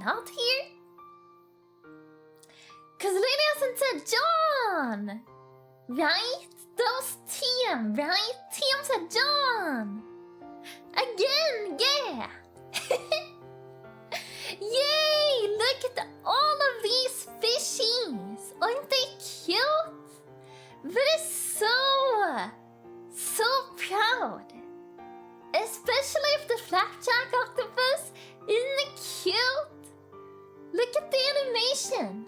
out here? Cause Lady hasn't said John! Right? That was TM, right? TM said John! Again, yeah! Yay! Look at all of these fishies! Aren't they cute? That is so proud! Especially if the flapjack octopus isn't cute! Look at the animation!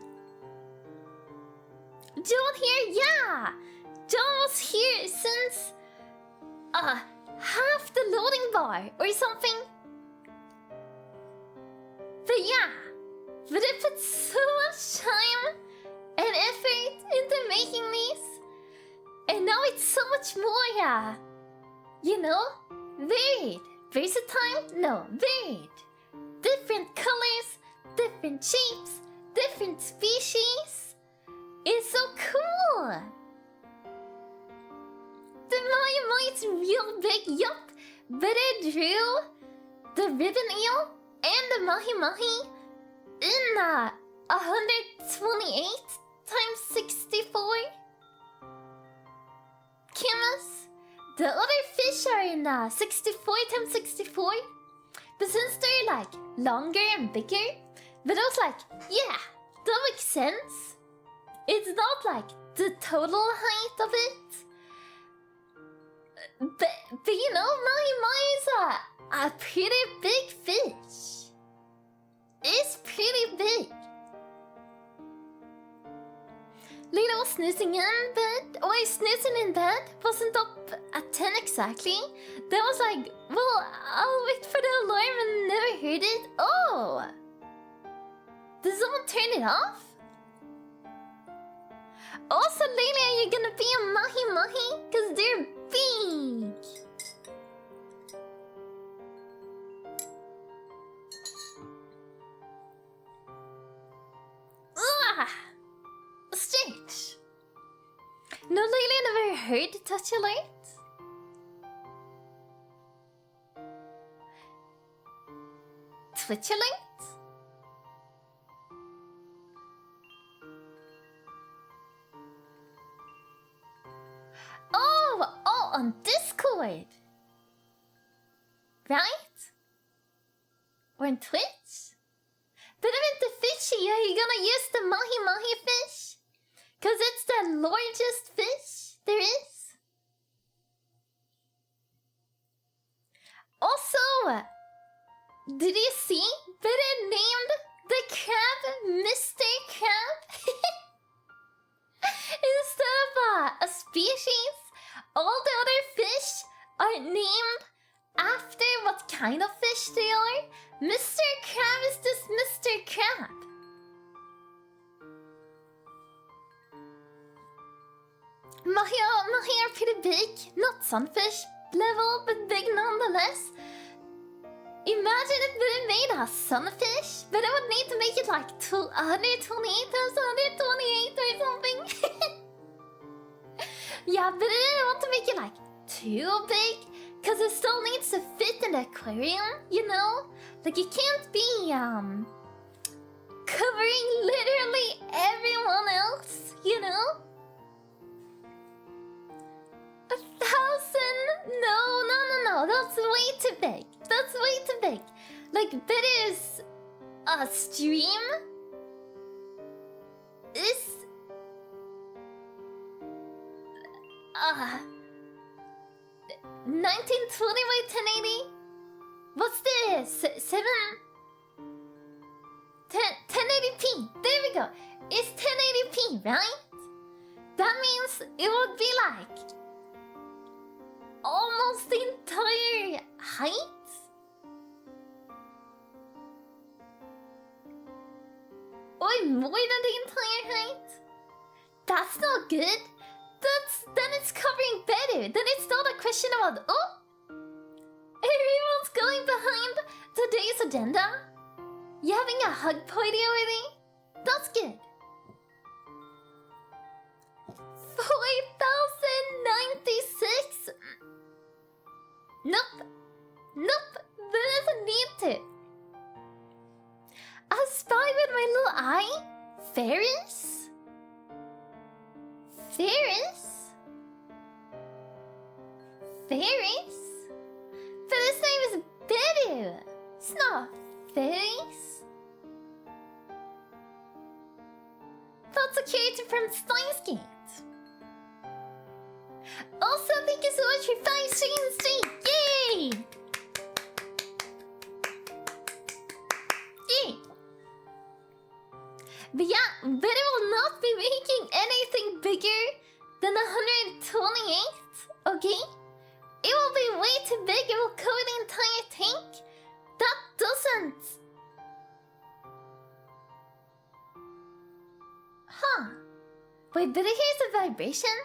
John here, yeah! John was here since half the loading bar or something. But yeah, but it put so much time and effort into making these, and now it's so much more, you know, varied, versatile, no, varied, different colors, different shapes, different species. It's so cool. The Mahi is real big, yup, but I drew the ribbon eel and the Mahi in 128 times 64 canvas. The other fish are in 64 times 64, but since they're like longer and bigger, but I was like, yeah, that makes sense. It's not like the total height of it. But you know, Mahi is a pretty big fish. It's pretty big. Lena was snoozing in bed. Oh, snoozing in bed wasn't up at 10 exactly. Then was like, well, I'll wait for the alarm and never heard it. Oh! Did someone turn it off? Also, Lena, are you gonna be a Mahi? Cause they're big. Ugh! Strange. No, Lena never heard touch alert. Twitch alert? Oh, on Discord. Right? Or on Twitch? But I meant the fishy, are you gonna use the Mahi fish? Cause it's the largest fish there is. Also, did you see that it named the crab Mr. Crab? Instead of a species, all the other fish are named after what kind of fish they are. Mr. Crab is just Mr. Crab. Mahi are pretty big, not sunfish level, but big nonetheless. Imagine if they made a sunfish, but I would need to make it like 128 times 128 or something. Yeah, but I didn't want to make it like too big, cause it still needs to fit in the aquarium, you know? Like it can't be covering literally everyone else, you know? 1,000? No, that's way too big. That's way too big. Like, Beru's stream is 1920 by 1080. What's this? 1080p. There we go. It's 1080p, right? That means it would be like almost the entire height. Or more than the entire height. That's not good. Then it's covering Beru. Then it's not a question about, oh, everyone's going behind today's agenda. You having a hug party already? That's good. 4,096. Nope. There doesn't need to. As my little eye? Ferris? Ferris? Ferris? But his name is Beru. It's not Ferris. That's a character from Steins Gate. Also, thank you so much for 5 streams straight. Yay! Yay! But yeah, Beru will not be making anything bigger than 128, okay? It will be way too big, it will cover the entire tank. That doesn't... Huh. Wait, did I hear the vibration?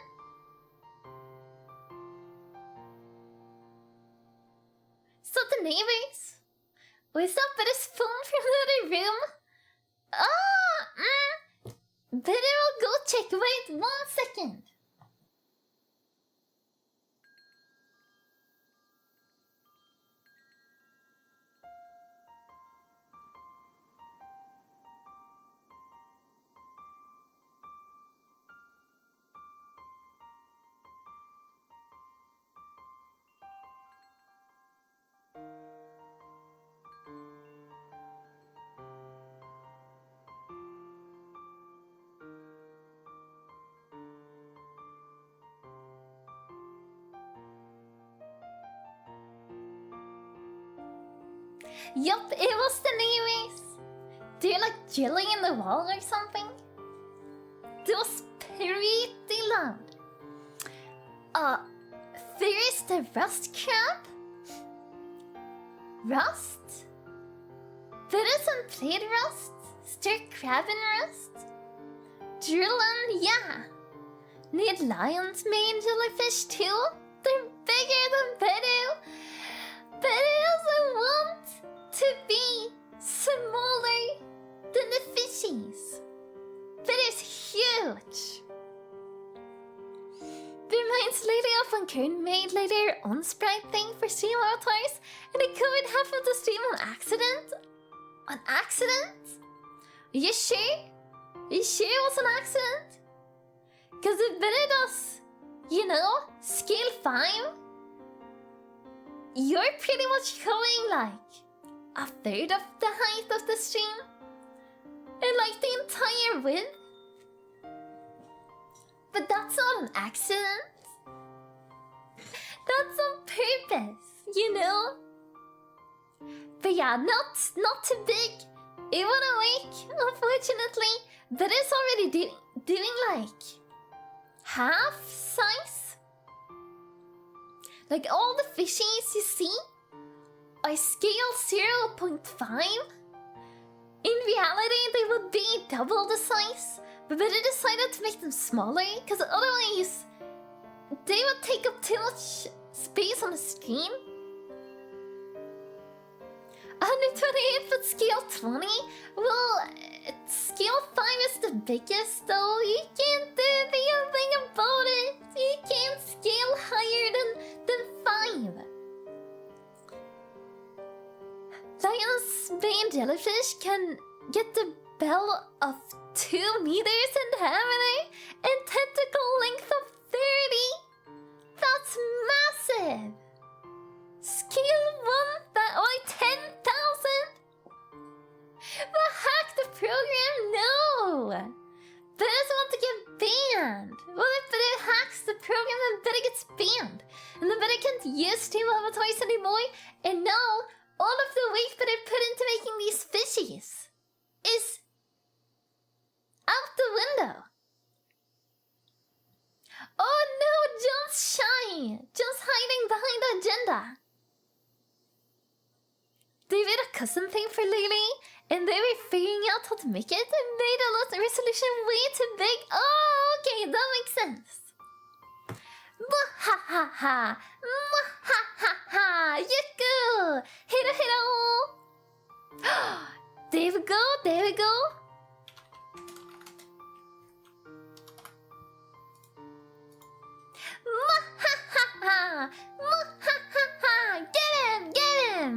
Is that the neighbors? Or is that Beru's phone from the other room? Beru will go check. Wait 1 second. Yup, it was the neighbors. They're like drilling in the wall or something. It was pretty loud. There's the rust crab? Rust? There isn't played rust? Stir crab and rust? Drillin', yeah. Need lions made jellyfish too? They're bigger than Beru. Beru doesn't want to be smaller than the fishies. Beru's huge. Reminds lately of when Kern made like their own sprite thing for stream avatars and they covered half of the stream on accident? On accident? Are you sure? Are you sure it was an accident? Cause if Beru does, you know, scale 5, you're pretty much covering like a third of the height of the stream. And like the entire width. But that's not an accident. That's on purpose, you know? But yeah, not too big. It wouldn't work, unfortunately. But it's already doing like half size. Like all the fishies you see are scale 0.5. In reality, they would be double the size. But Beru decided to make them smaller, because otherwise they would take up too much space on the screen. 128 but scale 20? Well, scale 5 is the biggest though. You can't do anything about it. You can't scale higher than 5. Lions made jellyfish can get the bell of 2 meters in diameter and tentacle length of 30. That's massive. Scale 10,000. But hack the program? No. Beru doesn't want to get banned. What if Beru hacks the program and Beru gets banned? And then Beru can't use stream avatars anymore? And now all of the work that I put into making these fishies is out the window. Oh no, John's shy. John's hiding behind the agenda. They made a custom thing for Lily, and they were figuring out how to make it and made a lot of resolution way too big. Oh, okay, that makes sense. Mwahaha! Mwahaha! Yuku! Hero hero! There we go, there we go. Mwahaha! Mwahaha! Get him! Get him!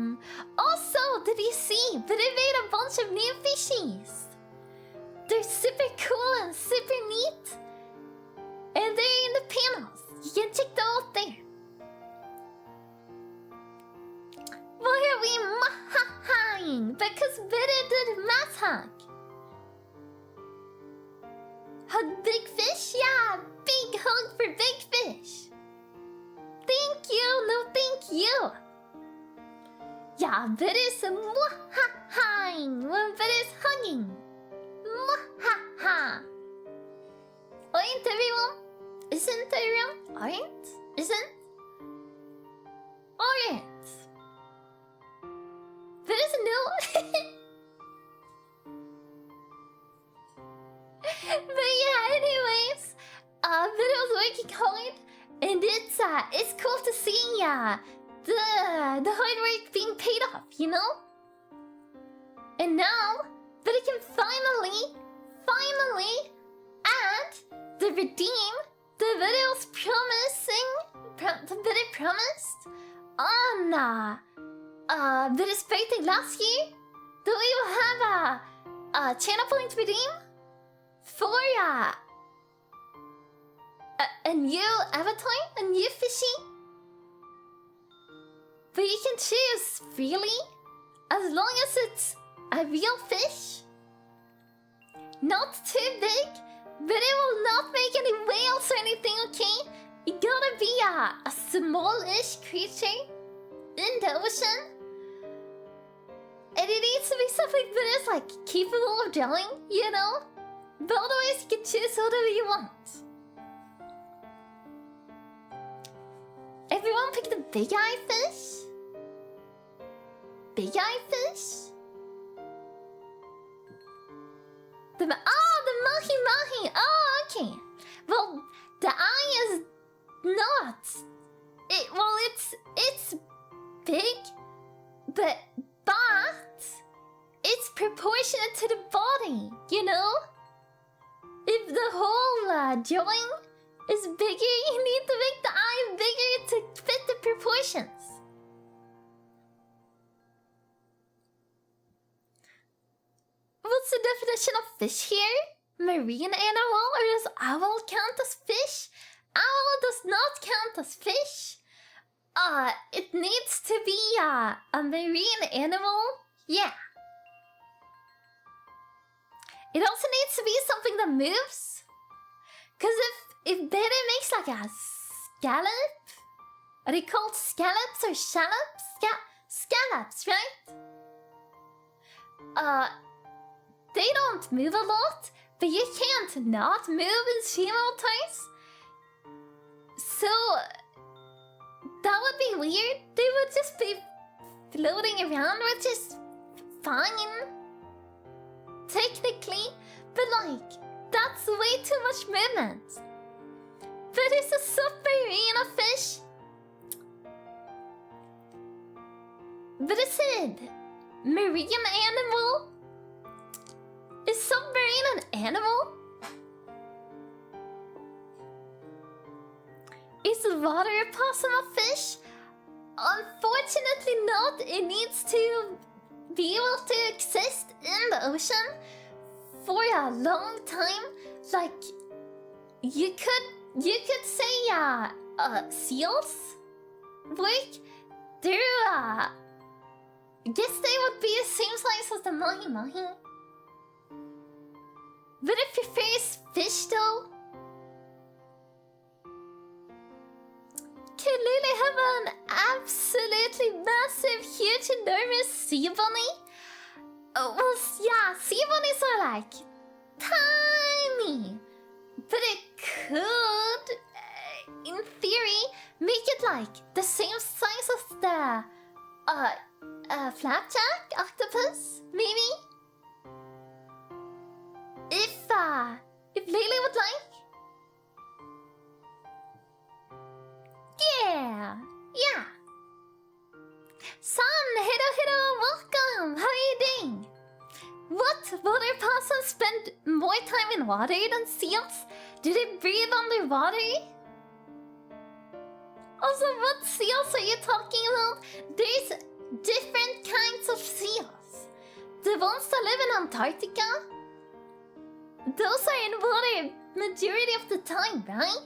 Also, did you see that it made a bunch of new fishies? they're super cool and super neat. And they're in the panels. You can check them out there. Why are we mahahaing? Because Beru did math hack. Hug big fish? Yeah, big hug for big fish. Thank you, no thank you. Yeah, Beru's mahahaing when Beru's hugging. Mahaha. Aren't everyone? Isn't everyone? Aren't? Isn't? Aren't? Beru's no. But yeah, anyways, Beru was working hard, and it's cool to see the hard work being paid off, you know? And now, Beru can finally add the redeem the Beru was the Beru promised on Beru's birthday last year. That we will have a channel point redeem for a new avatar, a new fishy. But you can choose freely, as long as it's a real fish. Not too big, but it will not make any whales or anything, okay? It gotta be a small-ish creature in the ocean. And it needs to be something that is like capable of drawing, you know? But otherwise you can choose whatever you want. Everyone picked the big eye fish? Big eye fish? The mahi-mahi! Oh, okay. Well, the eye is not. It's big, but it's proportionate to the body, you know? If the whole drawing is bigger, you need to make the eye bigger to fit the proportions. What's the definition of fish here? Marine animal, or does owl count as fish? Owl does not count as fish. It needs to be a marine animal. Yeah. It also needs to be something that moves. Cause if Beru makes like a scallop, are they called scallops or shallops? Scallops, right? They don't move a lot, but you can't not move in simultaneous. So that would be weird. They would just be floating around, which is fine. Technically, but like, that's way too much movement. But it's a submarine fish. But it said, marine animal? Is submarine an animal? Is water opossum a fish? Unfortunately not. It needs to be able to exist in the ocean for a long time. Like, you could say seals work. They're I guess they would be the same size as the mahi-mahi. But it prefers fish though. Could Lily have an absolutely massive, huge, enormous sea bunny? Oh, well, yeah, sea bunnies are like tiny. But it could, in theory, make it like the same size as the flapjack octopus, maybe? If Lily would like? Yeah. Sun, hello, welcome. How are you doing? What? Water possums spend more time in water than seals? Do they breathe underwater? Also, what seals are you talking about? There's different kinds of seals. The ones that live in Antarctica? those are in water majority of the time, right?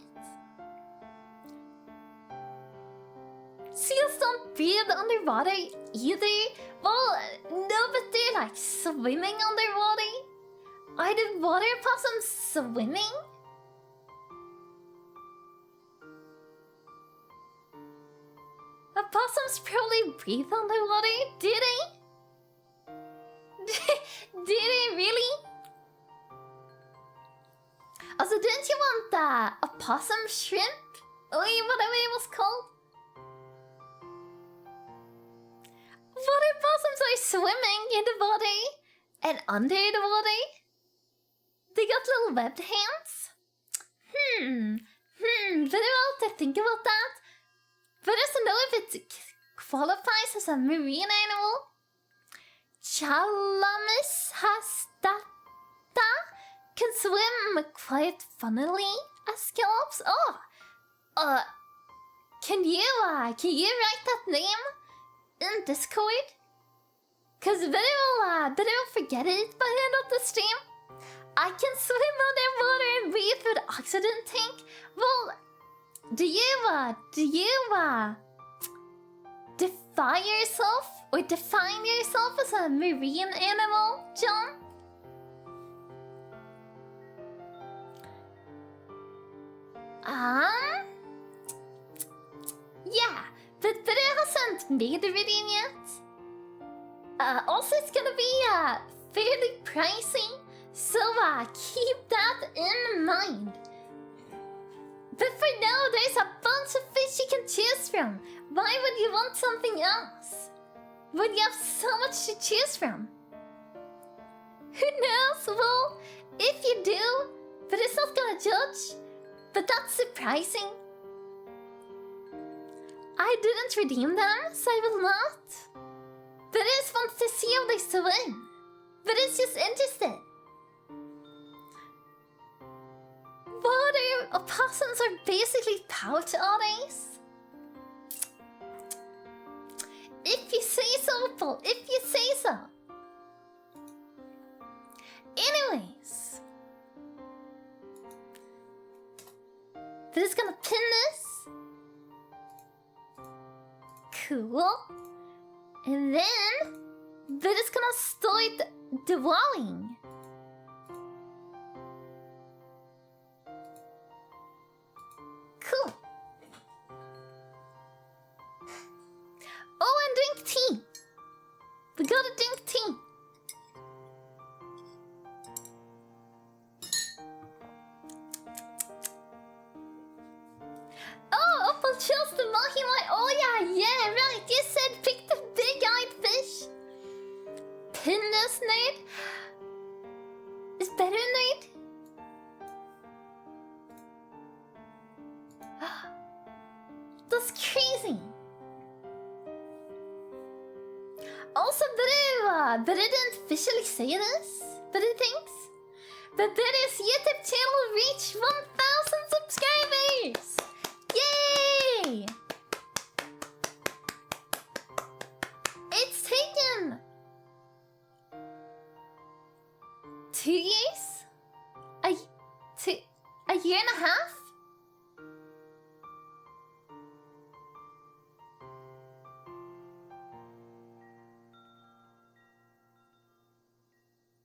Seals don't breathe underwater either. Well, no, but they're like swimming underwater. Are the water possums swimming? Opossums probably breathe underwater, do they? Do they really? Also, didn't you want the opossum shrimp? Or whatever it was called? Water possums are swimming in the water and under the water. They got little webbed hands. Very well to think about that. But doesn't know if it qualifies as a marine animal. Chalamus hastata can swim quite funnily as scallops. Can you write that name in Discord? Cause better will forget it by the end of the stream. I can swim underwater and breathe with oxygen tank. Well, do you define yourself as a marine animal, John? Yeah, but it hasn't made the reading yet. Also, it's gonna be fairly pricey, so keep that in mind. But for now, there's a bunch of fish you can choose from. Why would you want something else? When you have so much to choose from? Who knows? Well, if you do, but it's not gonna judge. But that's surprising. I didn't redeem them, so I will not. But I just want to see how they swim. But it's just interested. Water opossums are basically pouch otters. If you say so, Paul. If you say so. Anyways. But it's gonna pin this. Cool. And then that is gonna start dwelling. Cool. Oh, and drink tea. We gotta drink tea. Oh, Opal chose the mahi-mai. Oh yeah, right. You said pick the big-eyed fish. Pindus nerd? Is Beru nerd? That's crazy. Also, Beru didn't officially say this, but it thinks. But Beru's YouTube channel reached 1,000 subscribers! Yay! It's taken 2 years? A year and a half?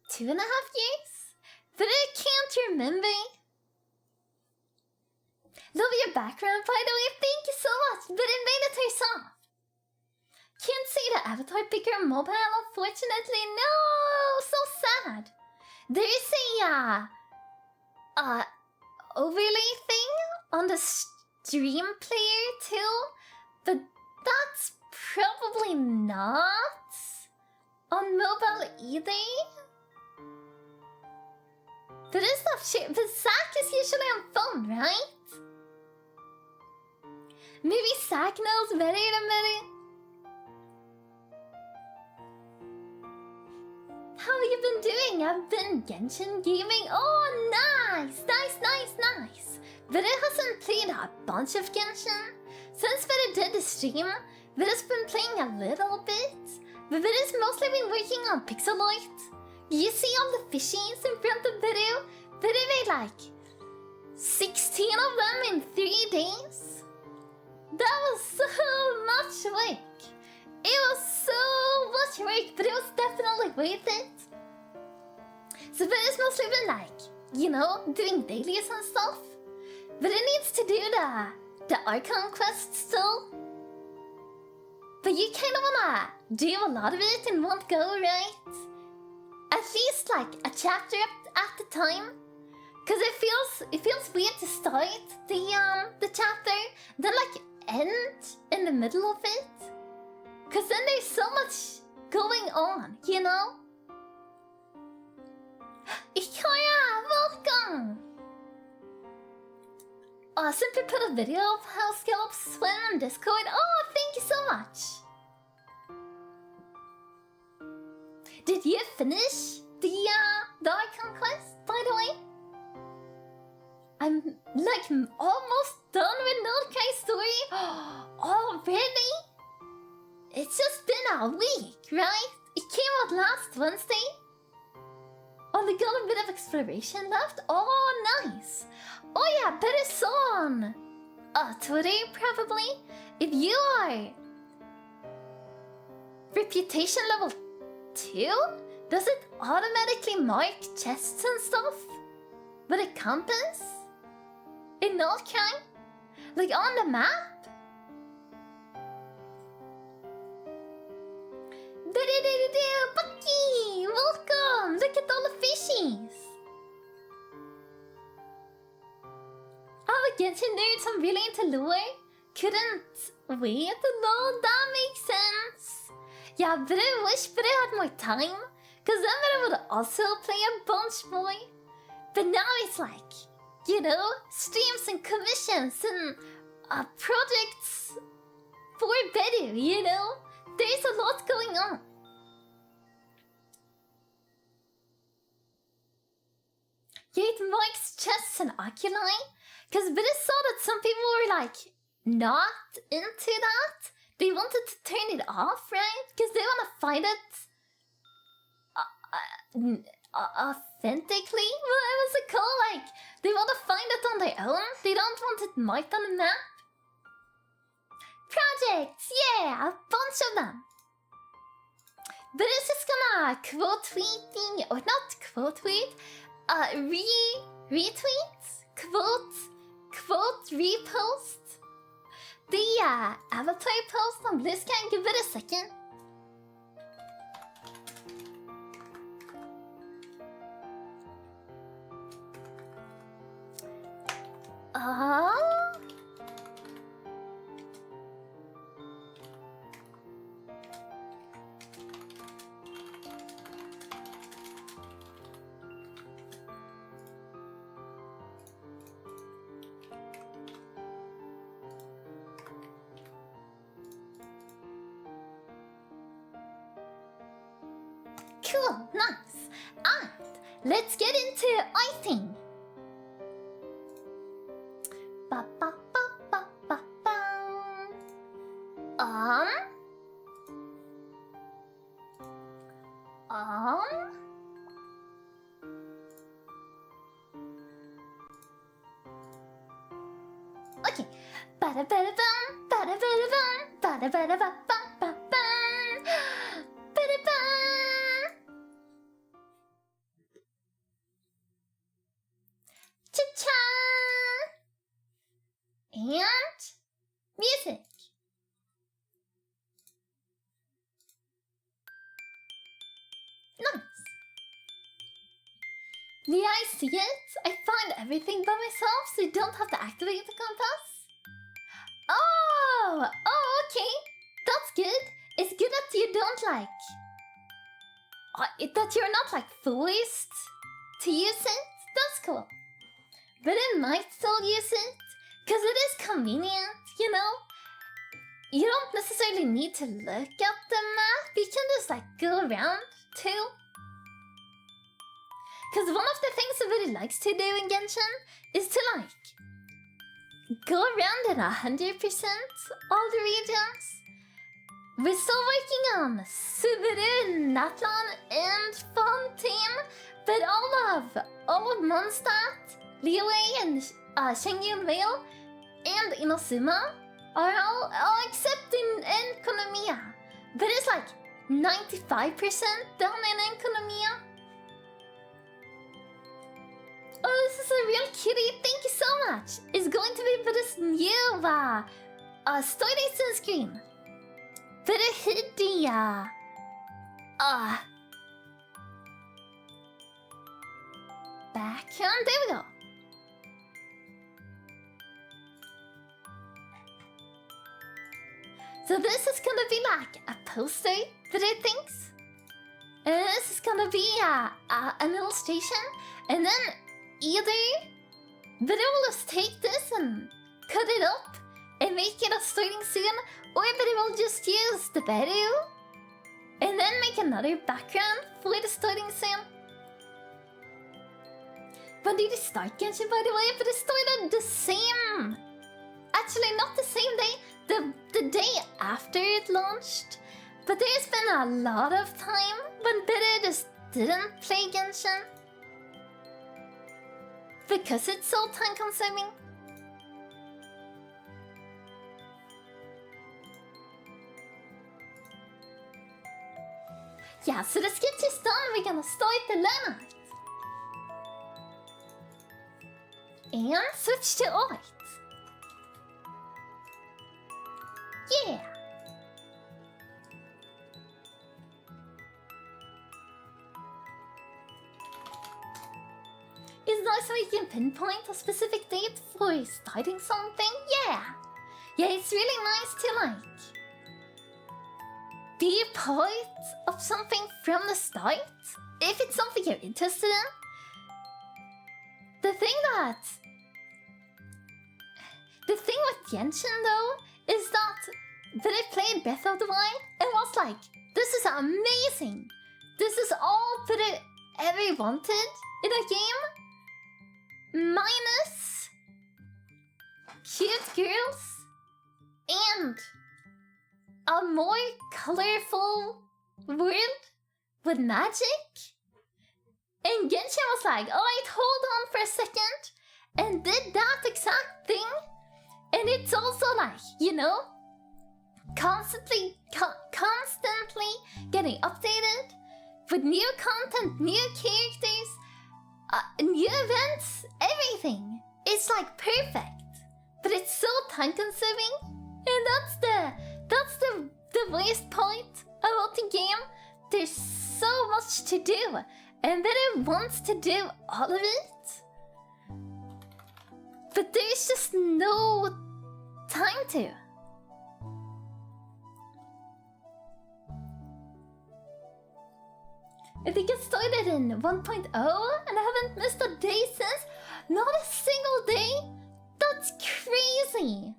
Two and a half years? But I can't remember. Love your background, by the way. Thank you so much. But it made it herself. Can't see the avatar picker mobile, unfortunately. No, so sad. There is a overlay thing on the stream player too, but that's probably not on mobile either. But it's not sure. But Zach is usually on phone, right? Maybe Zach knows better than better. How have you been doing? I've been Genshin gaming. Oh, nice! But it hasn't played a bunch of Genshin. Since Beru did the stream, Beru's been playing a little bit. But Beru's mostly been working on pixel art. You see all the fishies in front of Beru? like 16 of them in 3 days. That was so much work. It was so much work, but it was definitely worth it. So Beru's mostly been like, you know, doing dailies and stuff. But it needs to do the Archon quest still. But you kind of wanna do a lot of it in one go, right? At least like a chapter at a time. Cause it feels weird to start the chapter, then like end in the middle of it. Cause then there's so much going on, you know? Ikora, welcome! Oh, I simply put a video of how scallops swim on Discord. Oh, thank you so much! Did you finish the Icon quest, by the way? I'm like almost done with Nordkai's story already? It's just been a week, right? It came out last Wednesday. Only got a bit of exploration left. Oh, nice. Oh yeah, better song. Twitter probably. If you are reputation level 2, does it automatically mark chests and stuff with a compass? In Nordkai? Like on the map? Bucky! Welcome! Look at all the fishies! Oh, Genshin nerds, I'm really into lore. Couldn't wait alone, that makes sense. Yeah, but I wish I had more time. Cause then I would also play a bunch more. But now it's like, you know, streams and commissions and projects for Beru, you know? There's a lot going on. Yeah, it marks chests and oculi. Because Beru saw that some people were like, not into that. They wanted to turn it off, right? Because they want to find it authentically. What was it called? Like, they want to find it on their own. They don't want it marked on the map. Projects, yeah, a bunch of them. But it's just gonna quote tweeting, or not quote tweet, retweet, quote repost the avatar post on BlizzCon. Give it a second. Cool, nice. And let's get into icing. Ba ba ba ba ba ba. Okay. Bada bada bum, bada bada bum, bada bada ba bum ba bum. Bada bum. Cha-cha! And music. Nice. Yeah, I see it. I find everything by myself, so you don't have to activate the compass. Oh, okay. That's good. It's good that you don't like... that you're not like forced to use it. That's cool. But I might still use it, because it is convenient, you know? You don't necessarily need to look at the map, you can just like go around too. Because one of the things that really likes to do in Genshin is to like go around in 100% all the regions. We're still working on Subaru, Natlan, and Fontaine, but all of Mondstadt Liyue and Shengyun Vale and Inosuma are all except in Konomiya. But it's like 95% down in Konomiya. Oh, this is a real kitty. Thank you so much. It's going to be for this new story sunscreen. Beru Hidia. Background. There we go. So this is gonna be like a poster for their things. And this is gonna be an illustration. And then either Beru will just take this and cut it up and make it a starting soon, or Beru will just use the Beru and then make another background for the starting soon. When did it start, Genshin, by the way? But it started the same... Actually, not the same day. The day after it launched. But there's been a lot of time when Beru just didn't play Genshin. Because it's so time consuming. Yeah, so the sketch is done. We're gonna start the learn art. And switch to art. Yeah. It's nice when you can pinpoint a specific date for starting something. Yeah. Yeah, it's really nice to like be a part of something from the start. If it's something you're interested in. The thing with Genshin though is that I played Breath of the Wild and was like, this is amazing. This is all that I ever wanted in a game. Minus cute girls and a more colorful world with magic. And Genshin was like, alright, hold on for a second, and did that exact thing. And it's also like, you know, constantly getting updated with new content, new characters, new events, everything. It's like perfect, but it's so time consuming, and that's the worst part about the game. There's so much to do, and Beru wants to do all of it, but there's just no time to. I think it started in 1.0 and I haven't missed a day since. Not a single day? That's crazy!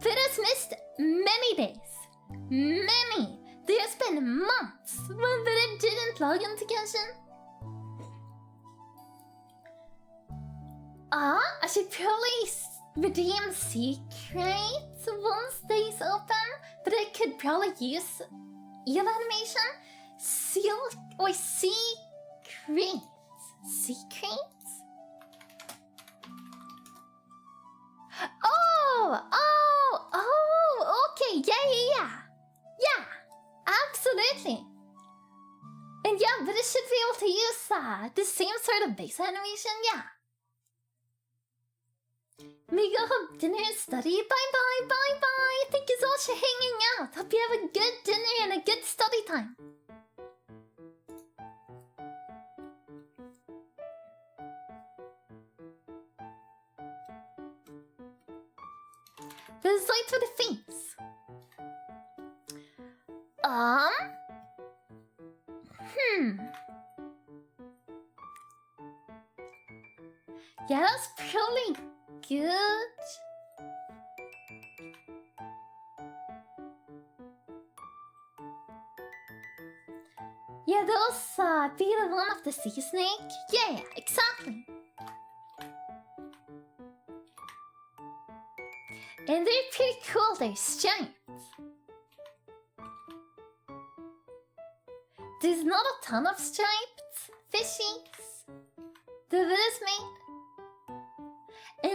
Beru's missed many days. Many! There's been months when Beru didn't log into Genshin. I should probably redeem secrets once they's open, but I could probably use eel animation, silk, or secrets. Secrets? Okay, yeah, absolutely. And yeah, but it should be able to use the same sort of base animation, yeah. Me go have dinner and study. Bye. Thank you so much for hanging out. Hope you have a good dinner and a good study time. This is light for the face. Yeah, that's probably good. Yeah, those be the one of the sea snake. Yeah, exactly. And they're pretty cool. They're striped. There's not a ton of striped fishies. The Beru's made.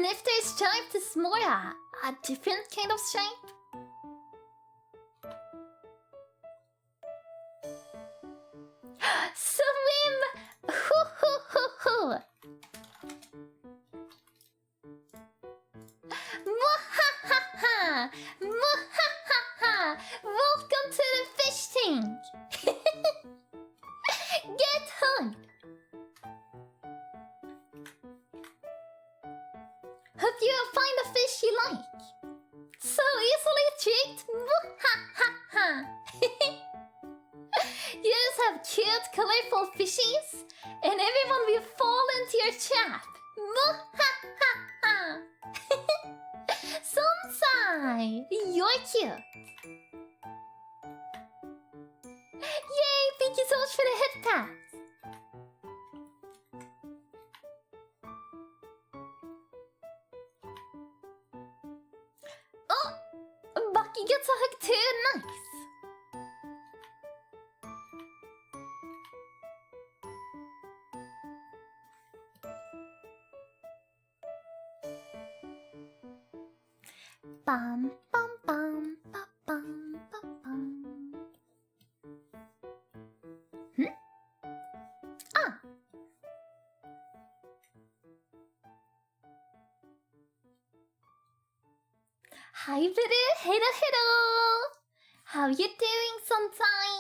And if they're striped, it's more a different kind of stripe. Swim! Hoo hoo hoo hoo! Mwahahaha! Mwahahaha! Welcome to the fish tank! Get hugged! Hope you'll find a fish you like. So easily tricked! Mwahahaha! You just have cute, colorful fishies, and everyone will fall into your trap. Mwahahaha! Sonsai! You're cute! Yay! Thank you so much for the head pat! Oh! Bucky gets a hug too! Nice! Bum bum bum bum bum bum bum. Ah. Hi, Beru. Hello, hello. How you doing, Sonsai?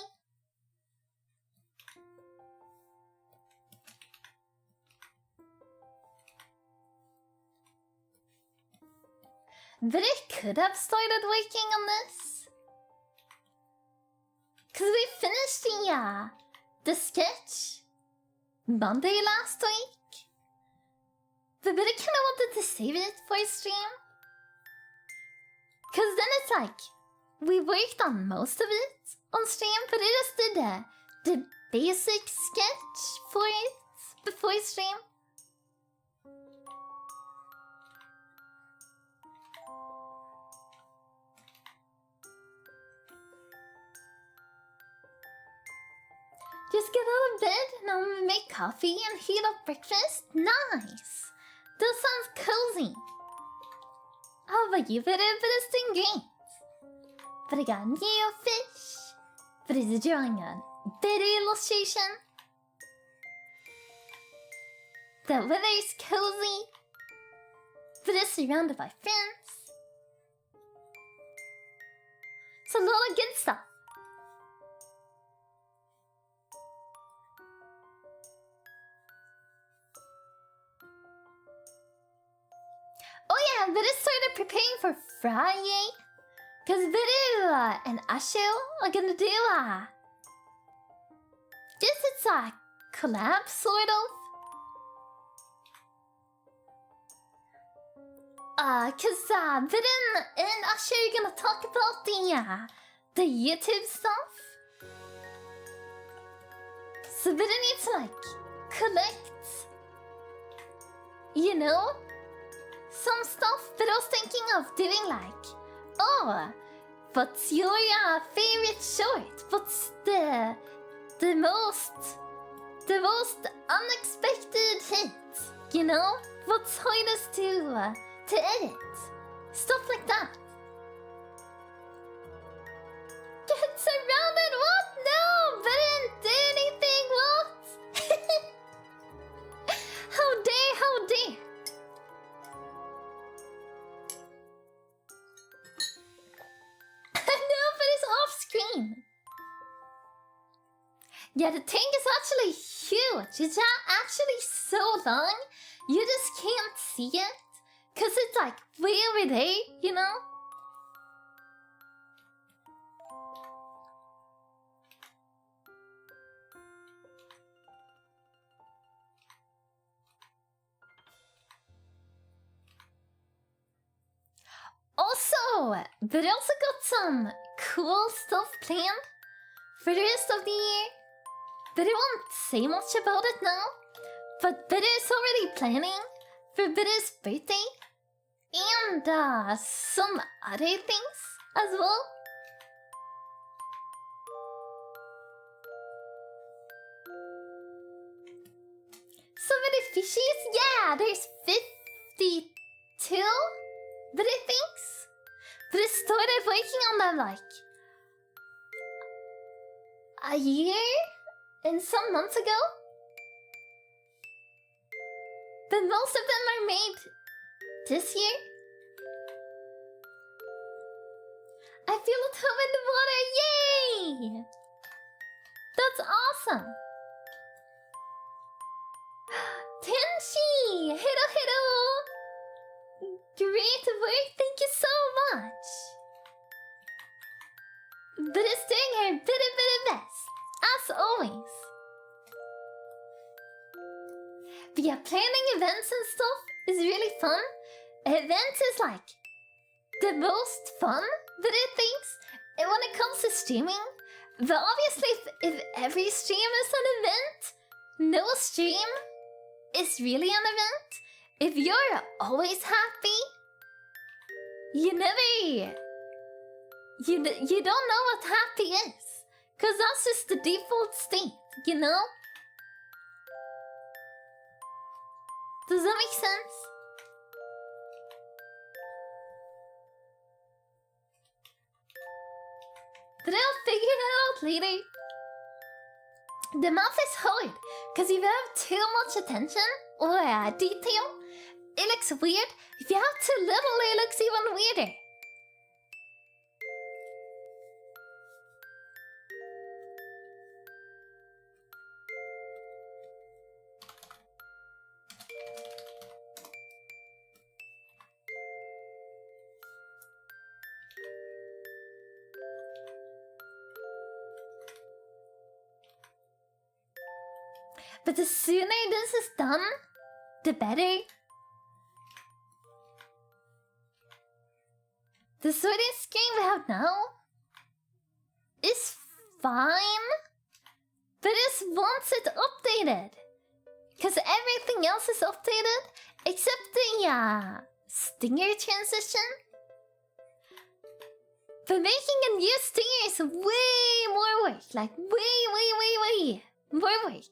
But it could have started working on this. Cause we finished the sketch Monday last week. But it kinda wanted to save it for stream. Cause then it's like, we worked on most of it on stream, but it just did the basic sketch for it before stream. Just get out of bed and I'll make coffee and heat up breakfast. Nice! That sounds cozy. How about you, Beru? But it's doing great. But I got a new fish. But it's drawing a Beru illustration. The weather is cozy. But it's surrounded by friends. It's a lot of good stuff. Oh yeah, Beru started preparing for Friday. Cause Beru and Ashe are gonna do guess it's a collab sort of. Cause Beru and Ashe are gonna talk about the YouTube stuff. So Beru needs to like collect, you know, some stuff. But I was thinking of doing like, oh, what's your favorite short? What's the most unexpected hit? You know, what's hardest to edit? Stuff like that. Get surrounded? What? No, but I didn't do anything. What? How dare? How dare? No, but it's off screen. Yeah, the tank is actually huge. It's actually so long, you just can't see it. Cause it's like way over there, you know? Also, but I also got some cool stuff planned for the rest of the year. But I won't say much about it now. But Beru is already planning for Beru's birthday. And some other things as well. So many fishies? Yeah, there's 52 but it thinks. But it started working on them like a year and some months ago. But most of them are made this year. I feel at home in the water, yay! That's awesome! Tenshi! Hello, hello! Great work, thank you so much! But it's doing her very best, as always. But yeah, planning events and stuff is really fun. Events is like the most fun that it thinks when it comes to streaming. But obviously, if every stream is an event, no stream is really an event. If you're always happy, you don't know what happy is. Cause that's just the default state, you know? Does that make sense? But I'll figure that out later. The math is hard, because if you have too much attention or detail, it looks weird. If you have too little, it looks even weirder. But the sooner this is done, the better. The sorting screen we have now is fine, but it's once it's updated. Because everything else is updated except the stinger transition. But making a new stinger is way more work. Like way more work.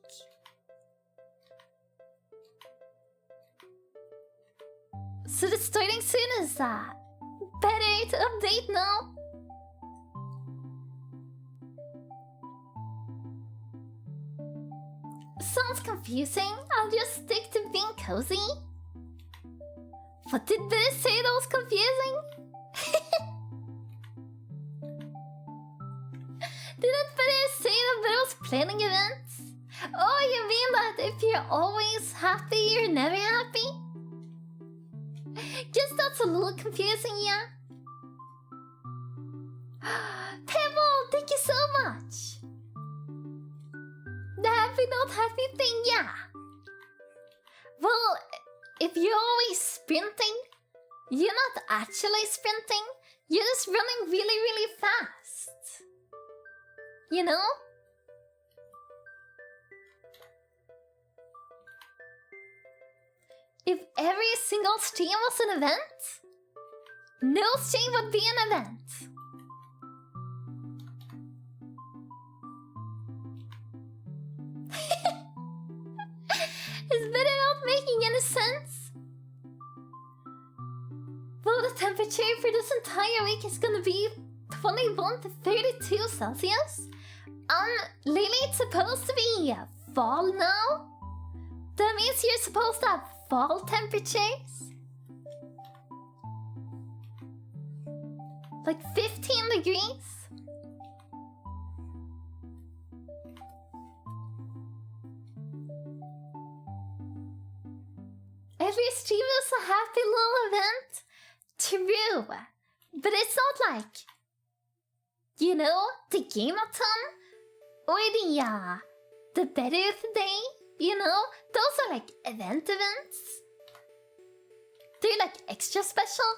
So the starting soon is better to update now. Sounds confusing. I'll just stick to being cozy. What did Beru say that was confusing? Didn't Beru say that Beru was planning events? Oh, you mean that if you're always happy, you're never happy? Guess that's a little confusing, yeah? Pebble, thank you so much! The happy not happy thing, yeah. Well, if you're always sprinting, you're not actually sprinting, you're just running really fast. You know? If every single stream was an event, no stream would be an event. Is Beru not making any sense? Well, the temperature for this entire week is gonna be 21 to 32 Celsius. Lately it's supposed to be fall now. That means you're supposed to have fall temperatures. Like 15 degrees. Every stream is a happy little event. True. But it's not like, you know, the game-a-thon or the Beru today, you know? Those are like events. They're like extra special.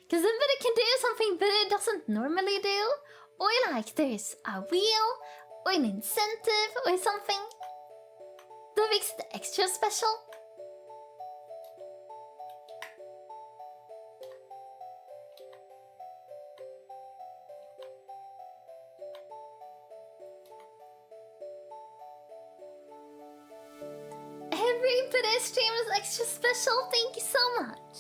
Because then Beru can do something Beru doesn't normally do. Or like there's a wheel or an incentive or something that makes it extra special. Every today's stream is extra special. Thank you so much.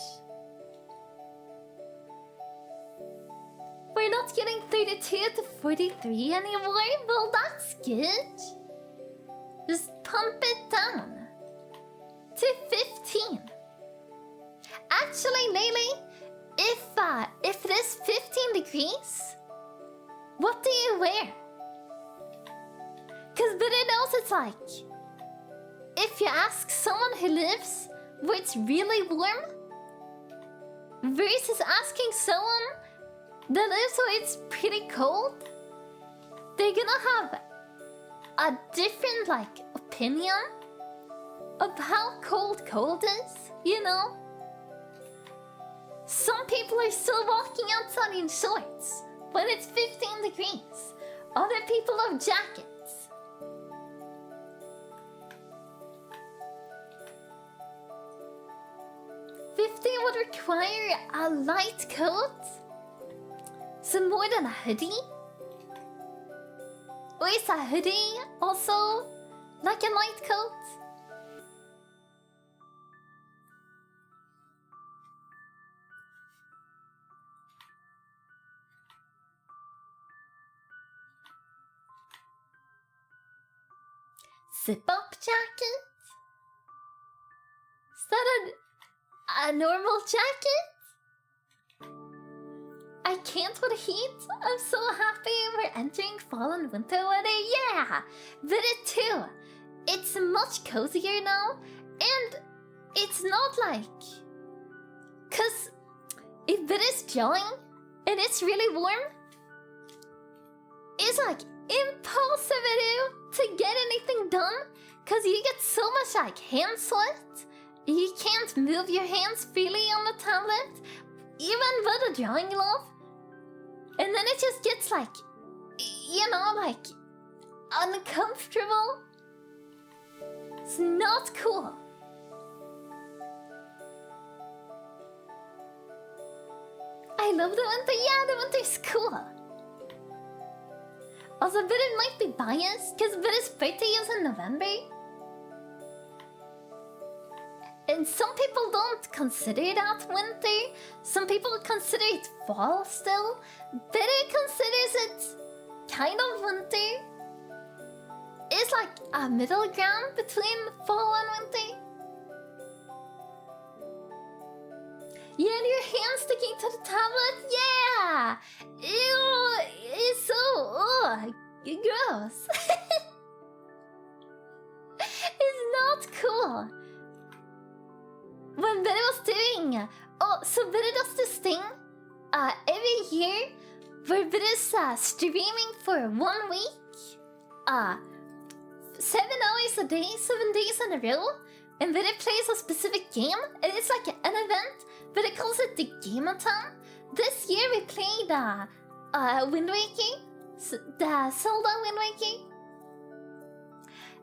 We're not getting 32 to 43 anymore. Well, that's good. Just pump it down to 15. Actually, Lily, if it is 15 degrees, what do you wear? Cause Beru knows it's like, if you ask someone who lives where it's really warm versus asking someone that lives where it's pretty cold, they're gonna have a different opinion of how cold is, you know? Some people are still walking outside in shorts when it's 15 degrees. Other people have jackets. Would require a light coat, so more than a hoodie. Or is a hoodie also like a light coat? Zip-up jacket? Is that a normal jacket? I can't with the heat. I'm so happy we're entering fall and winter weather. Yeah, but it too. It's much cozier now, and it's not cause if it is drawing and it's really warm, it's impossible to get anything done, cause you get so much hand sweat. You can't move your hands freely on the tablet, even with a drawing glove. And then it just gets uncomfortable. It's not cool. I love the winter. Yeah, the winter's cool. Also, but it might be biased, because Beru's birthday is in November. And some people don't consider that winter. Some people consider it fall still. Beru considers it kind of winter. It's like a middle ground between fall and winter. Yeah, and your hands sticking to the tablet? Yeah! Ew! It's so... gross. It's not cool. When Beru was doing... so Beru does this thing every year where Beru's streaming for 1 week. 7 hours a day, 7 days in a row. And Beru plays a specific game. And it's like an event, but it calls it the Game-a-thon. This year we played Wind Waker. The Zelda Wind Waker.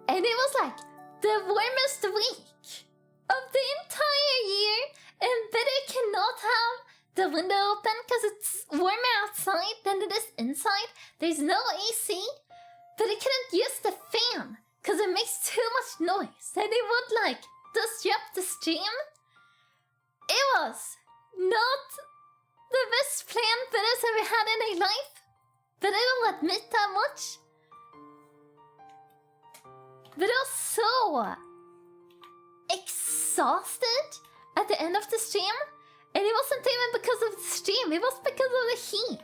And it was the warmest week of the entire year, and Beru cannot have the window open because it's warmer outside than it is inside. There's no AC, but it couldn't use the fan because it makes too much noise, and it would disrupt the stream. It was not the best plan Beru's ever had in her life, but I will admit that much. But it was so exhausted at the end of the stream, and it wasn't even because of the stream, it was because of the heat.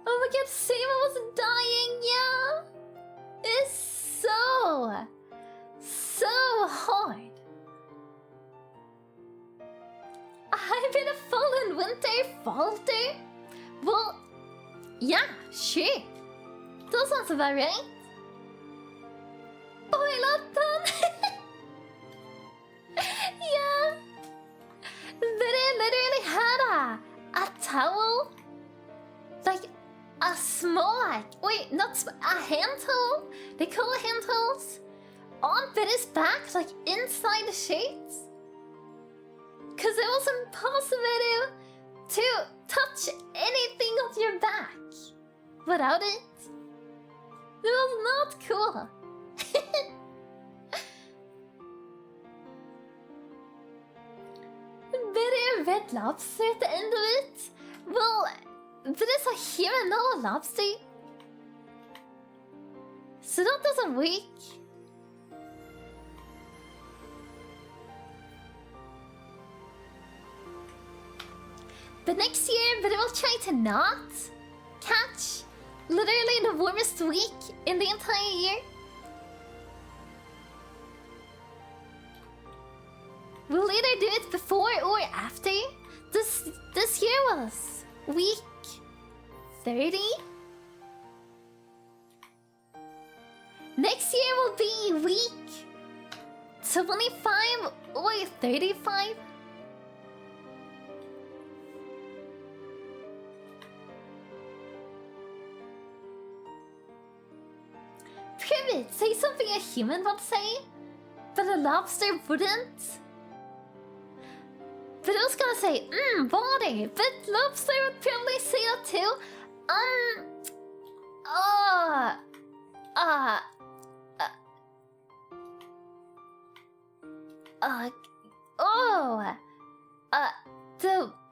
Oh my god, Seima was dying, yeah! It's so hard. I've been a fall and winter falter? Well, yeah, sure. That sounds about right. Oh, I love that! Yeah. Beru literally had a towel. A small, a hand towel. They call it hand towels. On Beru's back, inside the shades. Cause it was impossible to touch anything on your back without it. It was not cool. Better red lobster at the end of it? Well, but it's a human, not a lobster. So that doesn't work. But next year, but I will try to not catch literally the warmest week in the entire year. We'll either do it before or after. This year was week 30. Next year will be week 25 or 35. Privet, say something a human would say, but a lobster wouldn't. But I was gonna say, water, but lobster would probably say that too.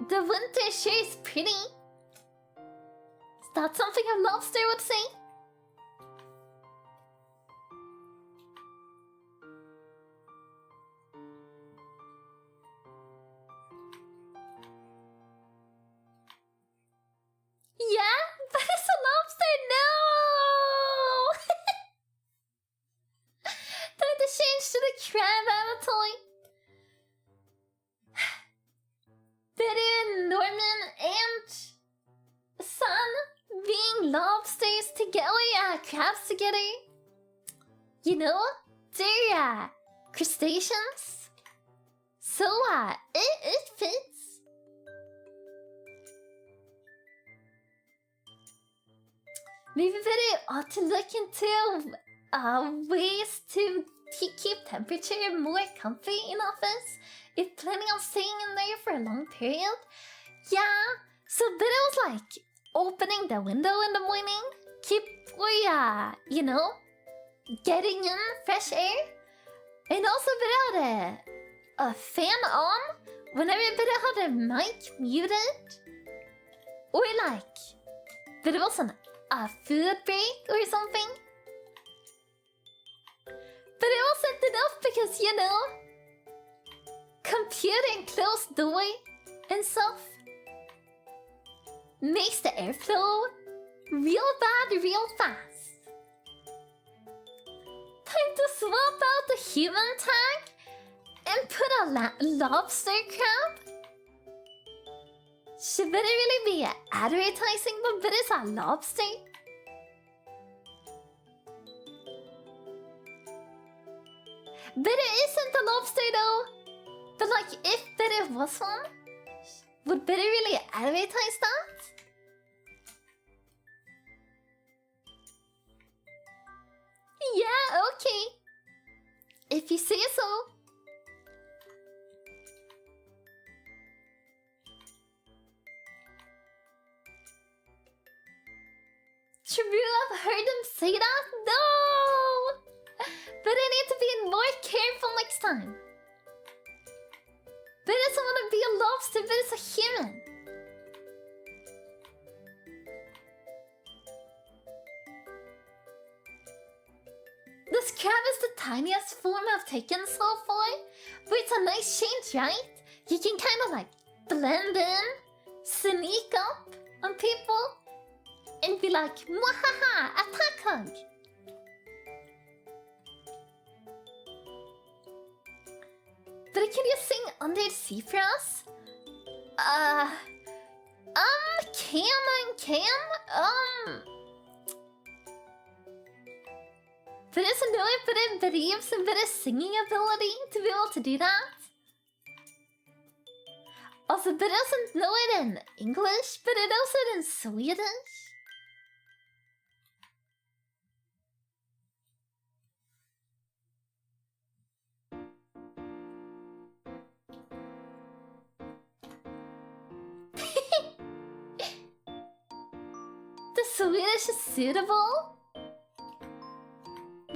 The winter sure is pretty. Is that something a lobster would say? Yeah, but it's a lobster, no! Time to change to the crab avatar. Beru and Norman and Sun being lobsters together, crabs together. You know, they're crustaceans. So, it fits. Maybe Beru ought to look into ways to keep temperature more comfy in office if planning on staying in there for a long period. Yeah, so Beru was like opening the window in the morning, you know, getting in fresh air, and also Beru had a fan on whenever Beru had a mic muted, or like Beru was on a food break or something. But it wasn't enough because, you know, computer and closed door and stuff makes the airflow real bad real fast. Time to swap out the human tag and put a lobster crab. Should Beru really be advertising but it's a lobster? Beru isn't a lobster though. But like, if Beru was one, would Beru really advertise that? Yeah, okay. If you say so. True, I've heard them say that? No! But I need to be more careful next time. But I doesn't want to be a lobster, but it's a human. This crab is the tiniest form I've taken so far, but it's a nice change, right? You can kind of like blend in, sneak up on people, and be like, mwahaha, attack hug. But can you sing Undersea for us? But it's annoying, but it believes a bit of singing ability to be able to do that. Also, but it doesn't know it in English, but it knows it in Swedish. The Swedish is suitable?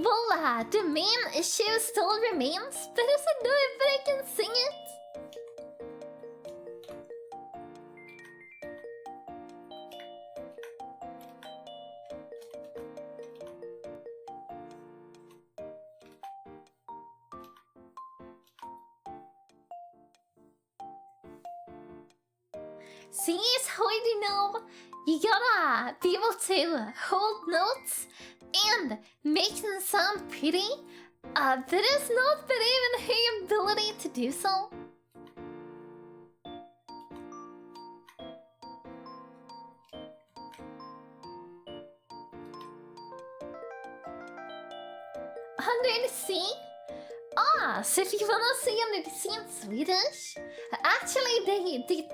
Well, the main issue still remains, but I don't know if I can sing it. See, it's how you know you gotta be able to hold notes and make them sound pretty, but it's not been even her ability to do so. Under the sea? So if you wanna see Under the Sea in Swedish, actually they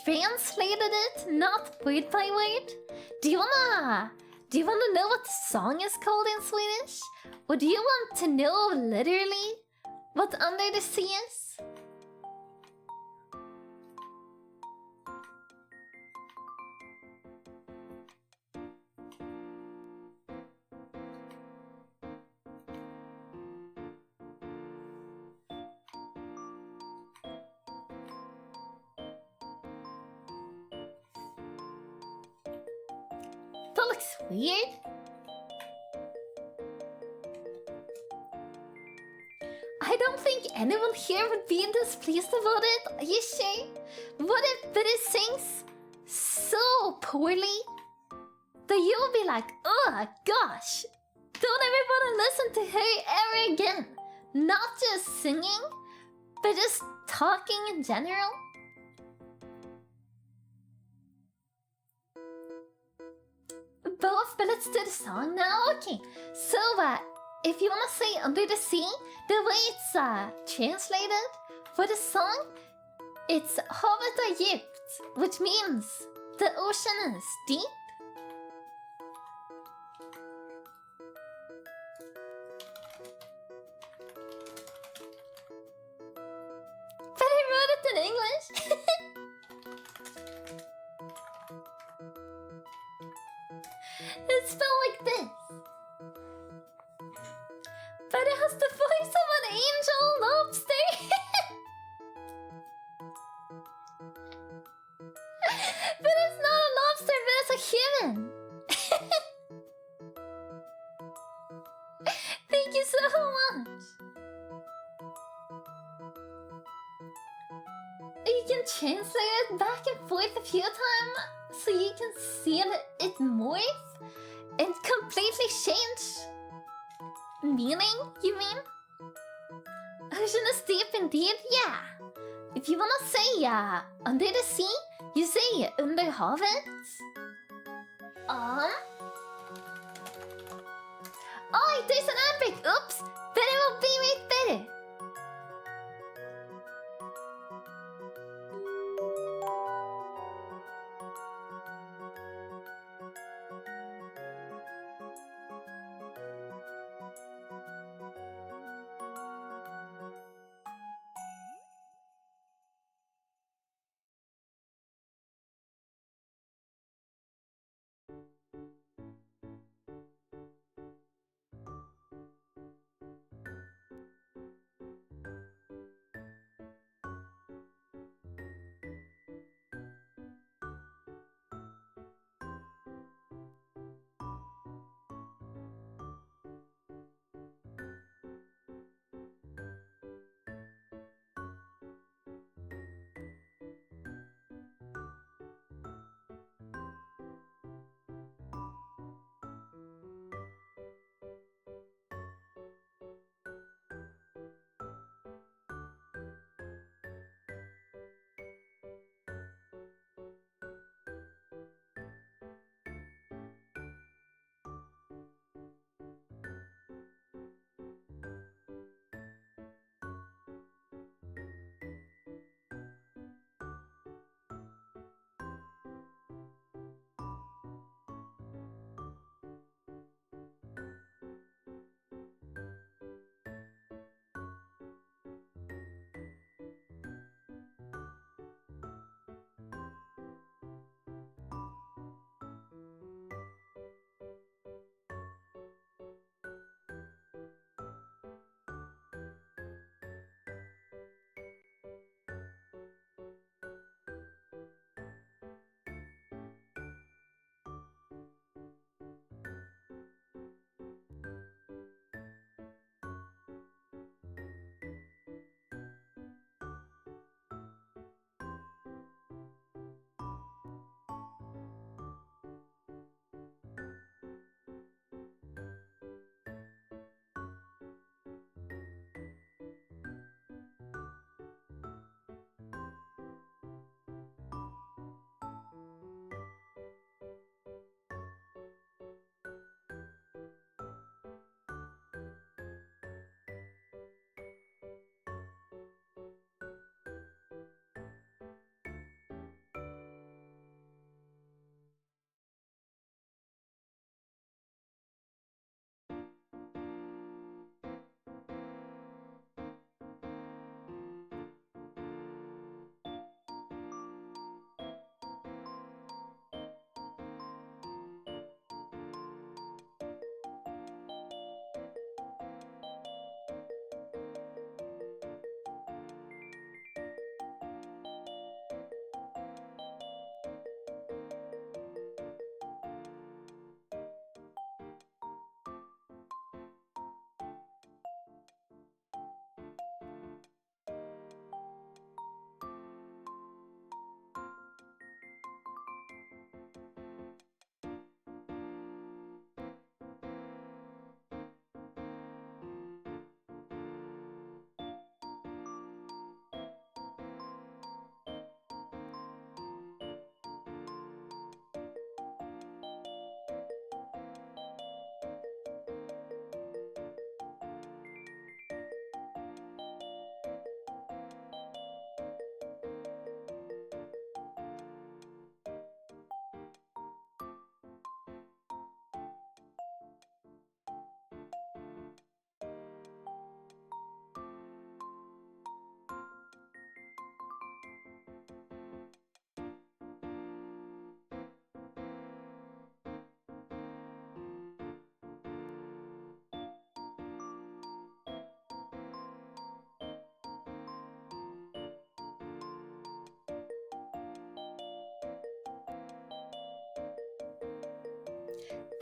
translated it, not word by word. Do you wanna know what the song is called in Swedish? Or do you want to know literally what Under the Sea is? That looks weird. I don't think anyone here would be displeased about it. Are you sure? What if Beru sings so poorly that you'll be like, oh gosh, don't ever want to listen to her ever again? Not just singing, but just talking in general? Both, but let's do the song now. Okay, so if you wanna say Under the Sea, the way it's translated for the song, it's Havet är djupt, which means the ocean is deep. But I wrote it in English. It's spelled like this. But it has the voice of an angel lobster. But it's not a lobster, but it's a human. Thank you so much. You can translate it back and forth a few times so you can see it morph and completely change meaning, you mean? Ocean is deep indeed, yeah. If you wanna say Under the Sea, you say Under havet. Oh, there's an epic. Oops, but it will be right better.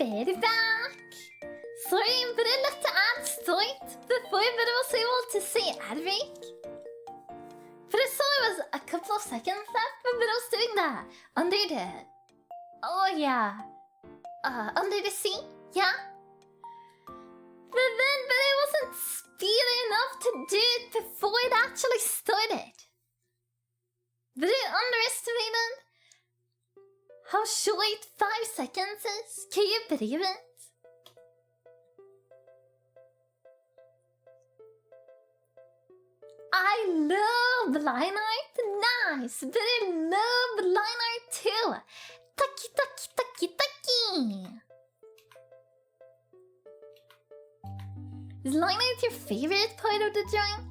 Beru back! Sorry, but I left the ad start before I was able to say ad break. But I saw it was a couple of seconds left, but I was doing that under the... Oh yeah. Under the sea? Yeah? But I wasn't speedy enough to do it before it actually started. But I underestimated how short 5 seconds is. Can you believe it? I love line art, nice, but I love line art too. Taki taki taki taki. Is line art your favorite part of the drawing?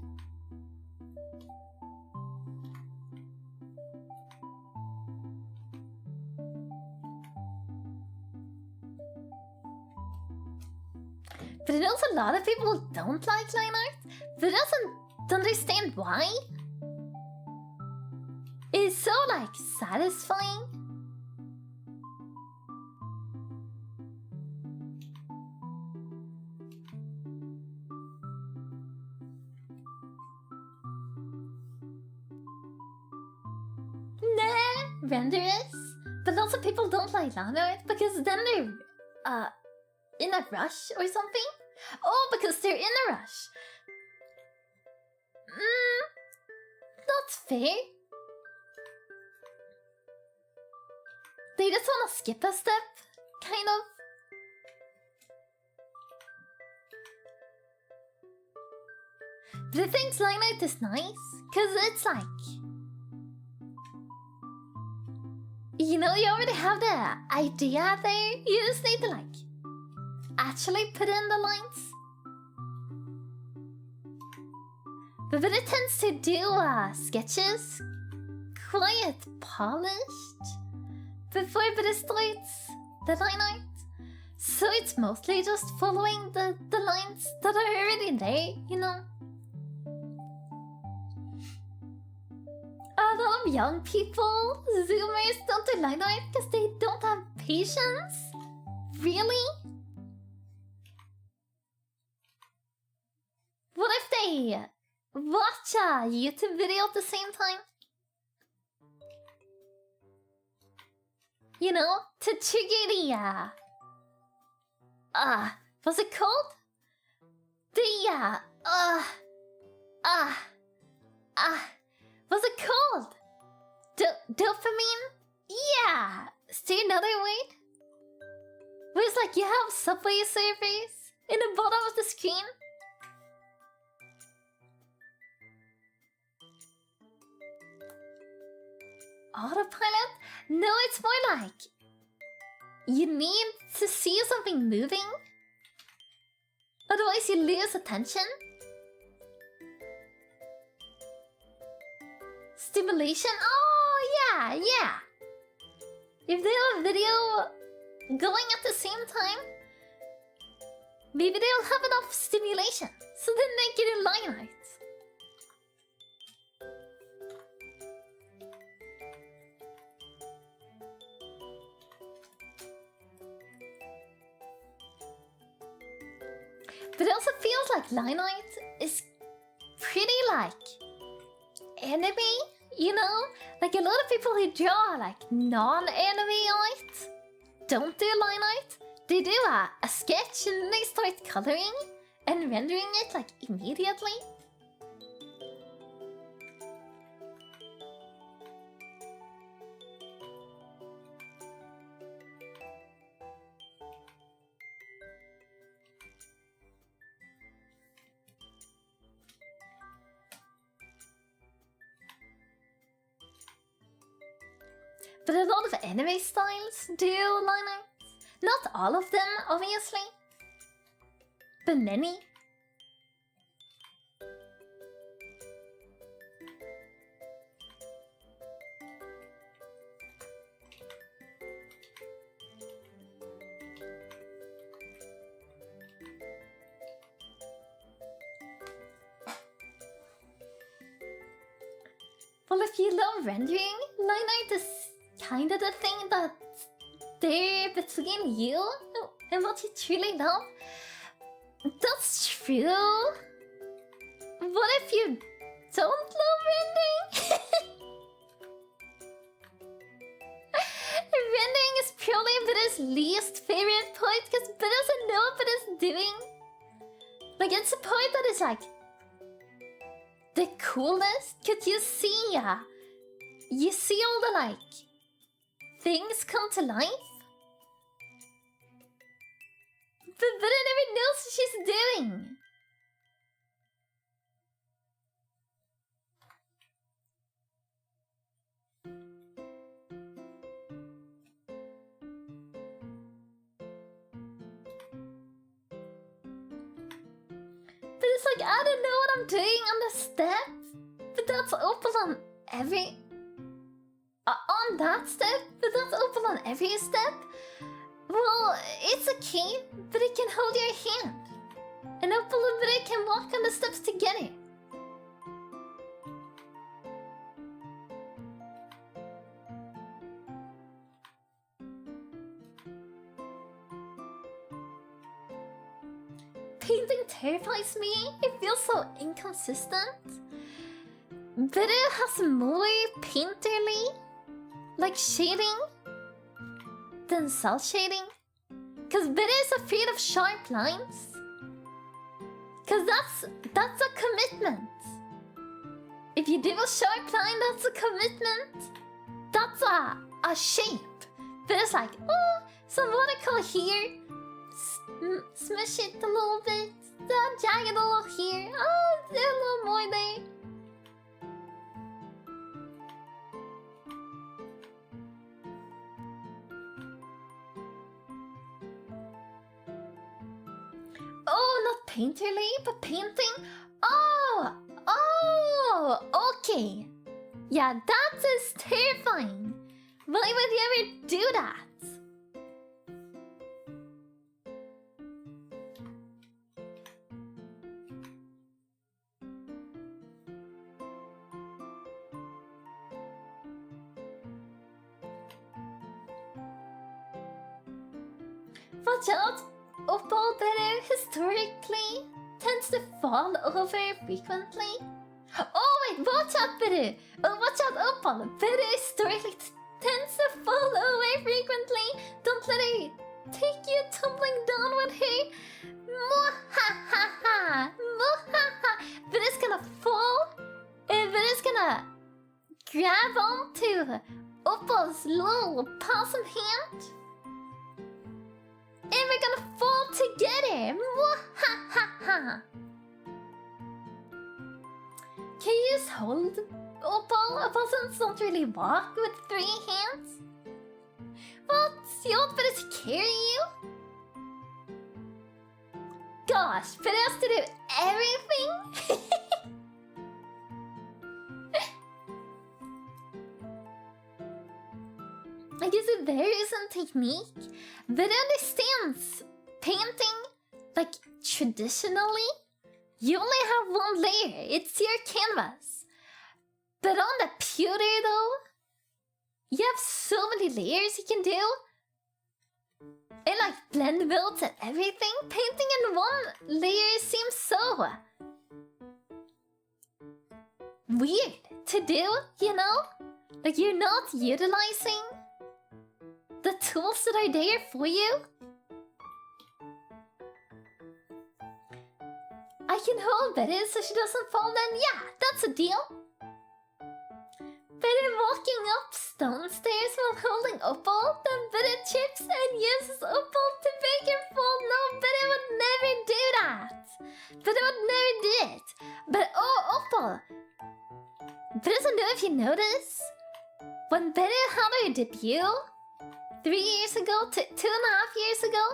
But I know a lot of people don't like line art, but it doesn't understand why. It's so like satisfying. Nah, renderers. But lots of people don't like line art because then they're in a rush or something. Oh, because they're in a rush. Not fair. They just wanna skip a step, kind of. But I think line art is nice, cause it's like... You know, you already have the idea there, you just need to like... actually put in the lines. But it tends to do sketches quite polished before it starts the line art. So it's mostly just following the lines that are already there, you know. A lot of young people, Zoomers, don't do line art because they don't have patience. Really? What if they watch a YouTube video at the same time? You know, to trigger the what's it called? The what's it called? Dopamine? Yeah! Is there another word? Where it's like you have Subway surfers in the bottom of the screen? Autopilot? No, it's more like you need to see something moving, otherwise you lose attention. Stimulation? Oh yeah. If they have a video going at the same time, maybe they'll have enough stimulation, so then they get in line art. But it also feels like line art is pretty like anime, you know? Like a lot of people who draw like non-anime art don't do line art. They do a sketch and then they start coloring and rendering it like immediately. But a lot of anime styles do line arts. Not all of them, obviously, but many. Well, if you love rendering, line art is kind of the thing that's there between you and what you truly love. That's true. What if you don't love rendering? Rendering is purely Beru's least favorite point because Beru doesn't know what Beru's doing. Like, it's a point that is like the coolest because you see all the like things come to life. But Beru never knows what she's doing. But it's like, I don't know what I'm doing on the step. But that's open on every... on that step? But that's open on every step? Well, it's a key, but it can hold your hand. And Opal and Beru can walk on the steps together. Painting terrifies me. It feels so inconsistent. Beru has more painterly, like shading, than cell shading. Cause Beru is afraid of sharp lines. Cause that's a commitment. If you do a sharp line, that's a commitment. That's a shape. But it's like, oh, some watercolor here. Smush it a little bit. Jag it a little here. Oh, do a little more there. Oh, not painterly, but painting. Oh, okay. Yeah, that is terrifying. Why would you ever do that? Watch out! Opal Beru historically tends to fall over frequently. Oh wait, watch out Beru! Oh, watch out Opal! Beru historically tends to fall over frequently. Don't let her take you tumbling down with her. Muhahaha! Muhaha! Beru's gonna fall and Beru's gonna grab onto Opal's little possum hand. And we're gonna fall together! Mwahahaha! Can you just hold Opal? Opals don't really walk with 3 hands. What? You want Beru to carry you? Gosh, Beru has to do everything? I guess it varies in technique, but understands painting, like traditionally, you only have one layer, it's your canvas. But on the pewter though, you have so many layers you can do. And like blend builds and everything, painting in one layer seems so weird to do, you know? Like you're not utilizing the tools that are there for you. I can hold Beru so she doesn't fall then. Yeah, that's a deal. Beru walking up stone stairs while holding Opal, then Beru trips and uses Opal to make her fall. No, Beru would never do that. Beru would never do it. But oh, Opal. Beru doesn't know if you notice. When Beru had her debut 3 years ago, 2.5 years ago.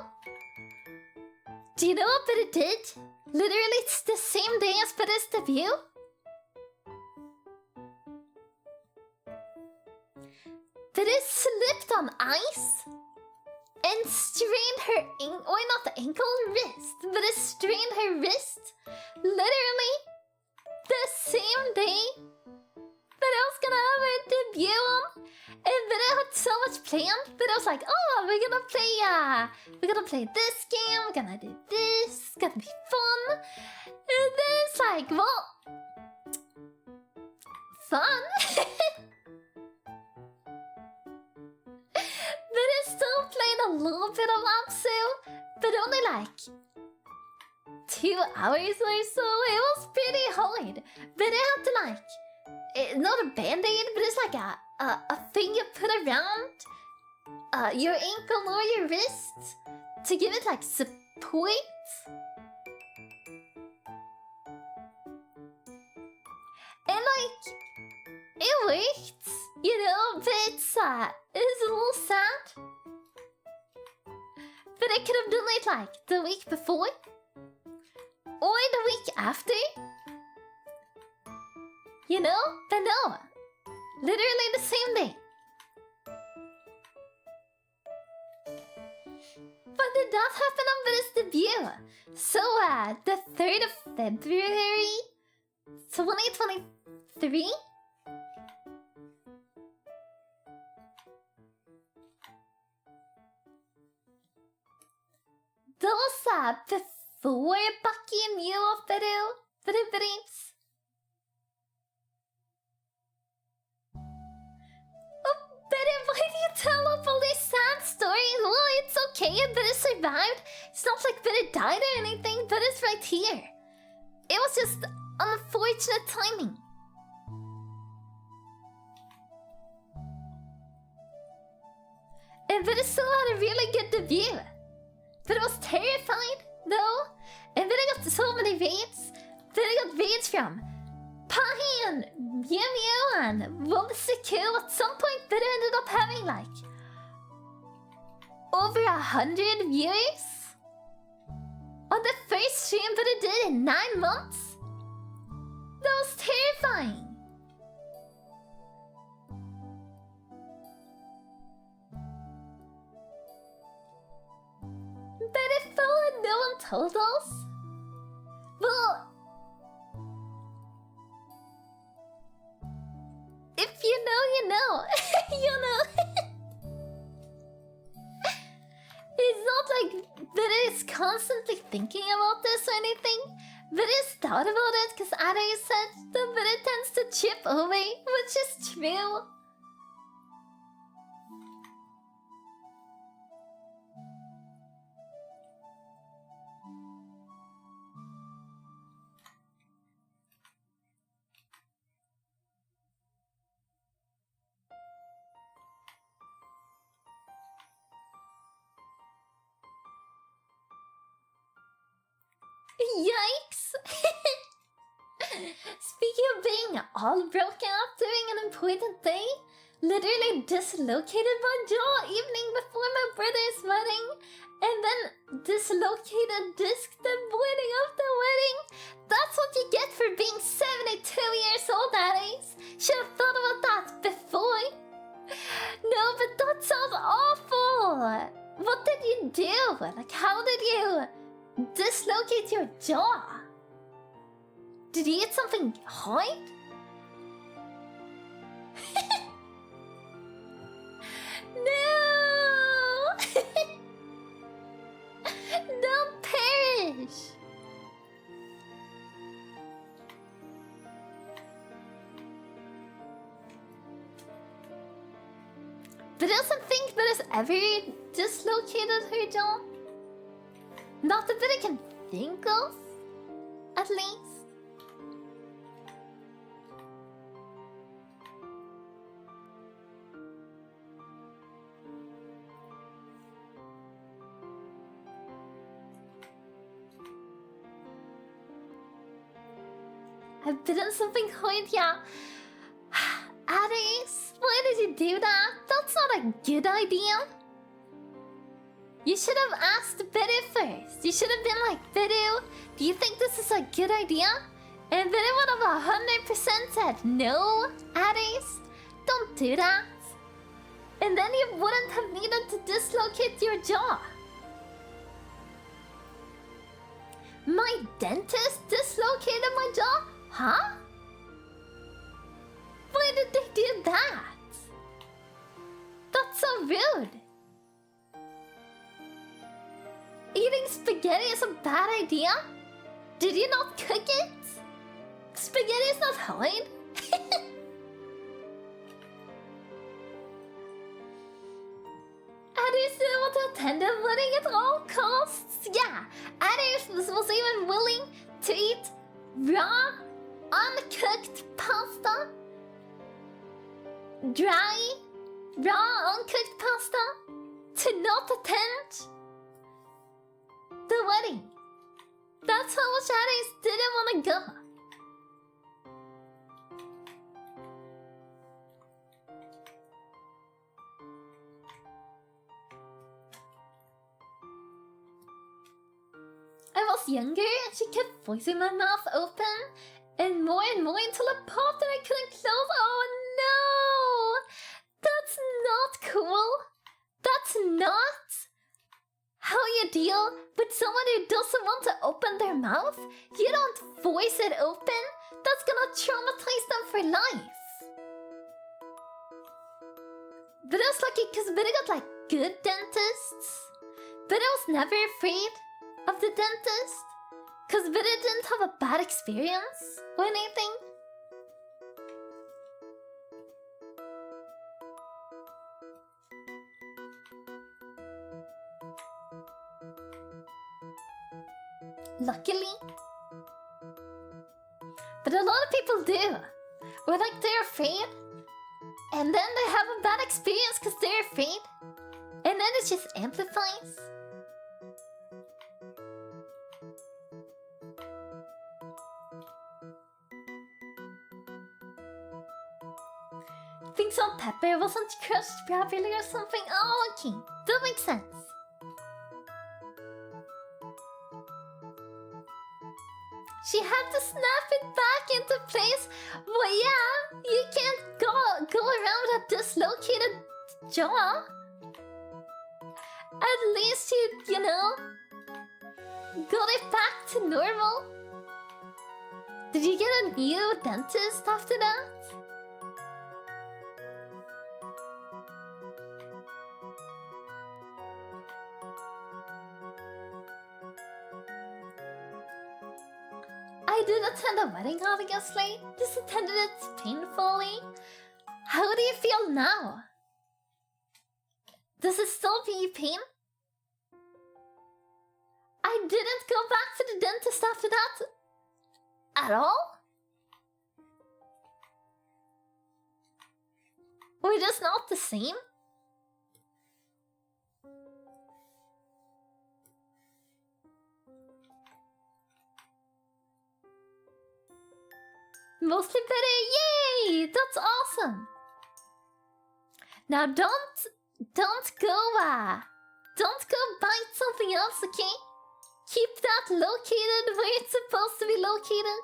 Do you know what Beru did? Literally, it's the same day as Beru's debut. Beru slipped on ice and strained her not the ankle, wrist. Beru strained her wrist. Literally, the same day Beru was gonna have her debut on. And Beru had so much planned, but I was like, oh, we're gonna play this game, we're gonna do this, it's gonna be fun. And then it's like, well, fun. But I still played a little bit of Apsu, but only like 2 hours or so. It was pretty hard. But I had to like, not a band-aid, but it's like a thing you put around your ankle or your wrist to give it like support. And like, it worked, you know, but it's a little sad. But I could have done it like the week before. Or the week after. You know? But no. Literally the same day. When did that happen on Beru's debut? So, the 3rd of February 2023? That was before Bucky knew of Beru Breeds. Oh, Beru, why do you tell up all these sad stories? Well, it's okay, Beru survived. It's not like Beru died or anything, Beru's right here. It was just unfortunate timing. And Beru still had a really good debut. But I was terrified, though. And then I got so many raids. Then I got raids from Pahin, Mew Mew, and Womsiku. At some point, then I ended up having like over 100 viewers on the first stream that I did in 9 months. That was terrifying. But it felt like no one told us. Well, if you know, you know. You know. It's not like that is constantly thinking about this or anything. But it's thought about it because Ada said that it tends to chip away, which is true. Yikes! Speaking of being all broken up during an important day, literally dislocated my jaw evening before my brother's wedding, and then dislocated disc the morning of the wedding. That's what you get for being 72 years old, Addis. Should have thought about that before. No, but that sounds awful. What did you do? Like, how did you dislocate your jaw? Did you eat something hard? No! Don't perish! But doesn't think that has ever dislocated her jaw? Not that I can think of, at least. I've bitten something hard, yeah. Addis, why did you do that? That's not a good idea. You should have asked Beru first. You should have been like, Beru, do you think this is a good idea? And Beru would have 100% said, no, Addis, don't do that. And then you wouldn't have needed to dislocate your jaw. My dentist dislocated my jaw? Huh? Why did they do that? That's so rude. Eating spaghetti is a bad idea? Did you not cook it? Spaghetti is not hard. Others didn't want to attend the wedding at all costs. Yeah, others was even willing to eat raw, uncooked pasta. Dry, raw, uncooked pasta. To not attend the wedding. That's how much others didn't want to go. I was younger and she kept forcing my mouth open and more until it popped and I couldn't close. Oh no! That's not cool. That's not how you deal with someone who doesn't want to open their mouth. You don't force it open. That's gonna traumatize them for life. But I was lucky because Beru got like good dentists. But I was never afraid of the dentist, cause Beru didn't have a bad experience or anything. Luckily. But a lot of people do. Or like they're afraid. And then they have a bad experience cause they're afraid. And then it just amplifies. Think salt pepper wasn't crushed properly or something? Oh, okay. That makes sense. She had to snap it back into place. Well, yeah, you can't go around with a dislocated jaw. At least you know, got it back to normal. Did you get a new dentist after that? I did attend a wedding, obviously. Just attended it painfully. How do you feel now? Does it still give you pain? I didn't go back to the dentist after that. At all? We're just not the same? Mostly better, yay! That's awesome. Now don't go bite something else, okay? Keep that located where it's supposed to be located.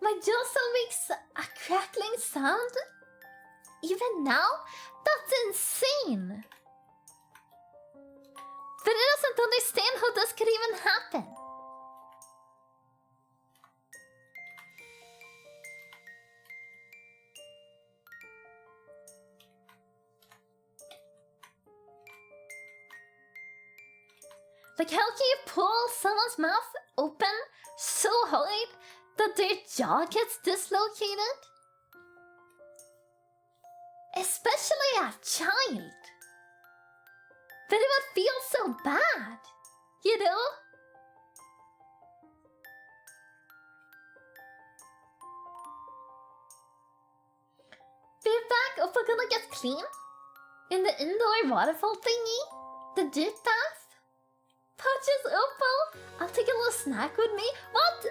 My jaw still makes a crackling sound. Even now? That's insane! But it doesn't understand how this could even happen. Like, how can you pull someone's mouth open so hard that their jaw gets dislocated? Especially a child. But it would feel so bad, you know? We're back up, we're gonna get clean. In the indoor waterfall thingy. The dip bath. Pouches Opal. I'll take a little snack with me. What?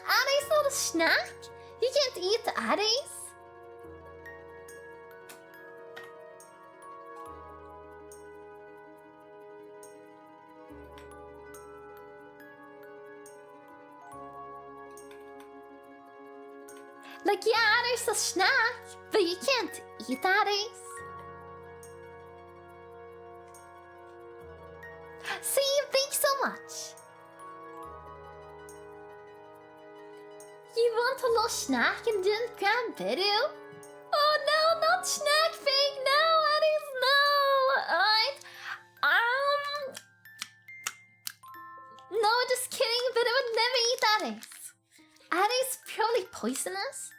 Addie's not a snack? You can't eat Addie's. Like, yeah, there's a snack, but you can't eat Addie's. See, thanks so much. You want a little snack and didn't grab Beru? Oh no, not snack fake! No, Addis, no! Alright. No, just kidding, but I would never eat Addis. Addis purely poisonous?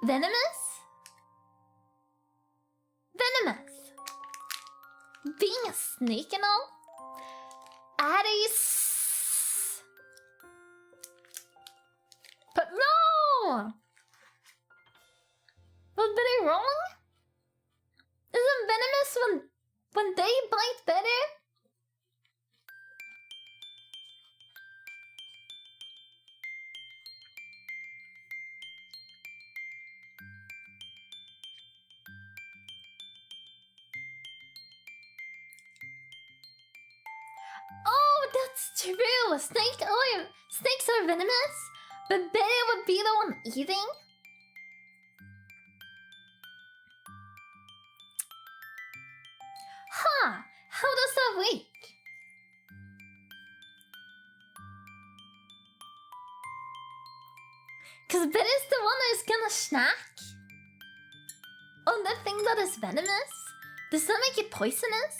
Venomous? Venomous. Being a snake and all? Addis. But no! Was Beru wrong? Isn't venomous when they bite better? Oh, that's true! Snakes are venomous, but Beru would be the one eating? Huh, how does that work? Cause Beru's the one who's gonna snack on the thing that is venomous? Does that make it poisonous?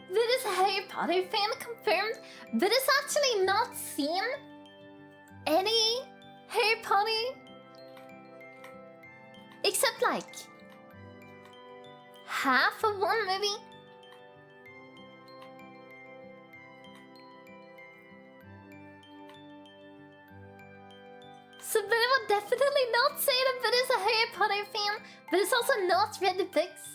Beru's a Harry Potter fan confirmed. Beru's actually not seen any Harry Potter except like half of one movie. So Beru would definitely not say that Beru's a Harry Potter fan, but it's also not read the books.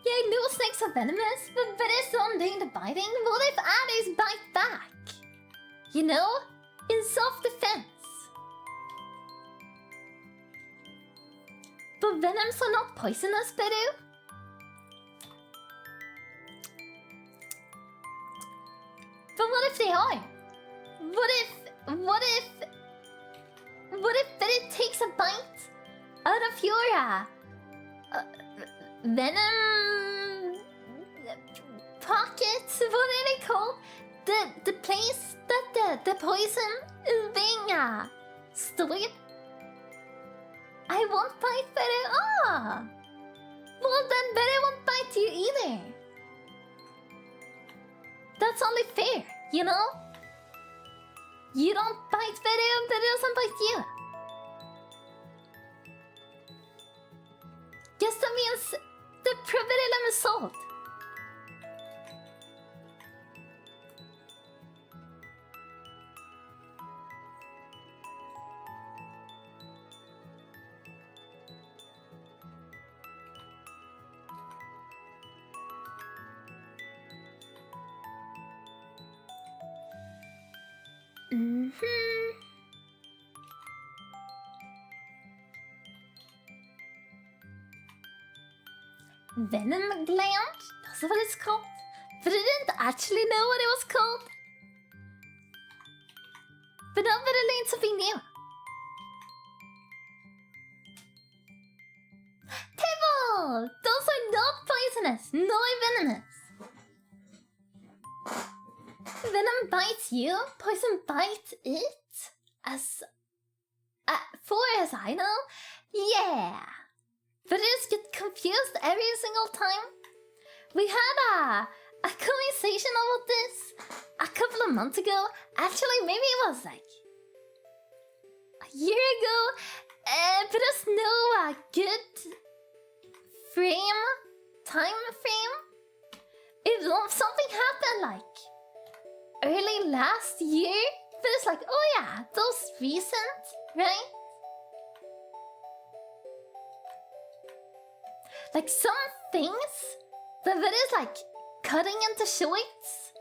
Yeah, I know snakes are venomous, but Beru's the one doing the biting. What if Addis bite back? You know? In self-defense. But venoms are not poisonous, Beru. But what if they are? What if Beru takes a bite out of your venom pockets? What are they called? The place that the poison is being stored? I won't bite Beru. Ah, well then Beru won't bite you either. That's only fair, you know? You don't bite Beru, and Beru doesn't bite you. Guess that means the problem is solved. Venom gland? That's what it's called. But I didn't actually know what it was called. But now Beru learned something new. Pebble! Those are not poisonous, nor venomous. Venom bites you, poison bites it? As far as I know, yeah. But I just get confused every single time. We had a conversation about this a couple of months ago. Actually, maybe it was like a year ago. But there's no good time frame. If something happened like early last year, but it's like, oh yeah, those recent, right? Like some things that is like cutting into shorts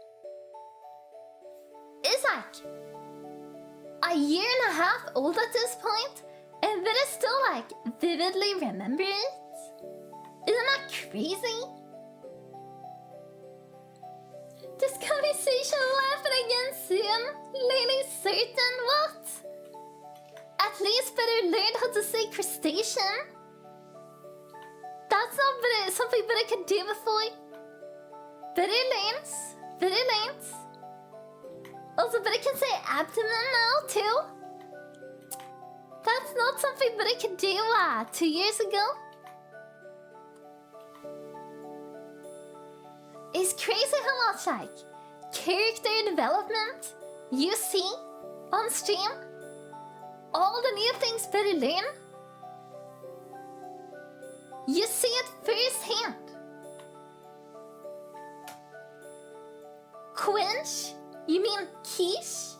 is like a year and a half old at this point, and that is still like vividly remember it. Isn't that crazy? This conversation will happen again soon. Really certain what? At least better learn how to say crustacean. That's not better, something better could do before. Better learns. Better learns. Also, better can say abdomen now too. That's not something better could do 2 years ago. It's crazy how much like character development you see on stream. All the new things better learn. You see it firsthand. Quench? You mean quiche?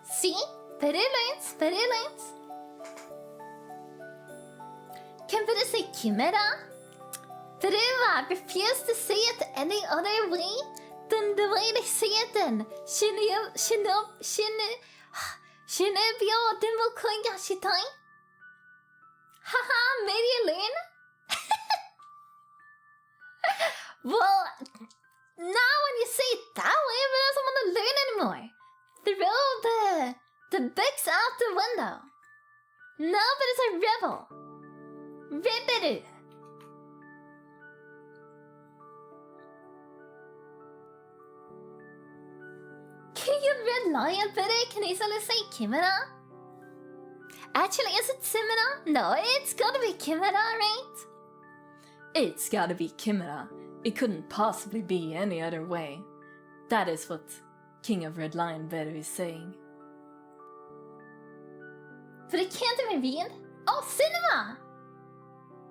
See? Better learns, better learns. Can better say chimera? Better refuse to say it any other way than the way they say it then. Shinobyo Dimbo Koingashitai? Haha, made you learn? Well, now when you say it that way, but I don't want to learn anymore. Throw the books out the window. No, but it's a rebel. Rebel. Can you red lion better? Can easily say Kimura? Actually, is it Simura? No, it's gotta be Kimura, right? It's gotta be Kimura. It couldn't possibly be any other way. That is what King of Red Lion Beru is saying. But it can't even read. Oh, cinema!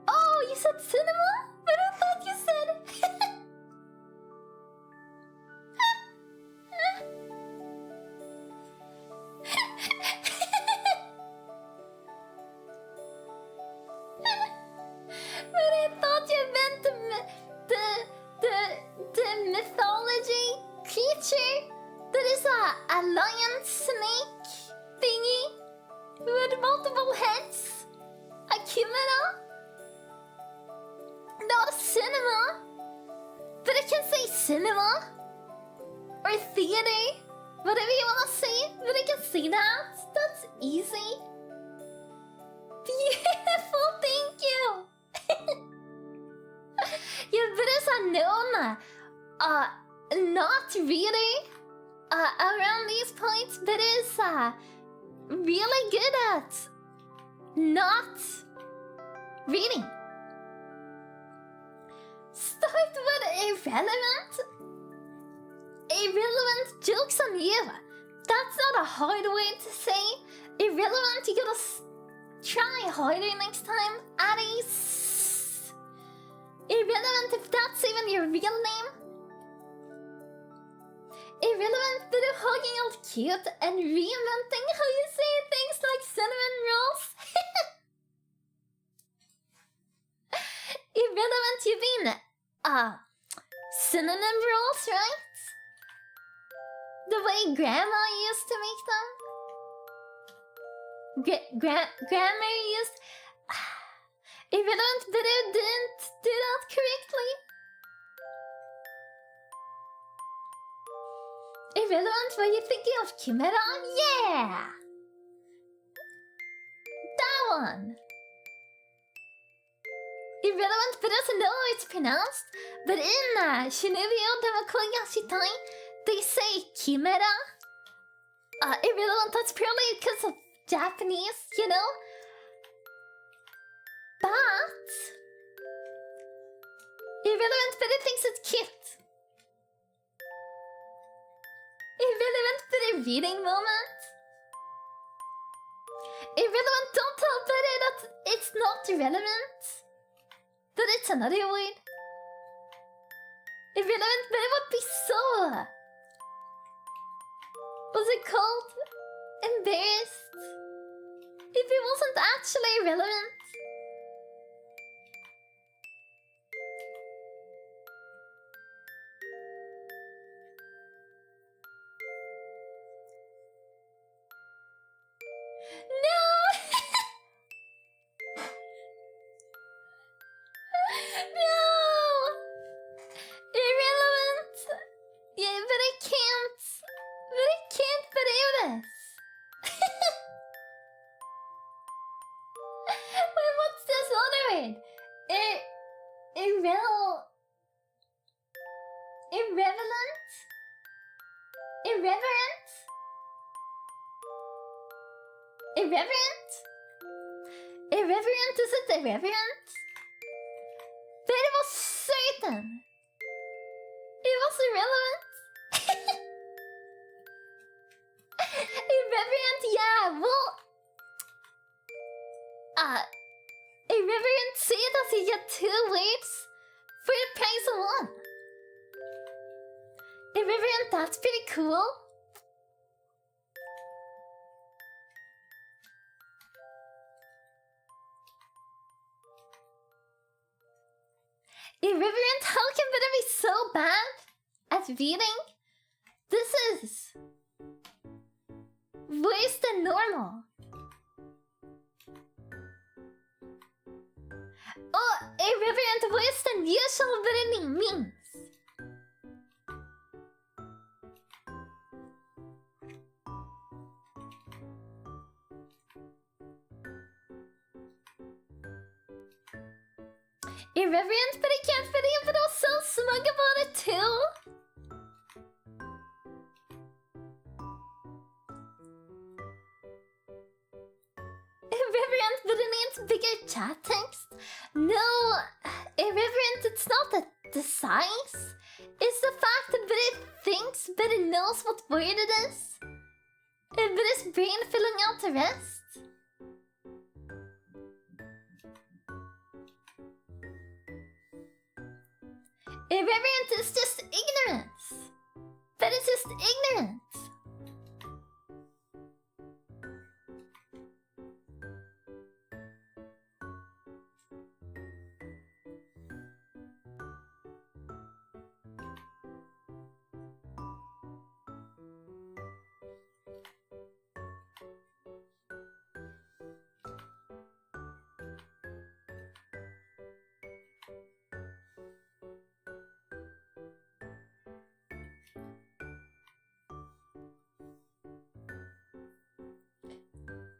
Oh, you said cinema? But I thought you said... But I thought you meant the mythology creature that is a lion snake thingy with multiple heads. A chimera. Not a cinema. But I can say cinema or theater, whatever you want to say. But I can see that. That's easy. Beautiful, thank you. Yeah, but it's unknown. Not really. Around these points, but is really good at not reading. Start with irrelevant. Irrelevant jokes on you. That's not a hard word to say. Irrelevant, you gotta try harder next time. Addis. Irrelevant if that's even your real name. Irrelevant but hugging out cute and reinventing how you say things like cinnamon rolls. Irrelevant, you mean synonym rolls, right? The way grandma used to make them. Grammar used... Irrelevant but I didn't do that correctly. Irrelevant, were you thinking of Chimera? Yeah! That one! Irrelevant, but doesn't know how it's pronounced. But in Shinubio Demakoyashitai, they say Chimera. Irrelevant, that's purely because of Japanese, you know? But... Irrelevant, but it thinks it's cute. Irrelevant, but a reading moment. Irrelevant, don't tell Betty that it's not relevant. That it's another word. Irrelevant, but it would be so... What's it called? Embarrassed. If it wasn't actually relevant. No! No! Irrelevant! Yeah, but I can't. But I can't believe this. Wait, what's this other word? Irrelevant? Irreverent? Irreverent? Irreverent, is it irreverent? But it was certain! It was irrelevant! Irreverent, yeah, well... irreverent, say that you get 2 words for the price of 1. Irreverent, that's pretty cool. Irreverent, how can Beru be so bad at reading? This is worse than normal. Oh, irreverent worse than usual reading means. Irreverent, but I can't believe it was so smug about it too. Irreverent, but it needs bigger chat text. No, irreverent, it's not the size. It's the fact that it thinks, but it knows what word it is. But its brain filling out the rest. Irreverent is just ignorance. That is just ignorance.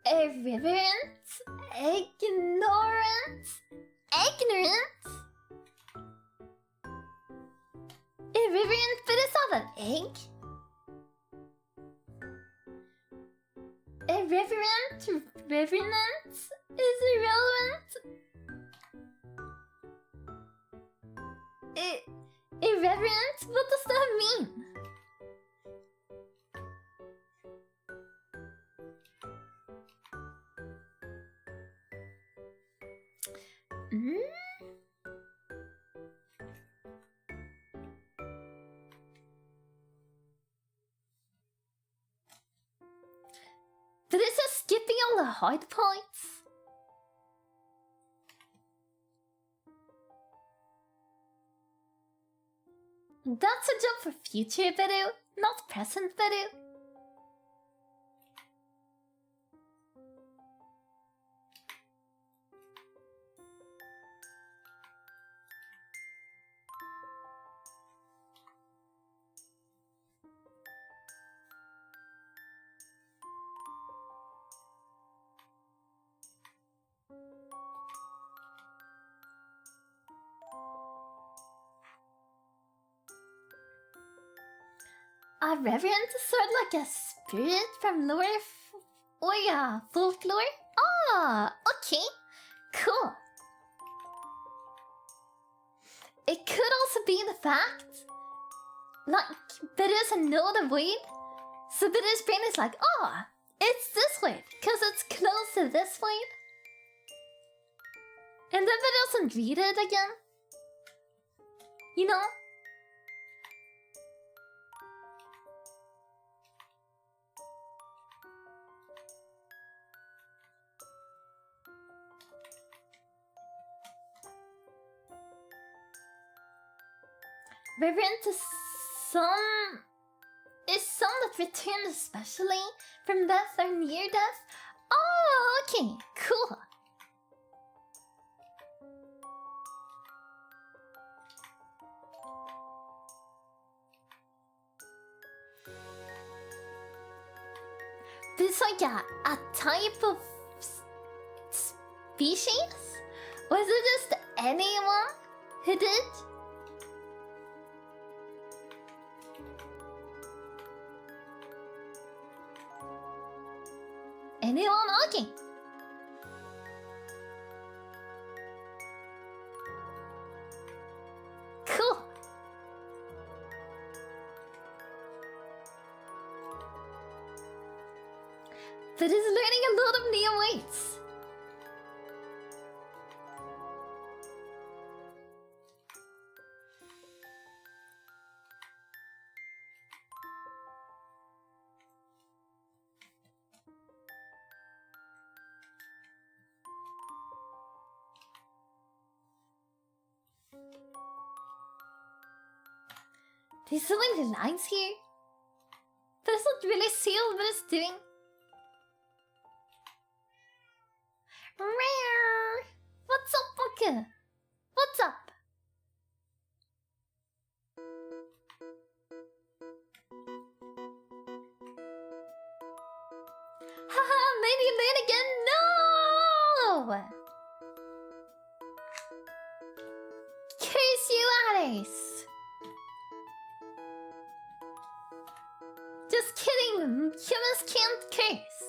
Irreverent, ignorant, ignorant. Irreverent, but it's not an egg. Irreverent, reverent is irrelevant. Irreverent, what does that mean? But is it skipping all the hard points? That's a job for future Beru, not present Beru. A reverend is sort of like a spirit from lore or folklore? Ah, okay, cool. It could also be the fact, like, Beru doesn't know the word, so Beru's brain is like, oh, it's this word, because it's close to this word. And then Beru doesn't read it again. You know? Reverent is some that return especially from death or near death. Oh, okay, cool. This is like a type of species? Was it just anyone who did? Anyone? Okay. Cool. That is learning a lot of new weights. There's so many lines here. But it's not really sealed what it's doing. Rare! What's up, Boku? What's up? Haha, maybe you learn again? No! Curse you, Alice! Just kidding, humans can't curse.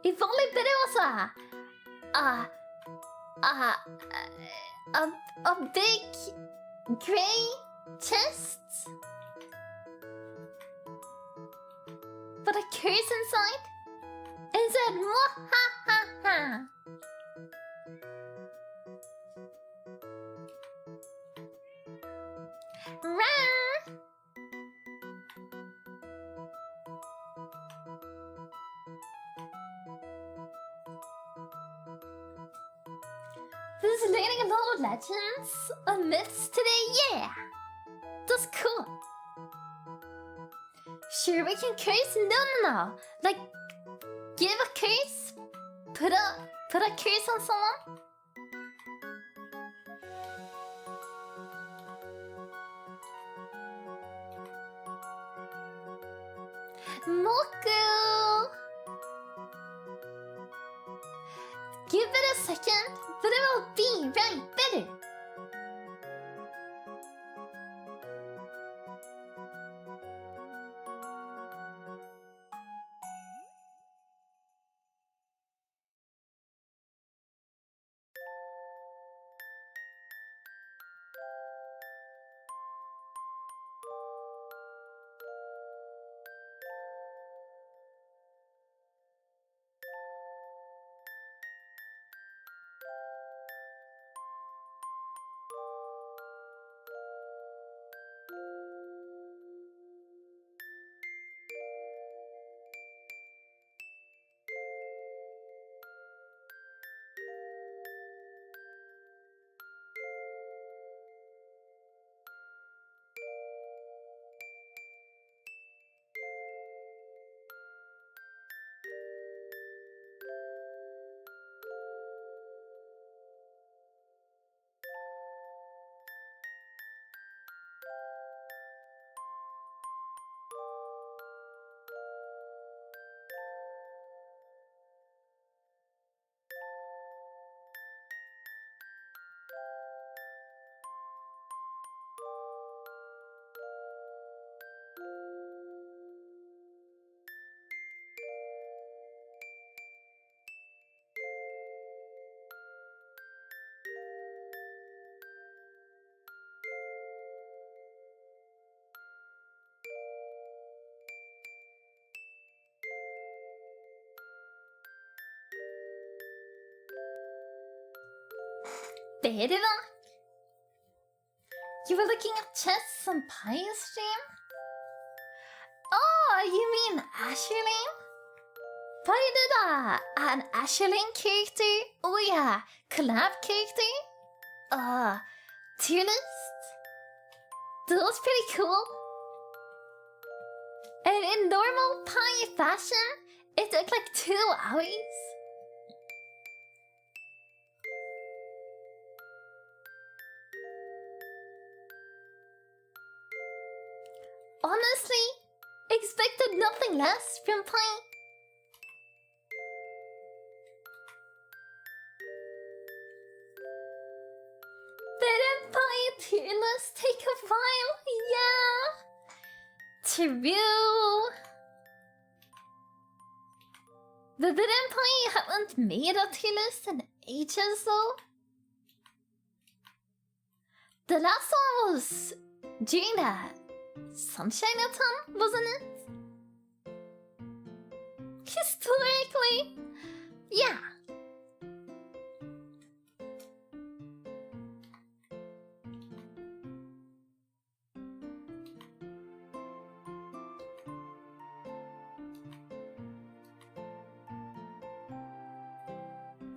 If only Beru was a big gray chest, but a curse inside. Is it mwahahaha? Rare. This is learning a lot of legends and myths today, yeah! That's cool. Sure, we can curse? No. Like, give a curse? Put a curse on someone? Moku! Give it a second, but it will be right better. Beru? You were looking at chests on Pious stream? Oh, you mean Asherlane? Played an Asherlane character? Oh yeah, collab character? Tier list? That was pretty cool. And in normal Pi fashion, it took like 2 hours. Honestly, expected nothing less from Pi. tier list take a while. Yeah. True. The Bit Empire haven't made a tier list in ages though. The last one was during the Sunshine Autumn, wasn't it? Historically, yeah.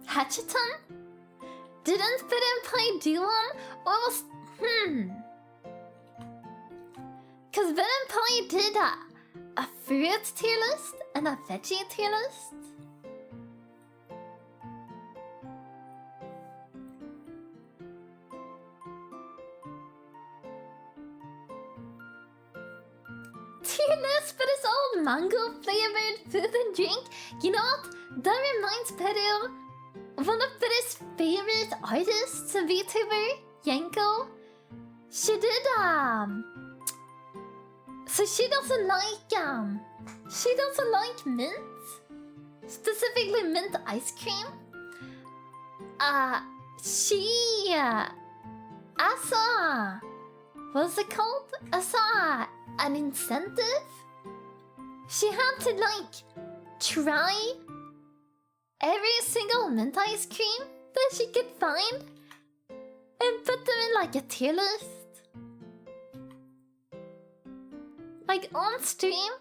Hatcheton? Didn't Bit Empire do one? Or was... Cause Bit Empire did a fruit tier list and a veggie tier list. Tier list, but it's all mango flavored food and drink. You know what? That reminds Beru of one of Beru's favorite artists and VTuber, Yanko. She did so she doesn't like mint, specifically mint ice cream. What's it called? As an incentive, she had to like try every single mint ice cream that she could find and put them in like a tier list. Like on stream.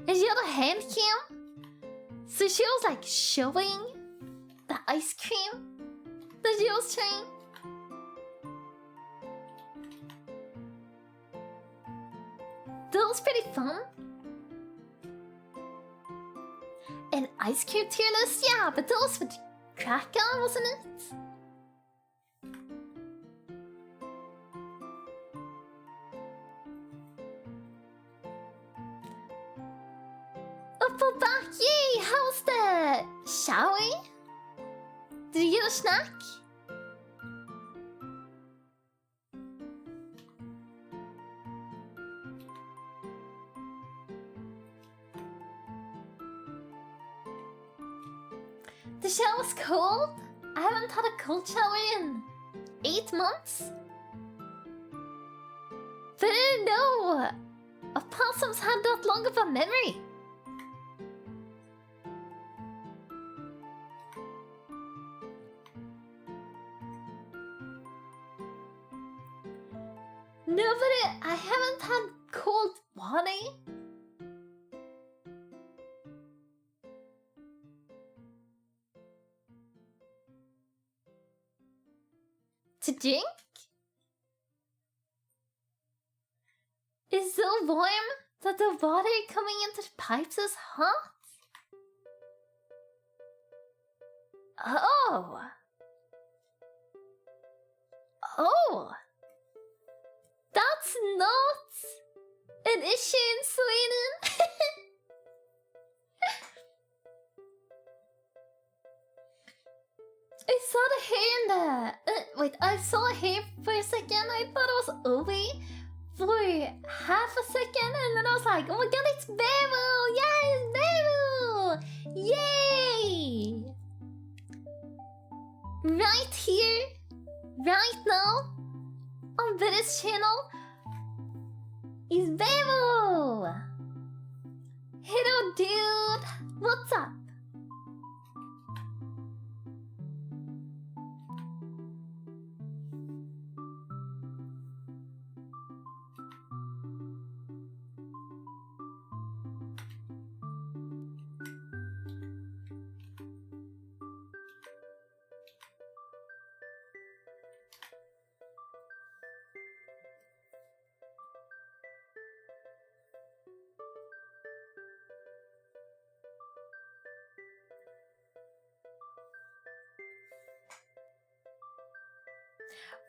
And she had a hand cam. So she was like showing the ice cream that she was trying. That was pretty fun. An ice cream tier list? Yeah, but that was with Kraken, wasn't it? Upper back, yay! How's the shower? Did you get a snack? The shower's cold? I haven't had a cold shower in 8 months. But I didn't know opossums had that long of a memory. No, but I haven't had cold water. To drink? It's so warm that the water coming into the pipes is hot? Oh! Oh! That's not an issue in Sweden! I saw the hair in the... wait, I saw a hair for a second. I thought it was Obi for half a second, and then I was like, oh my god, it's Beru! Yes, Beru! Yay! Right here, right now, on Beru's channel, is Beru! Hello, dude! What's up?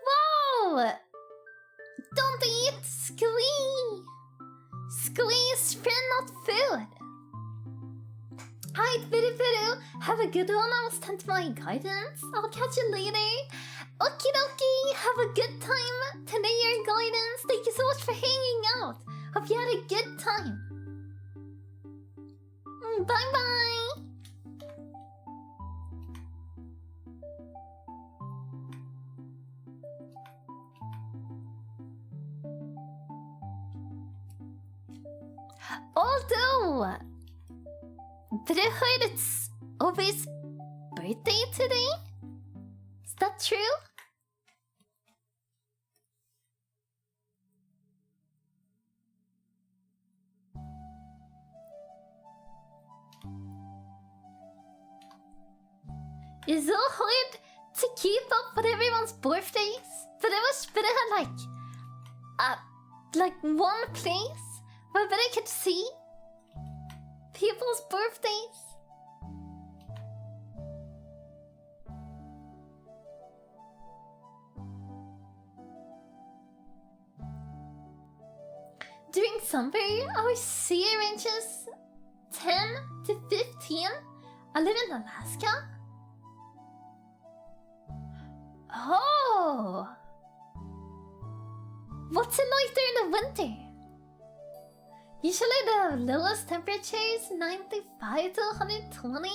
Whoa! Don't eat squee! Squee is friend, not food. I Alright, Beru. Have a good one. I will stand to my guidance. I'll catch you later. Okie dokie. Have a good time. Today your guidance. Thank you so much for hanging out. Hope you had a good time. Bye bye. Although Beru heard it's Obi's birthday today? Is that true? It's so hard to keep up with everyone's birthdays, but I wish Beru had like one place where Beru could see people's birthdays. During summer, our sea ranges 10 to 15. I live in Alaska. Oh! What's it like during the winter? Usually the lowest temperature is 95 to 120,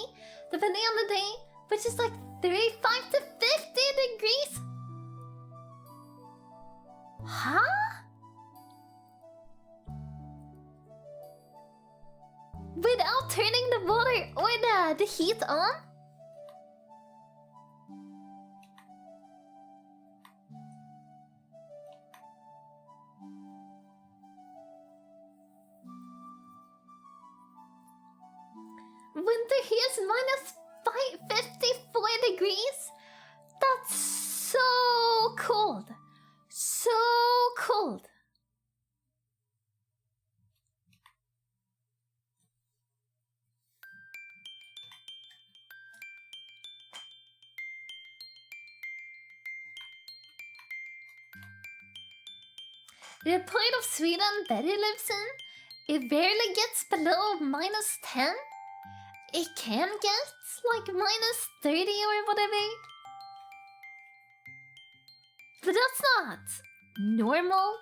depending on the day, which is like 35 to 50 degrees. Huh? Without turning the water or the heat on? Winter here is minus 54 degrees? That's so cold. So cold. The part of Sweden Beru lives in, it barely gets below minus 10. It can get like minus 30 or whatever. But that's not normal.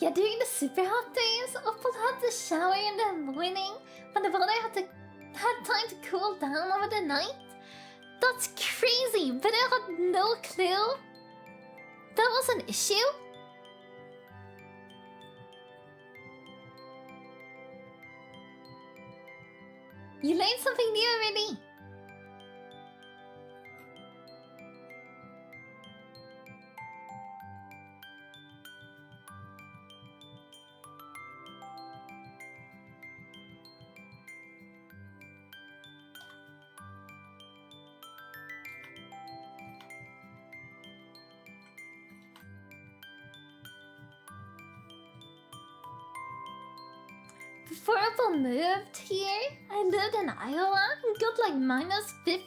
Yeah, during the super hot days, Opal had to shower in the morning when the water had time to cool down over the night. That's crazy, but I had no clue that was an issue. You learned something new already. Before Apple moved here, I lived in Iowa and got like minus 50.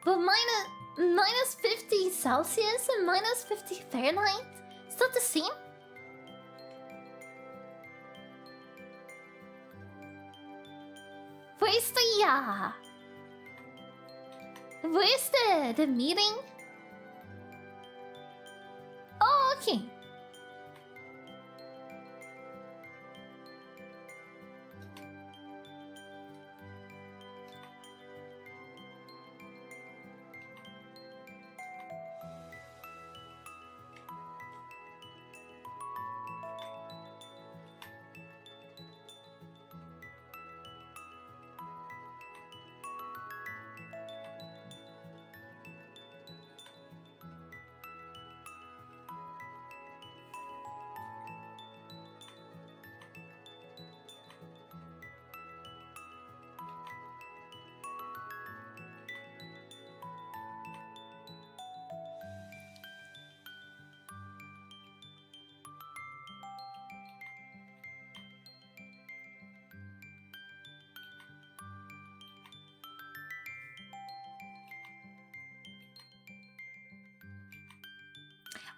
But minus 50 Celsius and minus 50 Fahrenheit, is that the same? Where's the meeting? Oh, okay.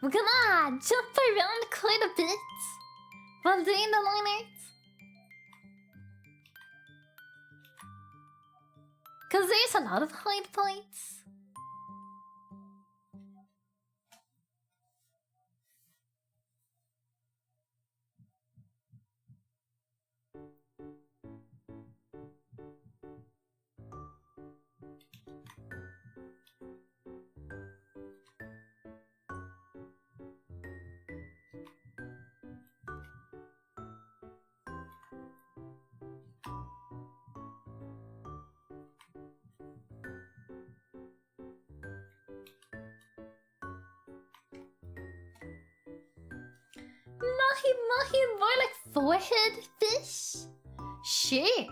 We're gonna jump around quite a bit while doing the line art. Cause there's a lot of hide points. Mahi mahi, more like forehead fish? Sure.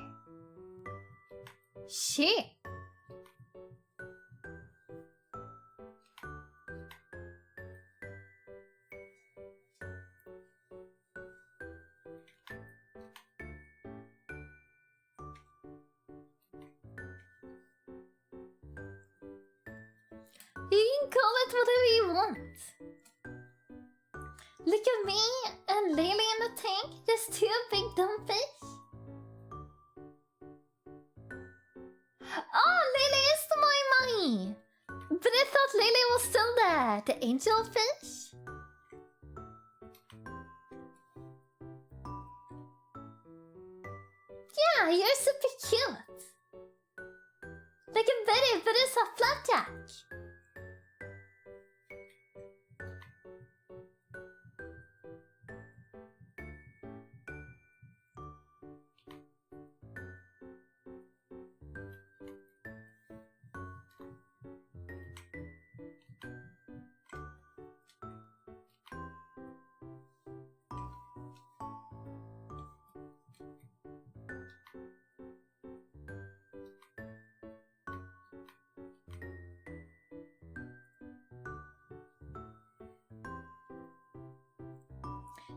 Sure. You can call it whatever you want. Look at me and Lily in the tank, just two big dumb fish. Oh, Lily is the mahi. But I thought Lily was still the angel fish. Yeah, you're super cute. Like a very soft flapjack.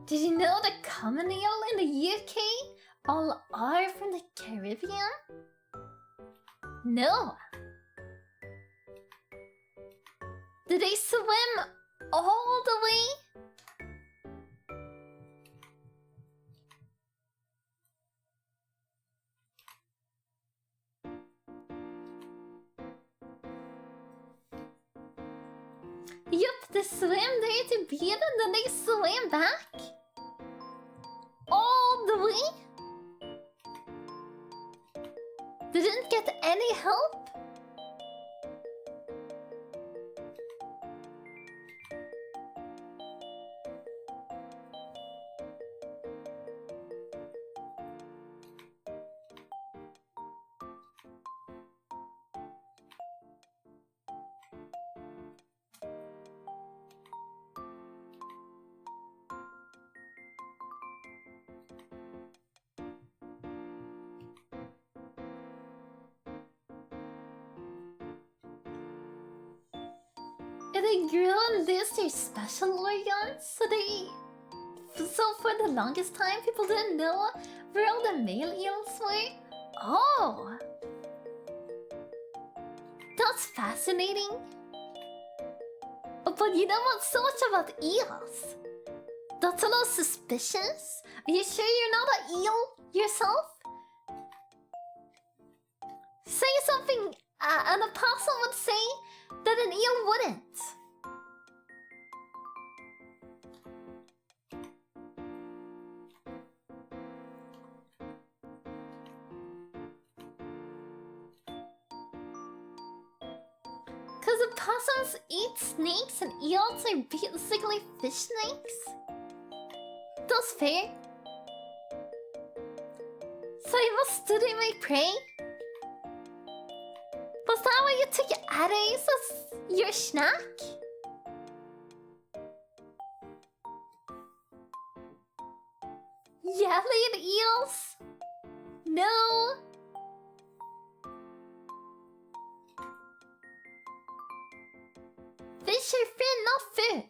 Did you know the common eel in the UK all are from the Caribbean? No. Did they swim all the way? Yup, they swam there to beat and then they swam back? All the way? They didn't get any help? And they grew and lose their special organs, so for the longest time people didn't know where all the male eels were. Oh, that's fascinating. But you know what's so much about eels? That's a little suspicious. Are you sure you're not an eel yourself? Say something an opossum would say that an eel wouldn't. Cause opossums eat snakes and eels are basically fish snakes. That's fair. So I must study my prey? Was that why you took arrows as your snack? Yelling eels? No. Fish are friend, not food.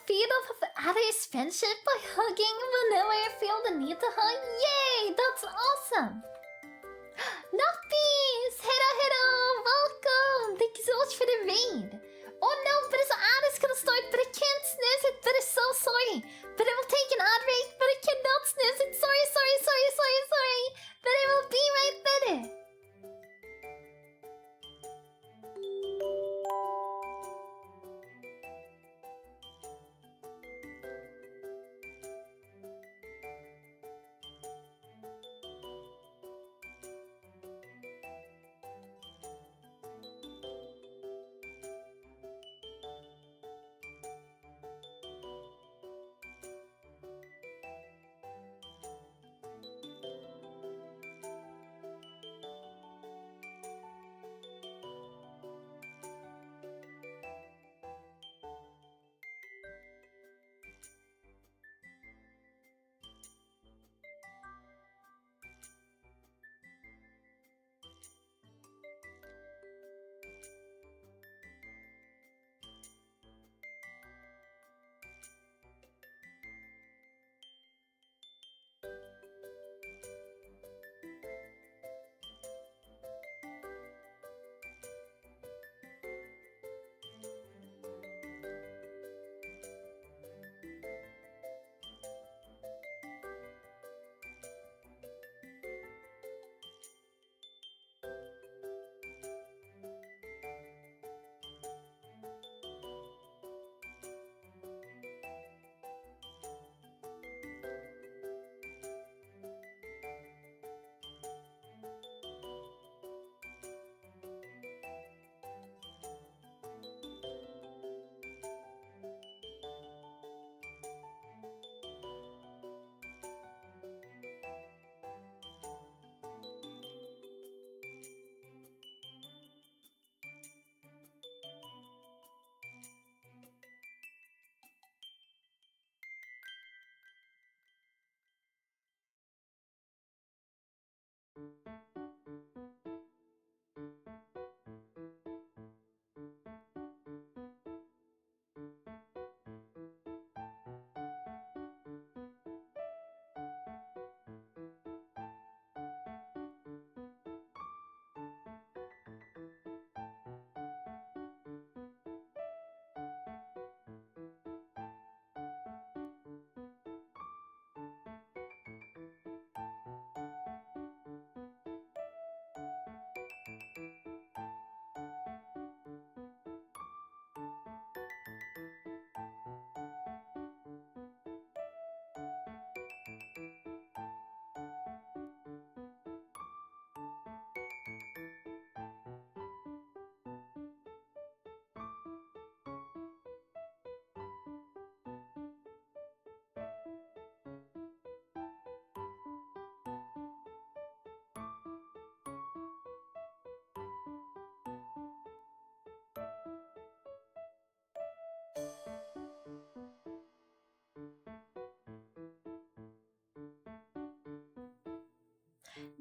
feed off of Addie's friendship by hugging whenever I feel the need to hug. Yay! That's awesome! Nuppies! Hello! Welcome! Thank you so much for the raid! Oh no, but it's ad is gonna start, but I can't snooze it, but I'm so sorry. But I will take an ad break, but I cannot snooze it. Sorry. But I will be right better.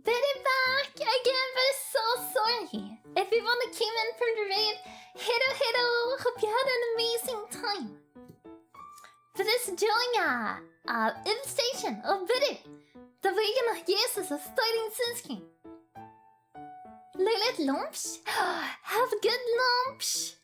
Betty back again, but I'm so sorry. Everyone that came in from the raid, hello. Hope you had an amazing time. For this doing illustration of Beru, the we're gonna use as a starting sunscreen. Lilith lumps, have good lumps.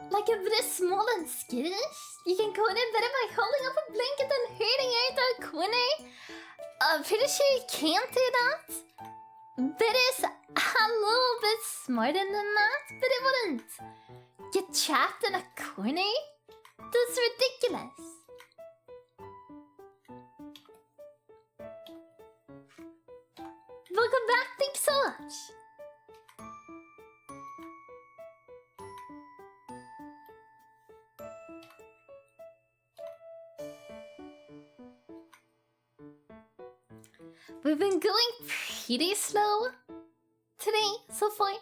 Like a bit small and skittish? You can coat it better by holding up a blanket and hurting out a corner? I'm pretty sure you can't do that. But it's a little bit smarter than that, but it wouldn't get trapped in a corner? That's ridiculous. Welcome back, thanks so much. We've been going pretty slow today so far.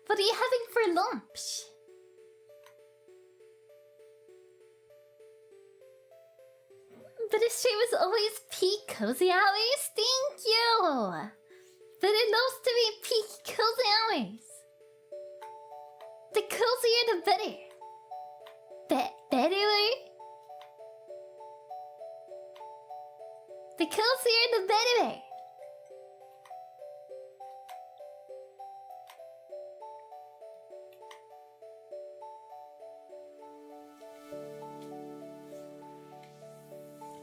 What are you having for lunch? But the stream is always peak cozy hours. Thank you. But it loves to be peak cozy hours. The cozier the better. Better? The cozier the better.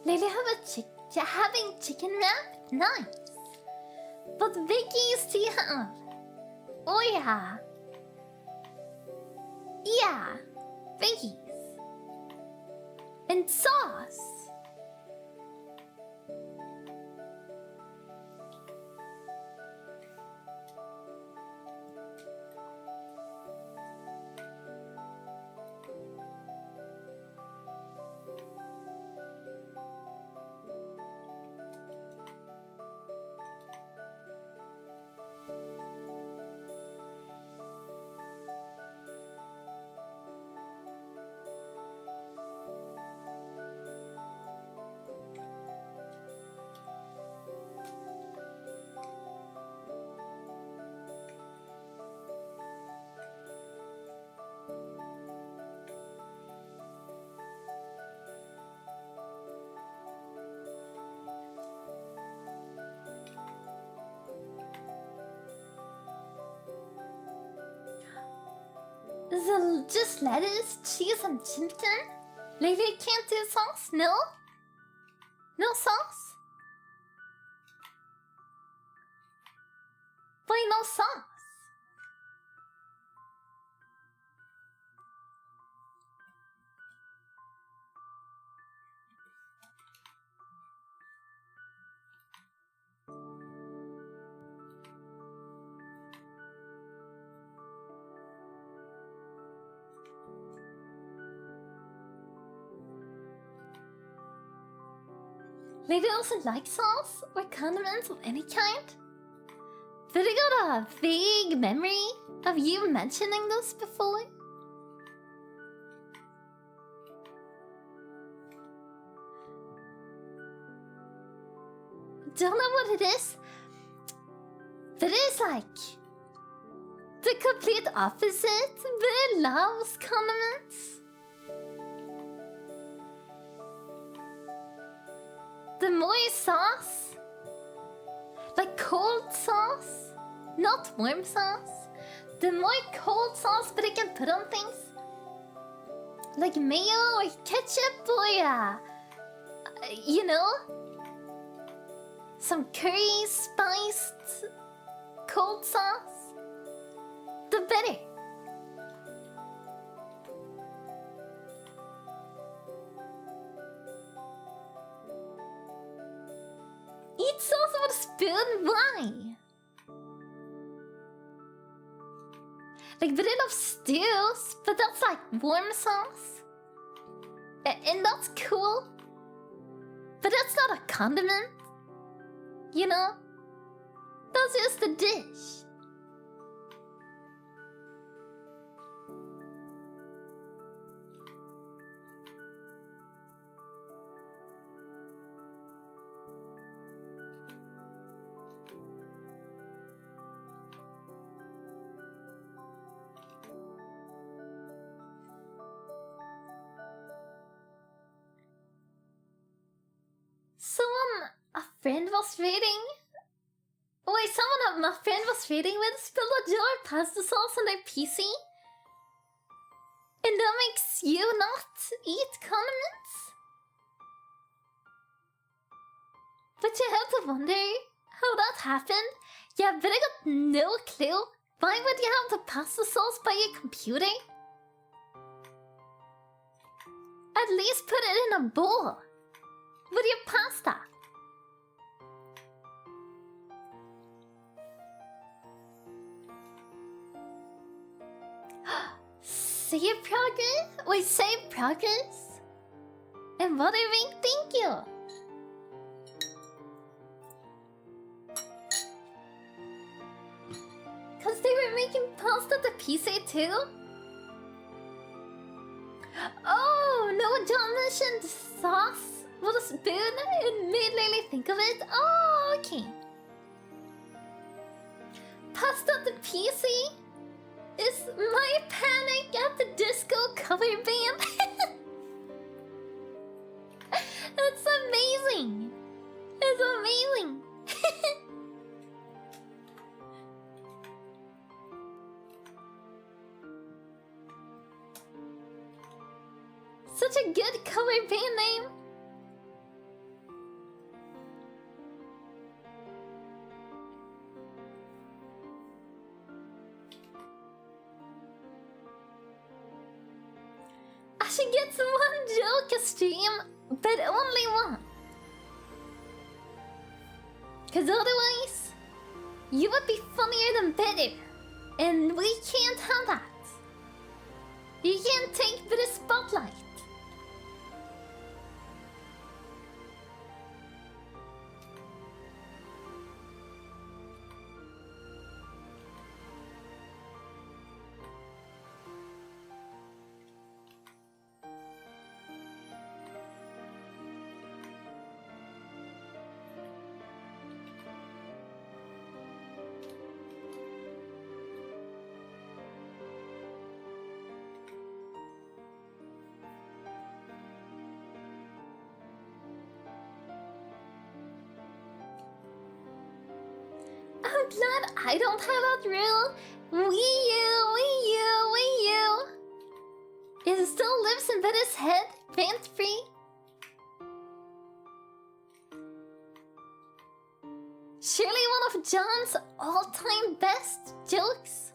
Lately, having chicken wrap? Nice. What veggies do you have? Oh yeah. Yeah, veggies. And sauce. So just lettuce, cheese, and chicken? Lately, can't do sauce? No? No sauce? Why no sauce? Lady doesn't like sauce or condiments of any kind? But I got a vague memory of you mentioning this before. Don't know what it is, but it's like the complete opposite, but it loves condiments. The more sauce, like cold sauce, not warm sauce. The more cold sauce, but it can put on things like mayo or ketchup or you know, some curry spiced cold sauce. The better. Eat sauce with a spoon? Why? Like, but I love stews, but that's like warm sauce. And that's cool. But that's not a condiment. You know? That's just a dish. A friend was reading. Wait, someone my friend was reading with spilled a jar of pasta sauce on their PC? And that makes you not eat condiments? But you have to wonder how that happened. Yeah, but I got no clue. Why would you have the pasta sauce by your computer? At least put it in a bowl with your pasta. Save progress? Wait, save progress? And what are we? Thank you. Cause they were making pasta to PC too? Oh, no, John mentioned sauce with a spoon. It made Lily think of it. Oh, okay. Pasta to PC is my Panic at the Disco cover band. That's amazing. It's amazing. Such a good cover band name. I should get one joke a stream, but only one. Cause otherwise, you would be funnier than better. And we can't have that. You can't take the spotlight. I'm glad I don't have that rule. Wii U. It still lives in Betty's head, rent free. Surely one of John's all-time best jokes.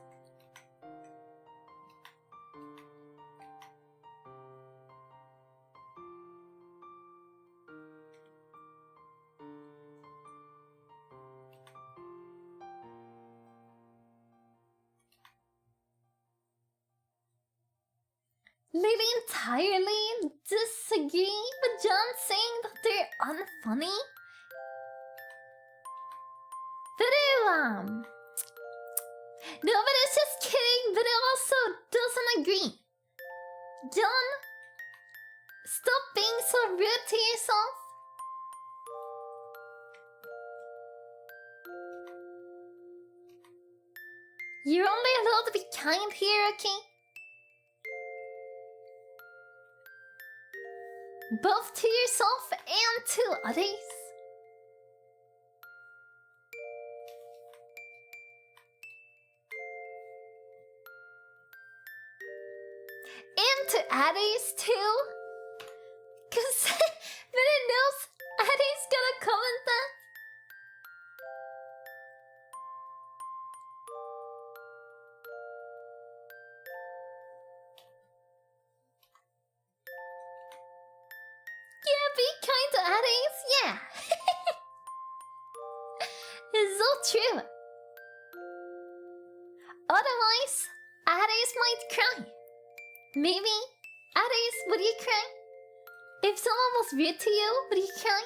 Lily entirely disagree with John saying that they're unfunny. But no, but it's just kidding, but it also doesn't agree. John, stop being so rude to yourself. You're only allowed to be kind here, okay? Both to yourself and to others. And to others too. Cause Vinny knows Addie's gonna comment that. Yeah, be kind to Addie's, yeah. It's so true. Otherwise, Addie's might cry. Maybe, Addie's, would you cry? If someone was rude to you, would you cry?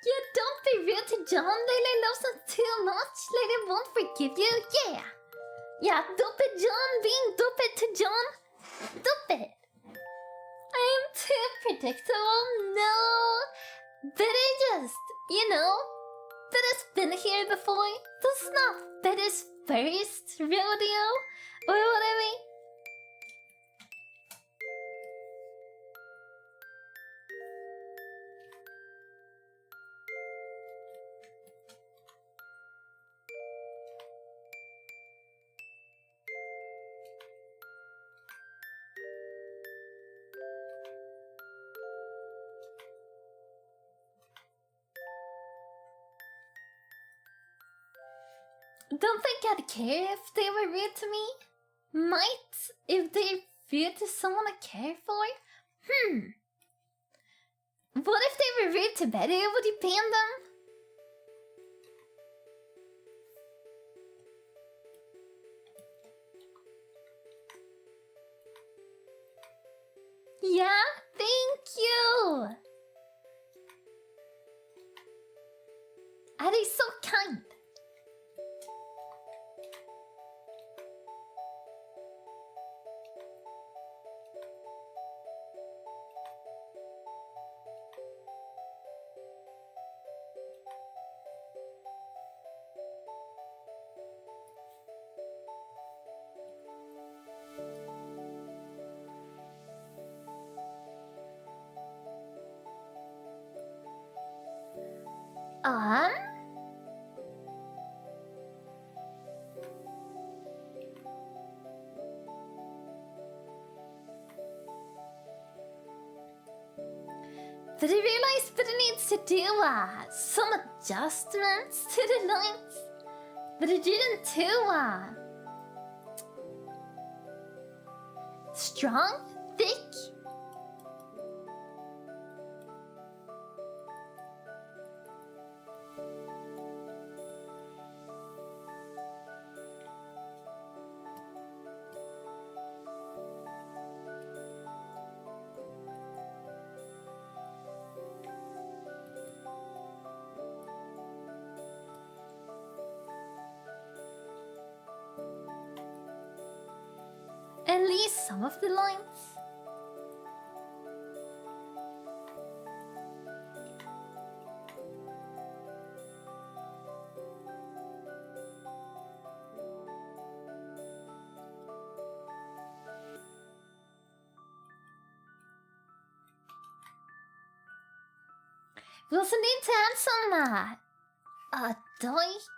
Yeah, don't be rude to John. Lily loves him too much. Lily won't forgive you. Yeah. Yeah, stupid John being stupid to John. Stupid. I am too predictable. No. Betty just, Betty's been here before. This is not Betty's first rodeo. Or what I mean. Don't think I'd care if they were rude to me. Might if they're rude to someone I care for. What if they were rude to Betty? Would you ban them? Are they so kind? Um? But I realized that it needs to do some adjustments to the lines. But it didn't too strong, thick. At least some of the lines. We also need to add some darkness.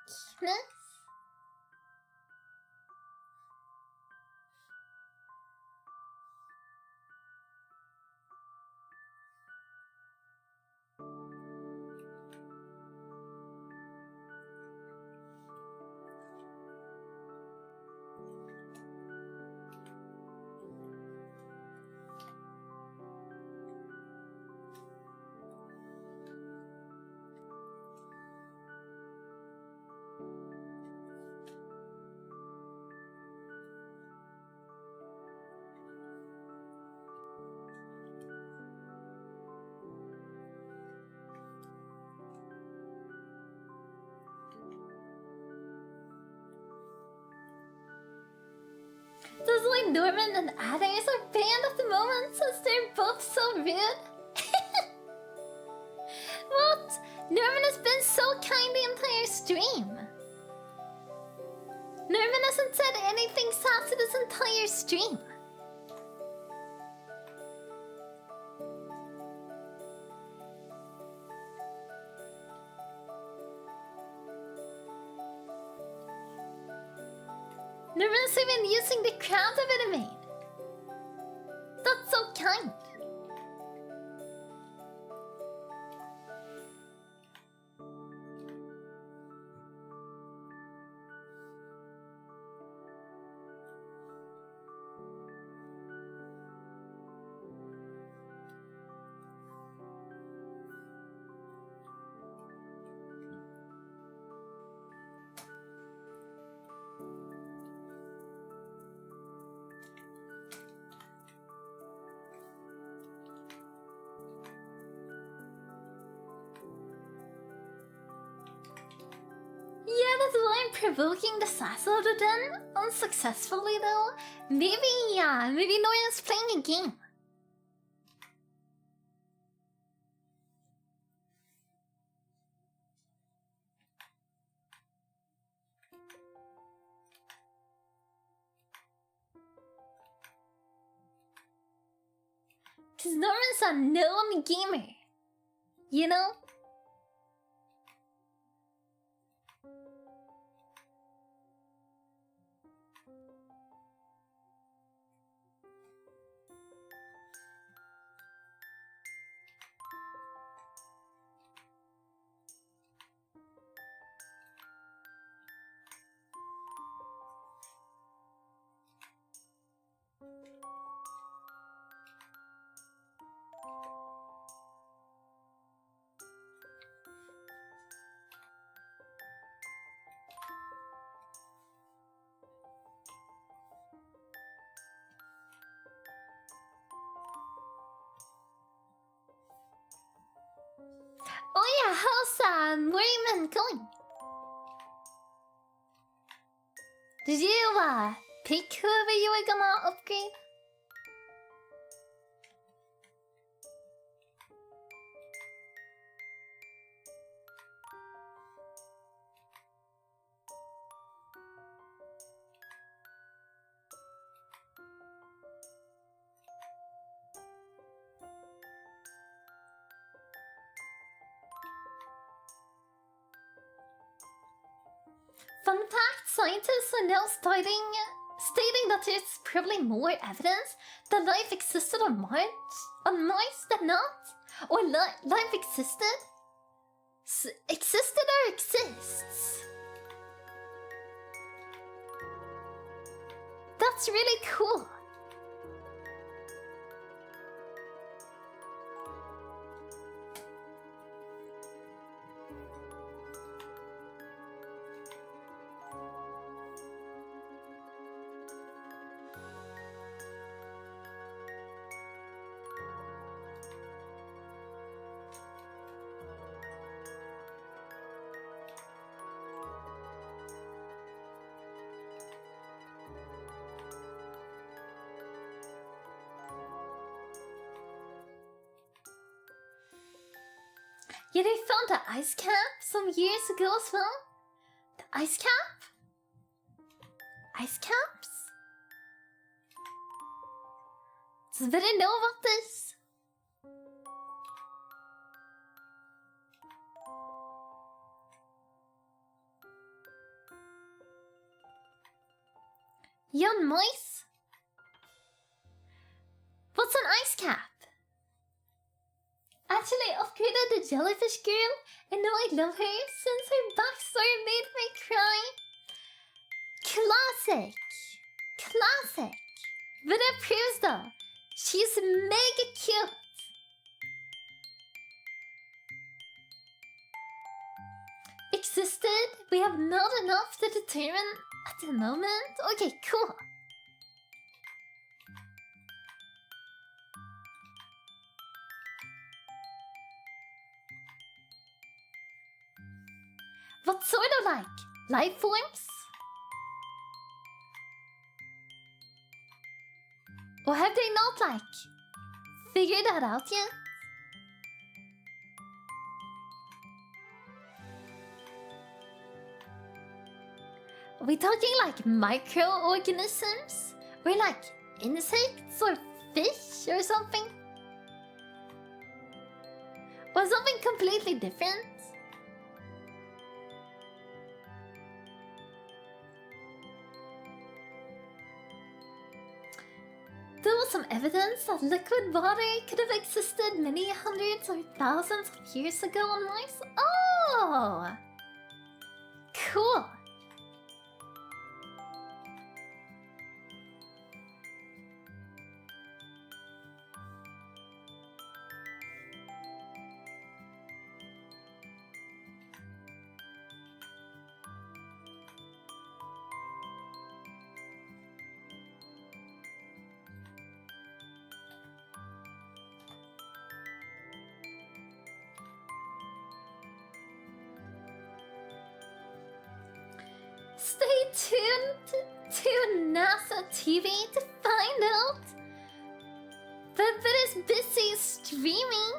Does like Norman and Adders are banned at the moment since they're both so rude? What? Norman has been so kind the entire stream. Norman hasn't said anything sassy this entire stream. Norman's even using the crowd of it made. That's so kind. Yeah, that's why I'm provoking the Sasso to them unsuccessfully though. Maybe Noyan's playing a game. Cause Norman's a known gamer. You know? where are you men going? Did you, pick whoever you were gonna upgrade? Fun fact, scientists are now stating that there's probably more evidence that life existed on Mars than not. Or life existed? Existed or exists? That's really cool. Yeah, they found the ice cap some years ago as well. The ice cap? Ice caps? Does better know about this? Young mice? What's an ice cap? Actually, I upgraded the jellyfish girl, and now I love her since her backstory made me cry. Classic! Classic! But it proves though, she's mega cute! Existed? We have not enough to determine at the moment? Okay, cool. What sort of life forms? Or have they not figured that out yet? Are we talking microorganisms? Or insects or fish or something? Or something completely different? There was some evidence that liquid water could have existed many hundreds or thousands of years ago on Mars. Oh! Cool. Stay tuned to NASA TV to find out. But is busy streaming.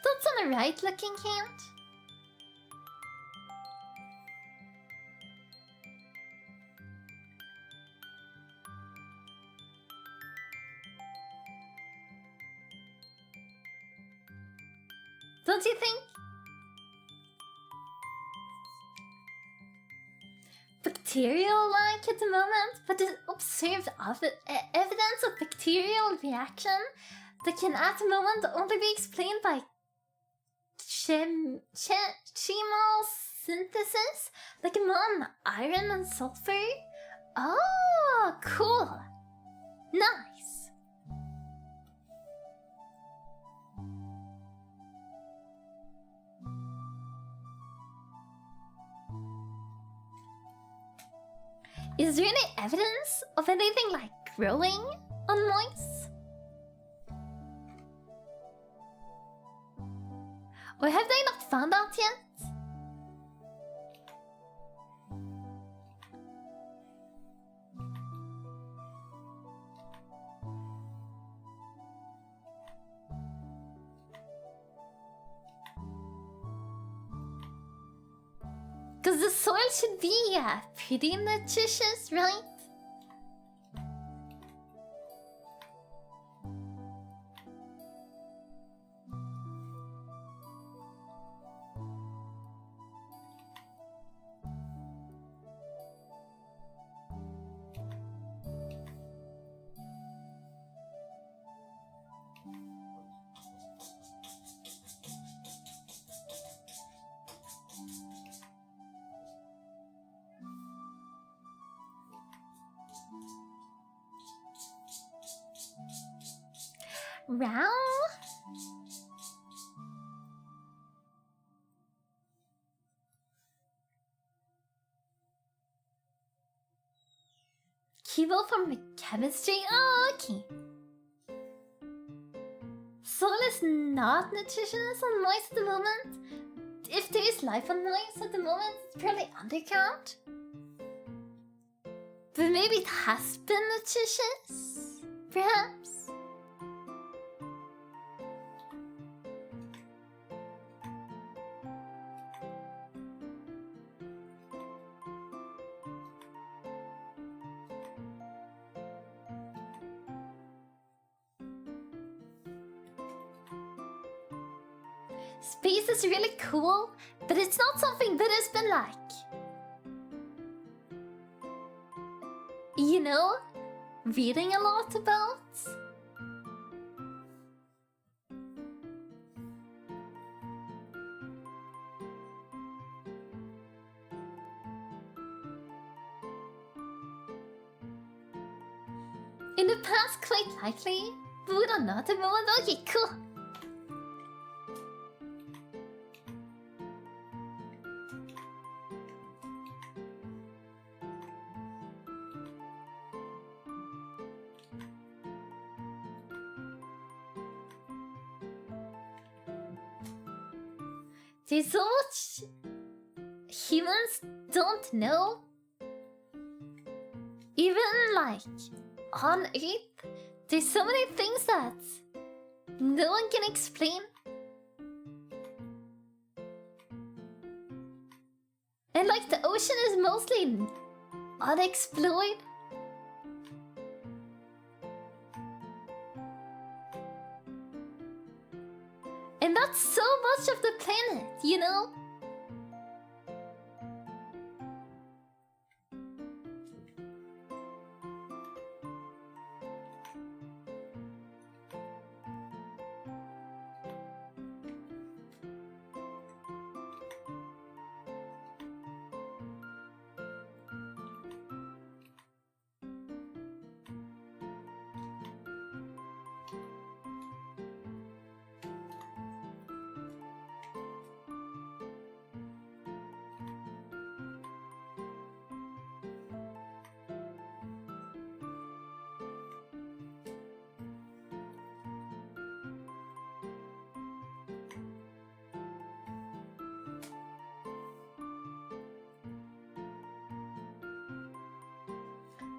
That's an alright looking hand. Don't you think? Bacterial-like at the moment, but the observed evidence of bacterial reaction that can at the moment only be explained by chemosynthesis, like among iron and sulfur. Oh, cool. Nice. Is there any evidence of anything like growing on moist? Or have they not found out yet? Because the soil should be pretty nutritious, right? Row? Keyboard from chemistry? Oh, okay. Soil is not nutritious on moist at the moment. If there is life on moist at the moment, it's purely underground. But maybe it has been nutritious? Perhaps? Space is really cool, but it's not something that has been like, you know, reading a lot about. In the past, quite likely, but we don't know at the moment. Okay, cool. There's so much humans don't know. Even like on Earth, there's so many things that no one can explain. And like the ocean is mostly unexplored. And that's so much of the planet, you know?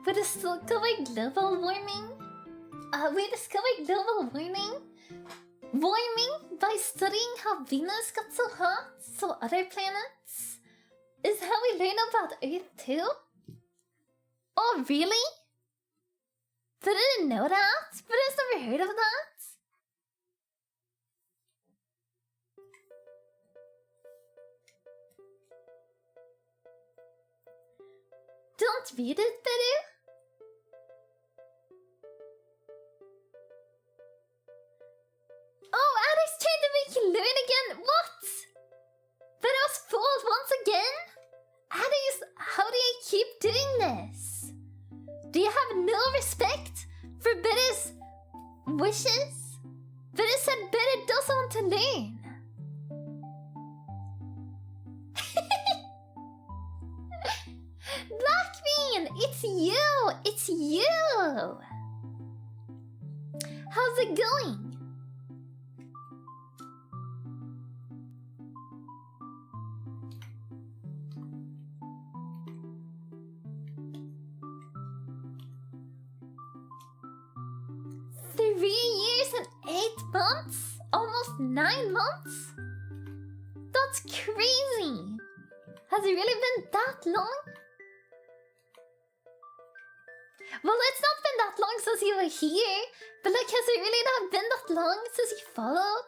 We discovered global warming. We discovered global warming by studying how Venus got so hot, so other planets is how we learn about Earth too. Oh really? But I didn't know that. But I've never heard of that. can't read it, Beru? Oh, Addie's trying to make you learn again. What? Beru's fault once again? Addie's, how do you keep doing this? Do you have no respect for Beru's wishes? Beru said Beru doesn't want to learn. Blackbean, it's you! It's you! How's it going? $3 years and 8 months? Almost 9 months? That's crazy! Has it really been that long? Well, it's not been that long since you were here, but like, has it really not been that long since you followed?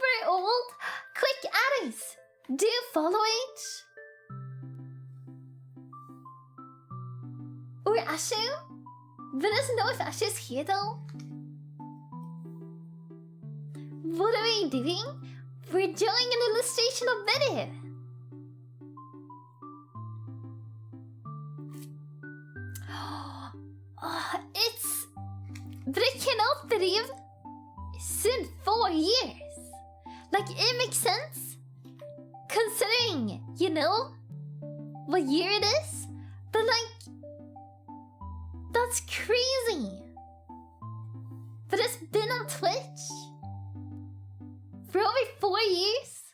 We're old. Quick, Addis! Do you follow H? Or Ashe? Let us know if Ashe is here though. What are we doing? We're drawing an illustration of Beru. It's... But I cannot believe it's in 4 years. Like, it makes sense. Considering, you know, what year it is. But like... That's crazy. But it's been on Twitch for over 4 years.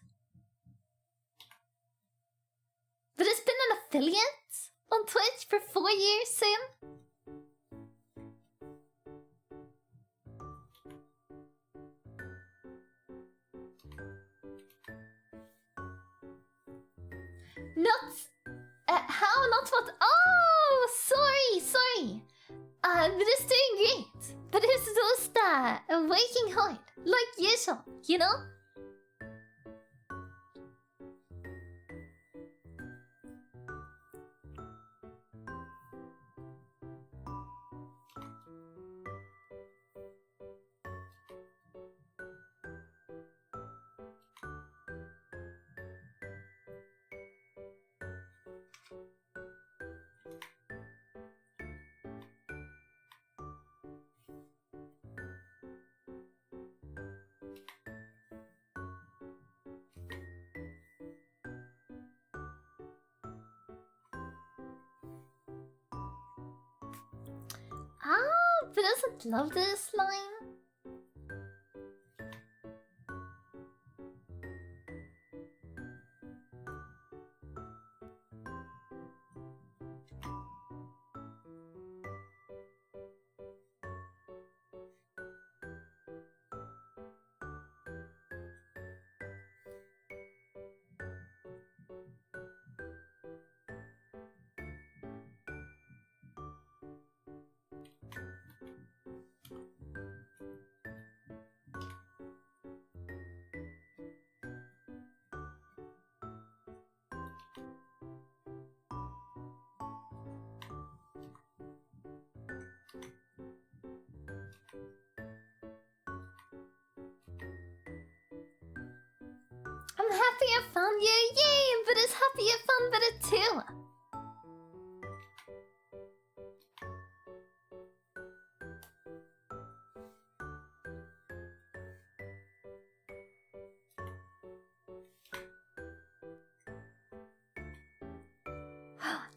But it's been an affiliate on Twitch for 4 years soon. Not... how? Not what? Oh! Sorry! But it's doing great. But it's just waking hard. Like usual, you know? Ah, but doesn't love this line. I'm happy I found you, yay! But it's happy I found Beru too.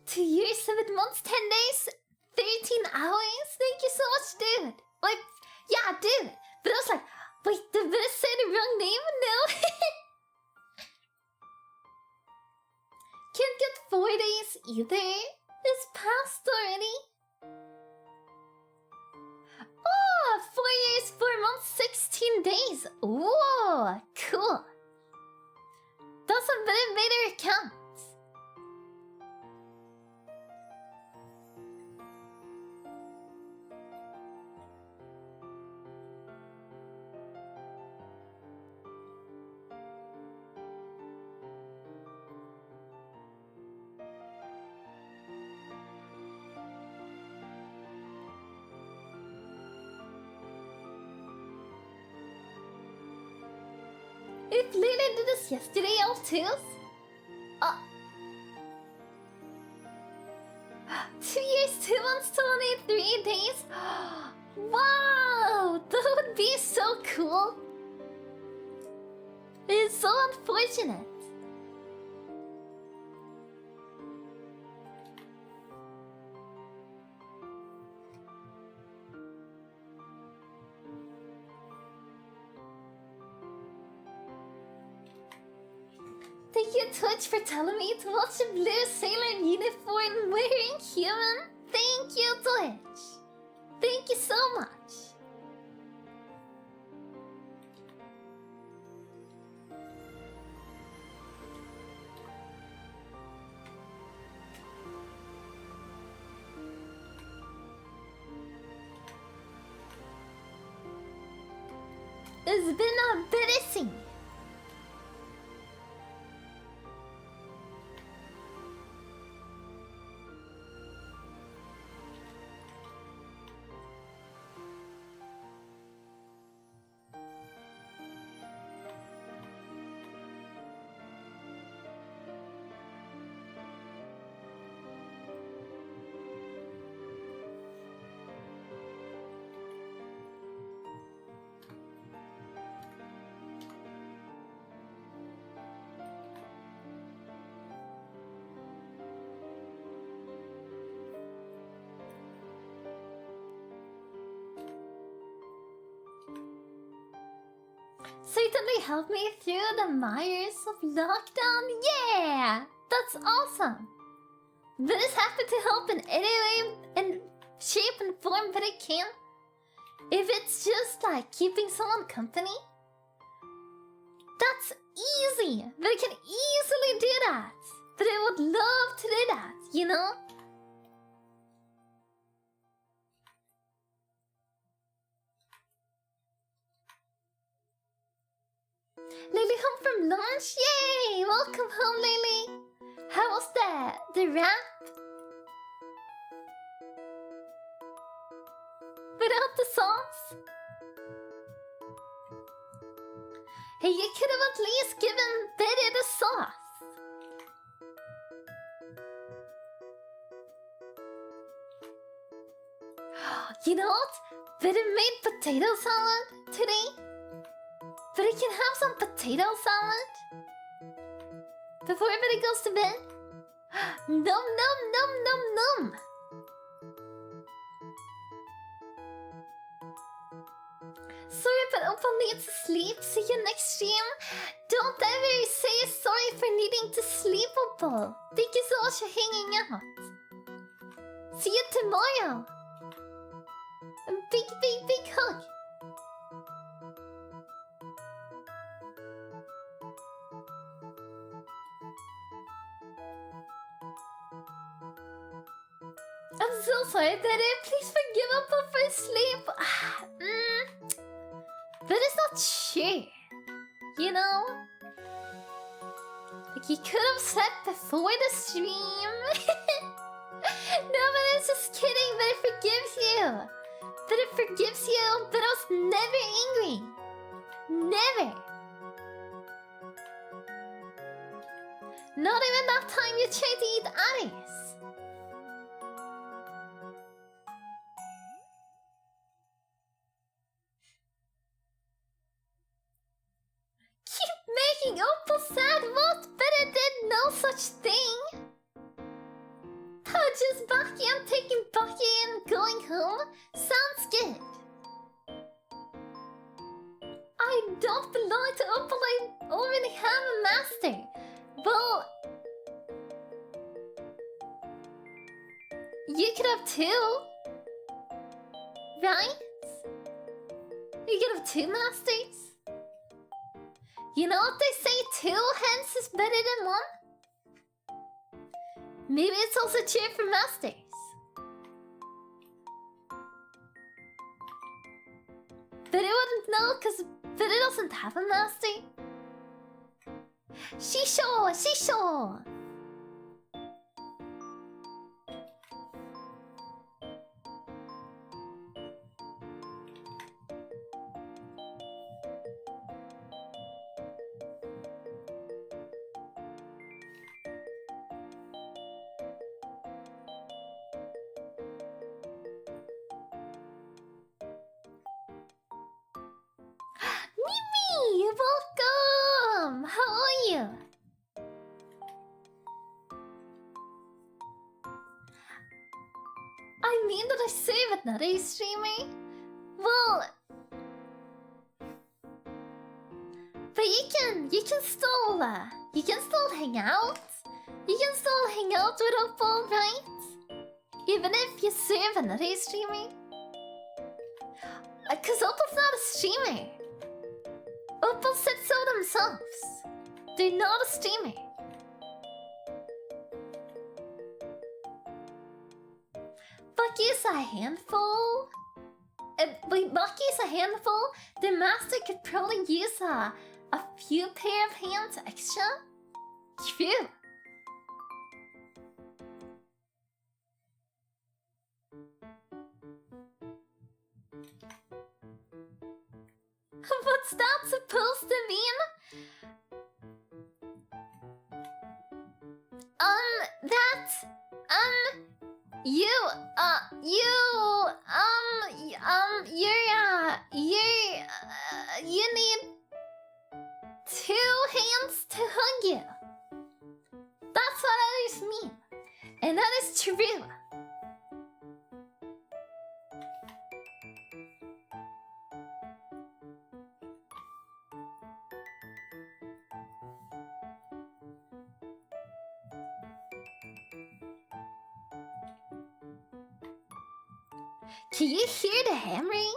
Two years, 7 months, 10 days, 13 hours. Thank you so much, dude. Like, yeah, dude. But I was like, wait, did I say the wrong name? No. Can't get 4 days either. It's past already. Oh, 4 years, 4 months, 16 days. Whoa, cool. That's a bit of better account. If Lily did this yesterday, I'll too. 2 years, 2 months, 23 days. Wow, that would be so cool. It's so unfortunate. Thank you, Twitch, for telling me to watch a blue sailor uniform wearing human. Thank you, Twitch. Thank you so much. It's been embarrassing. Certainly helped me through the mires of lockdown. Yeah, that's awesome. But it's happy to help in any way and shape and form that it can. If it's just like keeping someone company, that's easy. But I can easily do that. But I would love to do that, you know? Lily home from lunch? Yay! Welcome home, Lily! How was the wrap? Without the sauce? Hey, you could have at least given Betty the sauce. You know what? Betty made potato salad today. But I can have some potato salad before everybody goes to bed. Nom nom nom nom nom. Sorry, but Opal needs to sleep. See you next stream. Don't ever say sorry for needing to sleep, Opal. Thank you so much for hanging out. See you tomorrow. A big, big, big hug. I'm so sorry, Betty. Please forgive Opal for sleep. But it's not true. You know? Like, you could have slept before the stream. No, but I was just kidding. But it forgives you. But it forgives you. But I was never angry. Never. Not even that time you tried to eat others. Making Opal sad? What? Better did no such thing. Oh, just Bucky. I'm taking Bucky and going home. Sounds good. I don't belong to Opal. I already have a master. Well, you could have two, right? You could have two masters. You know what they say, 2 hands is better than 1? Maybe it's also true for masters. But it wouldn't know because Vita doesn't have a master. Shisho! Shisho! another streamer? Well, but you can still hang out. You can still hang out with Opal, right? Even if you serve another streamer. Cause Opal's not a streamer. Opal said so themselves. They're not a streamer. Bucky's a handful. Wait, Bucky's a handful? The master could probably use a few pair of hands extra? True. What's that supposed to mean? You need 2 hands to hug you. That's what others mean. And that is true. Can you hear the hammering?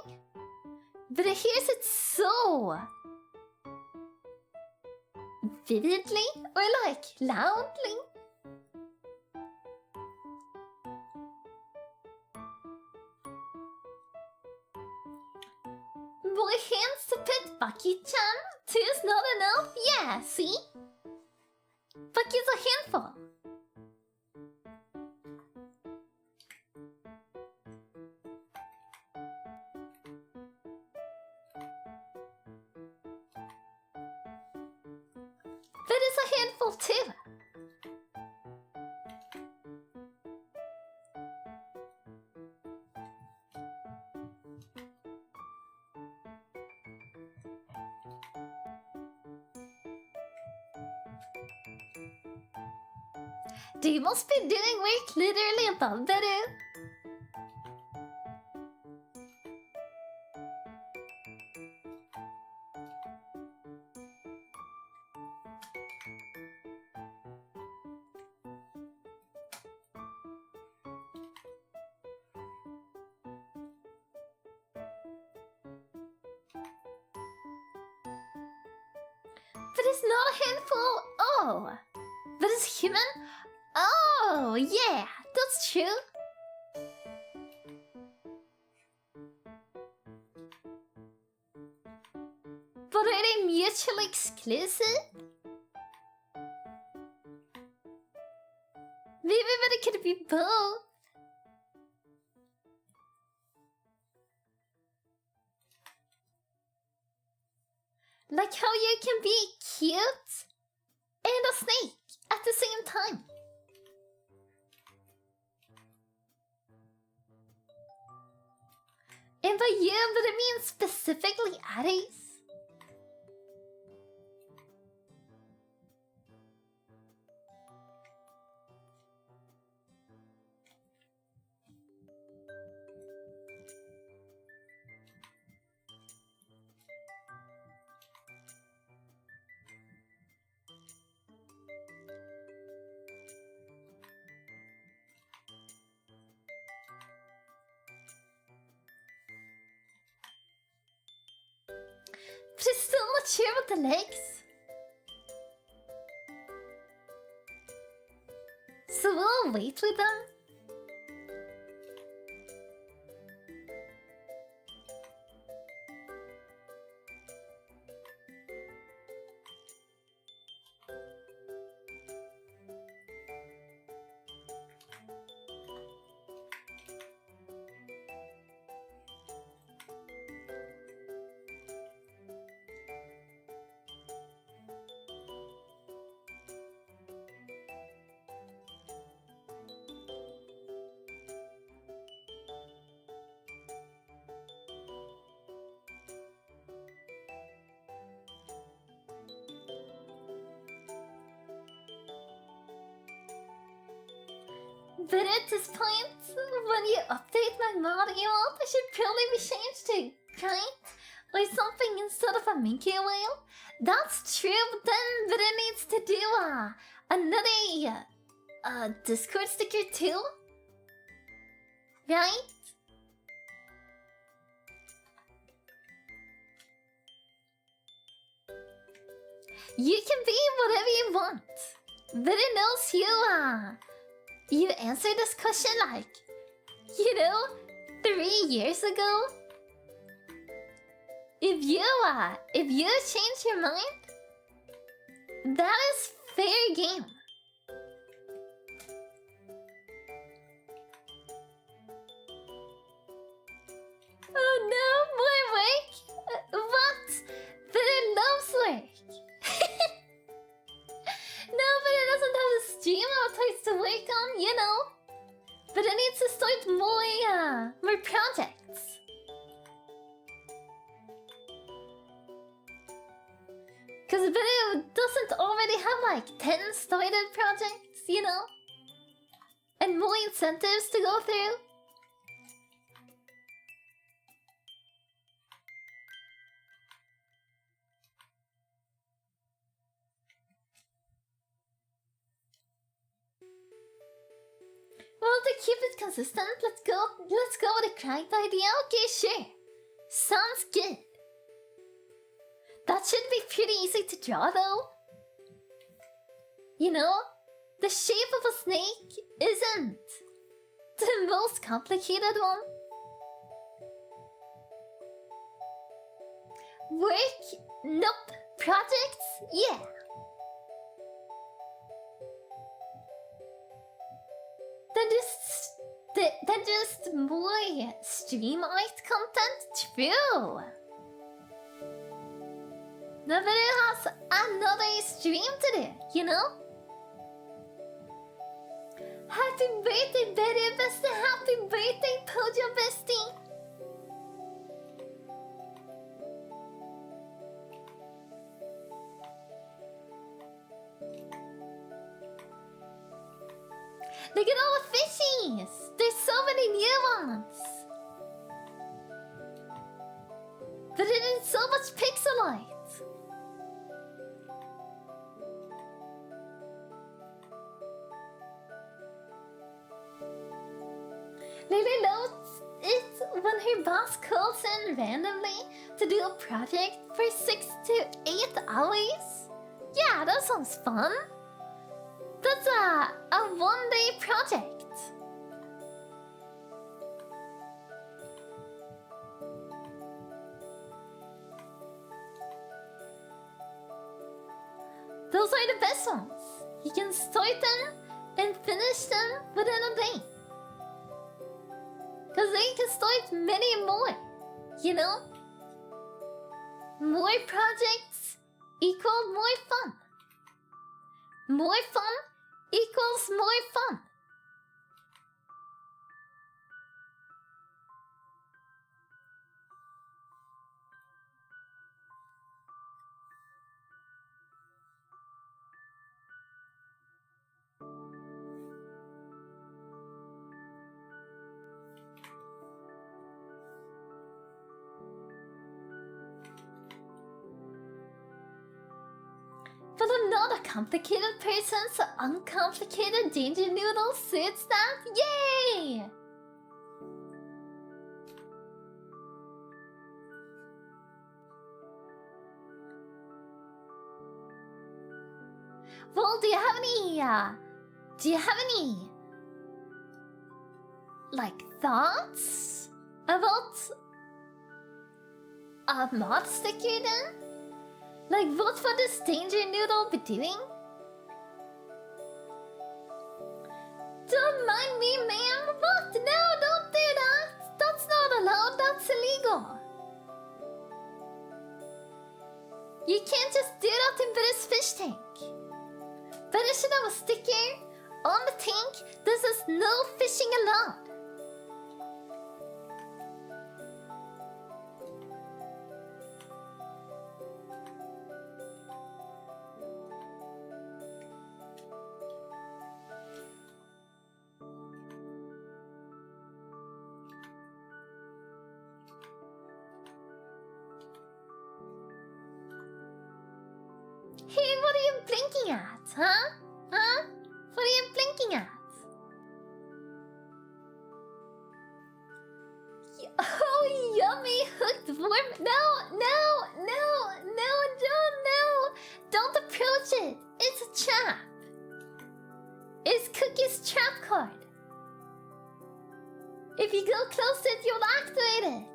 But it hears it so vividly or like loudly. More hands to pet Bucky-chan? 2 is not enough? Yeah, see? Bucky's a handful. That is a handful too. They must be doing work literally above Beru. But it's not a handful. Oh, but it's human. Oh, yeah, that's true. But are they mutually exclusive? Maybe, but it could be both. Like how you can be cute and a snake at the same time. And by you, but it means specifically Aries. But it's still not sure with the legs. So we'll wait with them. But at this point, when you update my mod emote, it should probably be changed to kite or something instead of a Mickey whale. That's true, but then it needs to do another Discord sticker too, right? You can be whatever you want, but it knows you answered this question like, 3 years ago. If you change your mind, that is fair game. Oh no, more work? What? But it loves work. No, but it doesn't have a stream outtakes to work on, But it needs to start more projects. Cause Beru doesn't already have like 10 started projects, And more incentives to go through. Well, to keep it consistent, let's go with a cranked idea. Okay, sure. Sounds good. That should be pretty easy to draw, though. The shape of a snake isn't the most complicated one. Work? Nope. Projects? Yeah. Then just more stream art content? True. Nobody has another stream to do, Happy birthday, Beru Bestie! Happy birthday, Pojo Bestie! Look at all the fishies! There's so many new ones! But it is so much pixel art! Lily notes it when her boss calls in randomly to do a project for 6 to 8 hours. Yeah, that sounds fun. That's a one-day project. Those are the best ones. You can start them and finish them within a day. Cause then you can start many more, More projects equal more fun. More fun equals more fun. But I'm not a complicated person, so uncomplicated danger noodle suits that. Yay! Well, do you have any like thoughts about a mod sticker then? Like, what would this danger noodle be doing? Don't mind me, ma'am. What? No, don't do that. That's not allowed. That's illegal. You can't just do that in Beru's fish tank. Beru should have a sticker on the tank that says no fishing allowed. blinking at, huh? Huh? What are you blinking at? Oh, yummy hooked worm. No, don't approach it. It's a trap. It's Cookie's trap card. If you go close to it, you'll activate it.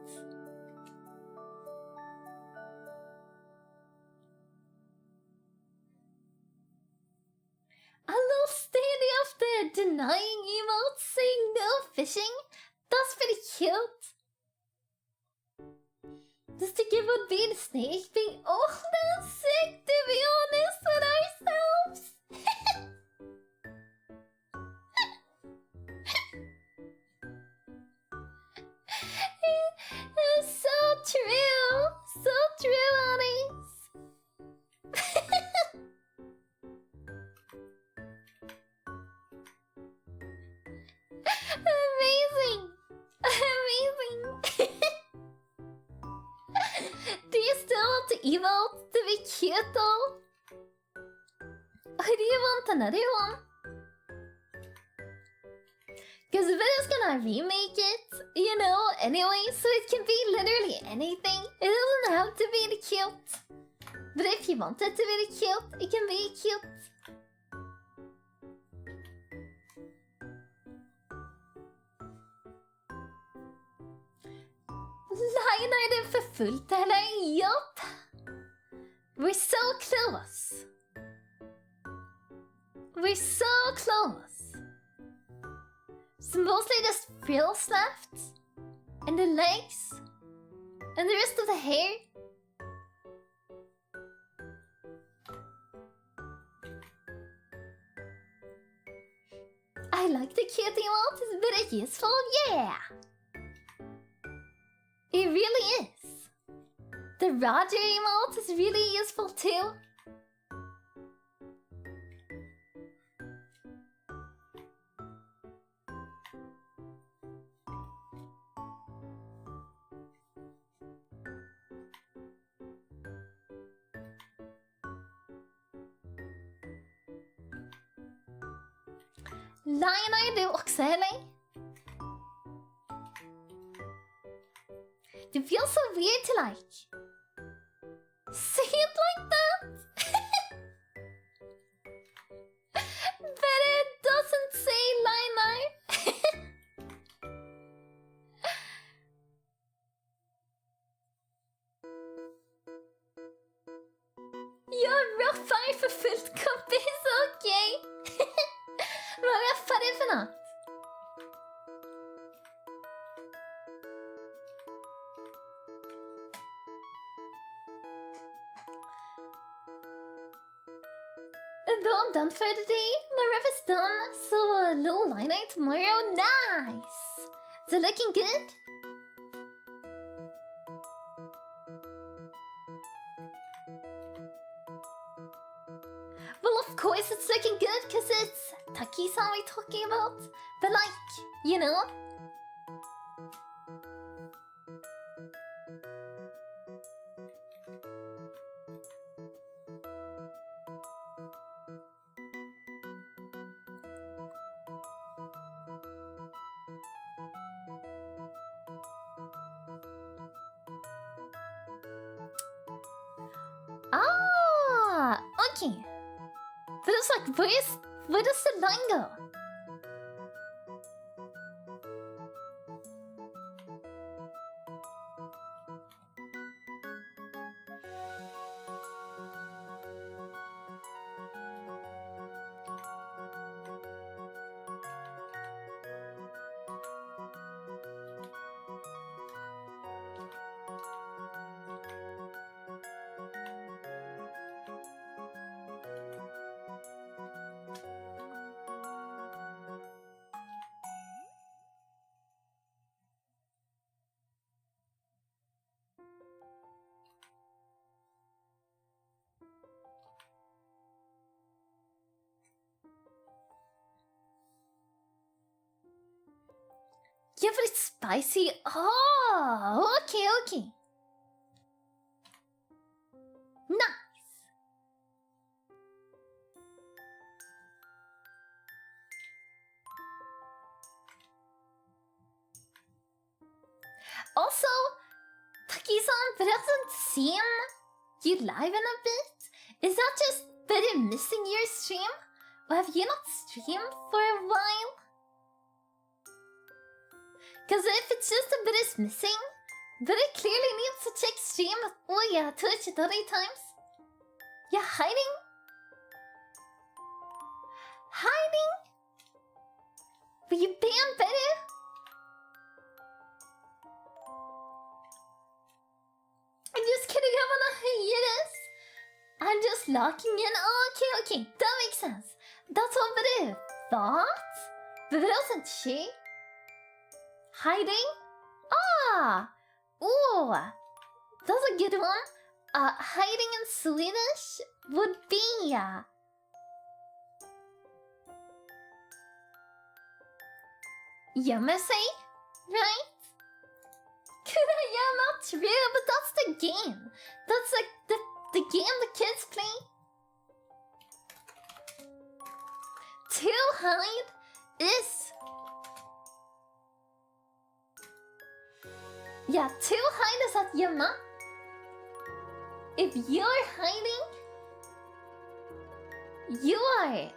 A little standing up there denying emotes, saying no fishing. That's pretty cute. Just to give would be the snake being old and sick, to be honest with ourselves. It's so true, Addis. Amazing. Do you still want to emote to be cute though? Or do you want another one? Because Beru's gonna remake it, you know, anyway, so it can be literally anything. It doesn't have to be the cute. But if you want it to be the cute, it can be cute. Lionhearted for fullt eller? Yup. We're so close. We're so close. So mostly just frills left. And the legs. And the rest of the hair. I like the cute emote, it's very useful, yeah! It really is. The Roger emote is really useful too. Lionheart du också, eller? It feels so weird to like say it like that. But it doesn't say Lionheart. You're rough för fullt kompis, okej? Vad rough är det för något? Though I'm done for the day, my rep is done, so a little line night tomorrow, nice! So looking good? Well, of course it's looking good, cause it's Taki-san we're talking about, but like, you know? Ah, okay. But it's like, where does the line go? Yeah, but it's spicy. Oh, okay. Nice. but I haven't seen you live in a bit. Is that just that you're missing your stream? Or have you not streamed for a while? Cause if it's just a bit is missing, then it clearly needs to check stream. Oh yeah, Twitch at other times. You're hiding? Hiding? Were you banned, Beru? I'm just kidding, I'm on a hiatus. I'm just locking in. Oh, okay, that makes sense. That's what Beru thought? But wasn't she? Hiding? Ah! Ooh! That's a good one. Hiding in Swedish would be... Yamase? Right? Yeah, not true, but that's the game. That's like the game the kids play. To hide is... Yeah, to hide is at Yama. If you're hiding, you are...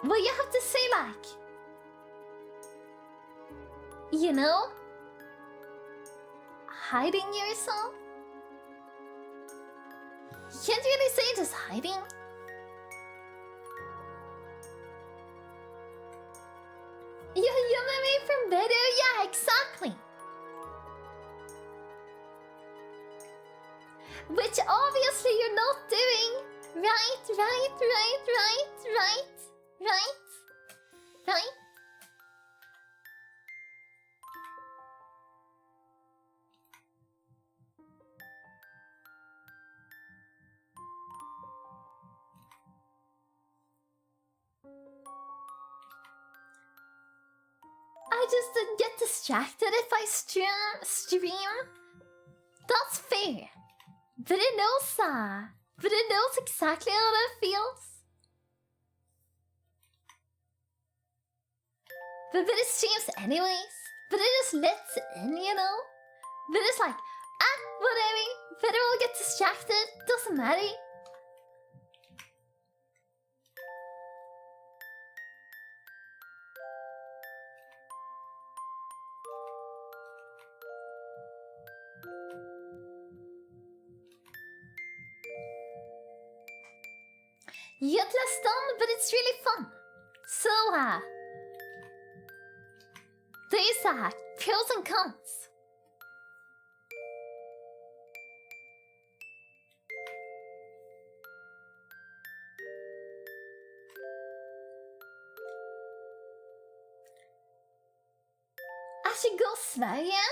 Well, you have to say like... You know? Hiding yourself? You can't really say just hiding. You made from Beru? Yeah, exactly. Which obviously you're not doing. Right? I just didn't get distracted if I stream. That's fair. But it knows exactly how that feels. But it streams anyways. But it just lets in, you know? But it's like, whatever. Better will get distracted. Doesn't matter. Yet less done, but it's really fun. So, there's pros and cons. Ashe Goto Sverige?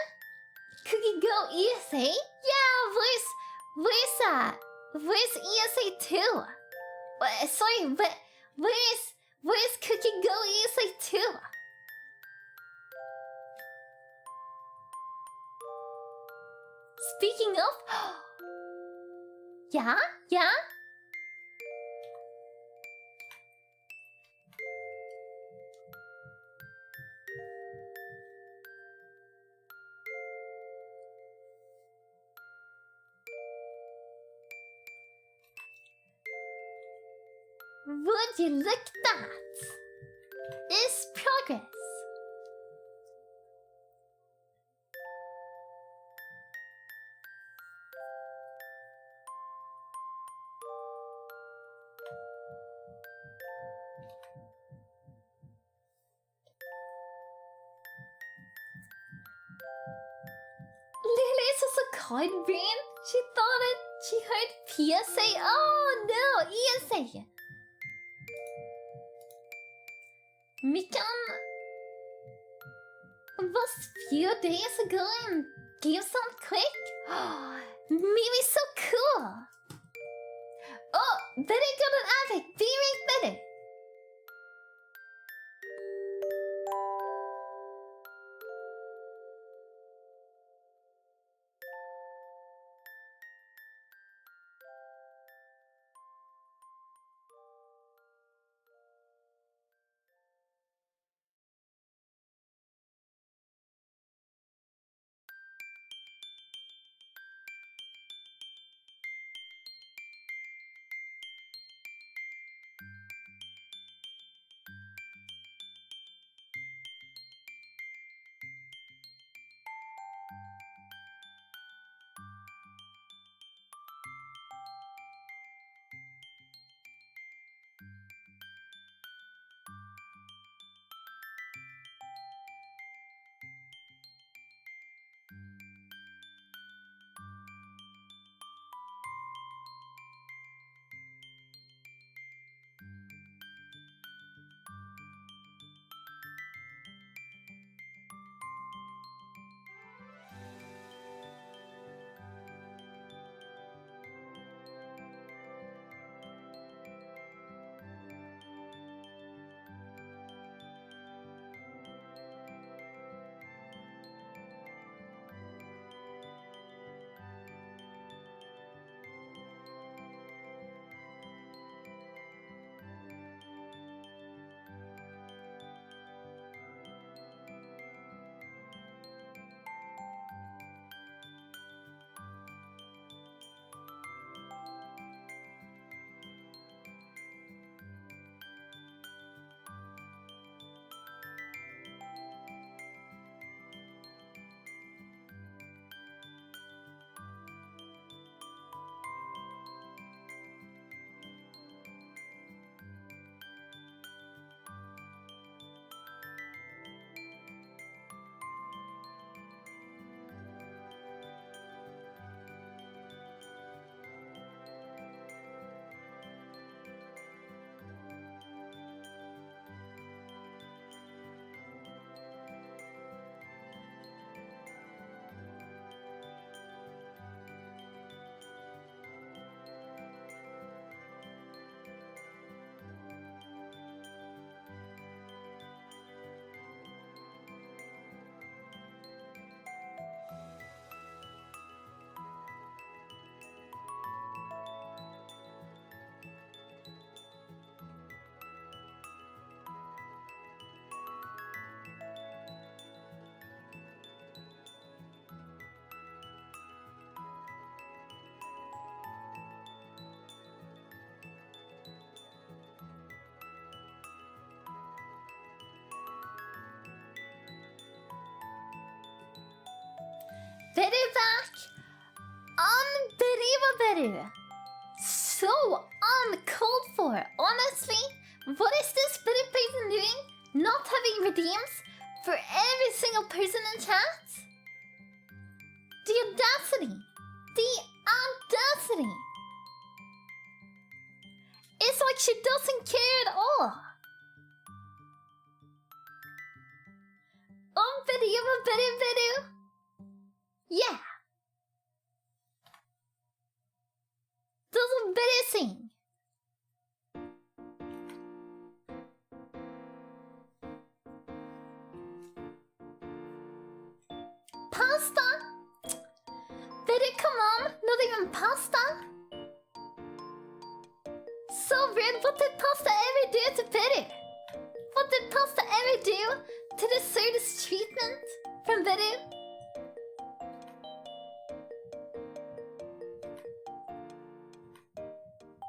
Cookie Go ESA? Yeah, where's ESA 2? Sorry, but where's Cookie Go ESA 2? Speaking of... Yeah? Would you look that? Is progress. Lily's just a card brain. She heard PSA. Oh no, ESA. Mikan was few days ago and gave some quick. Maybe so cool. Oh, better got an epic. Be right better. Beru back on Beru. So uncalled for, honestly. What is this Beru person doing? Not having redeems for every single person in chat? The audacity! The audacity! It's like she doesn't care at all. Beru. Yeah. Doesn't Beru sing? Pasta? Beru, come on, not even pasta? So rude, what did pasta ever do to Beru? What did pasta ever do to deserve this treatment from Beru?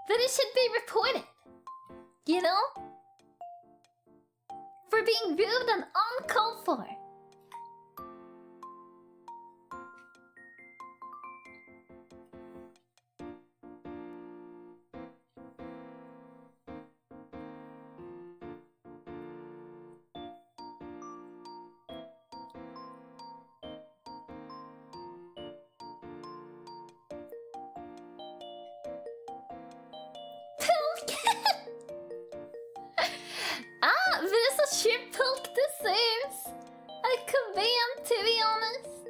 Beru should be reported, you know? For being rude and uncalled for. Sure, Pilk deserves a command, to be honest.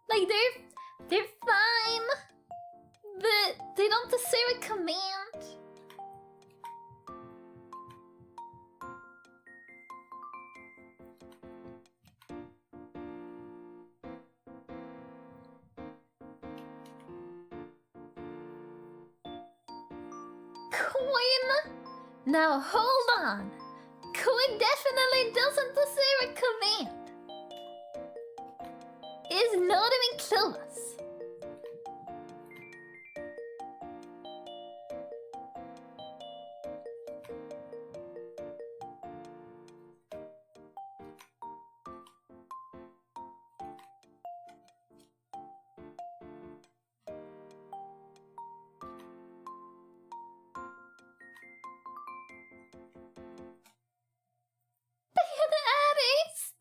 Like, they're fine, but they don't deserve a command. Queen? Now hold on. Queen definitely doesn't deserve a command. Is not even close.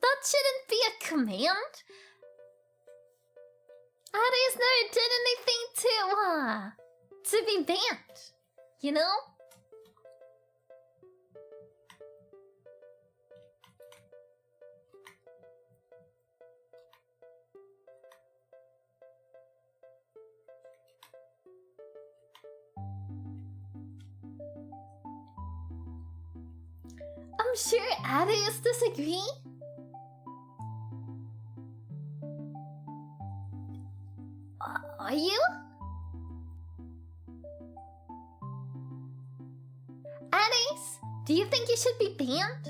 That shouldn't be a command. Addie's never did anything to be banned, you know? I'm sure Addie's disagree. Are you? Addis, do you think you should be banned?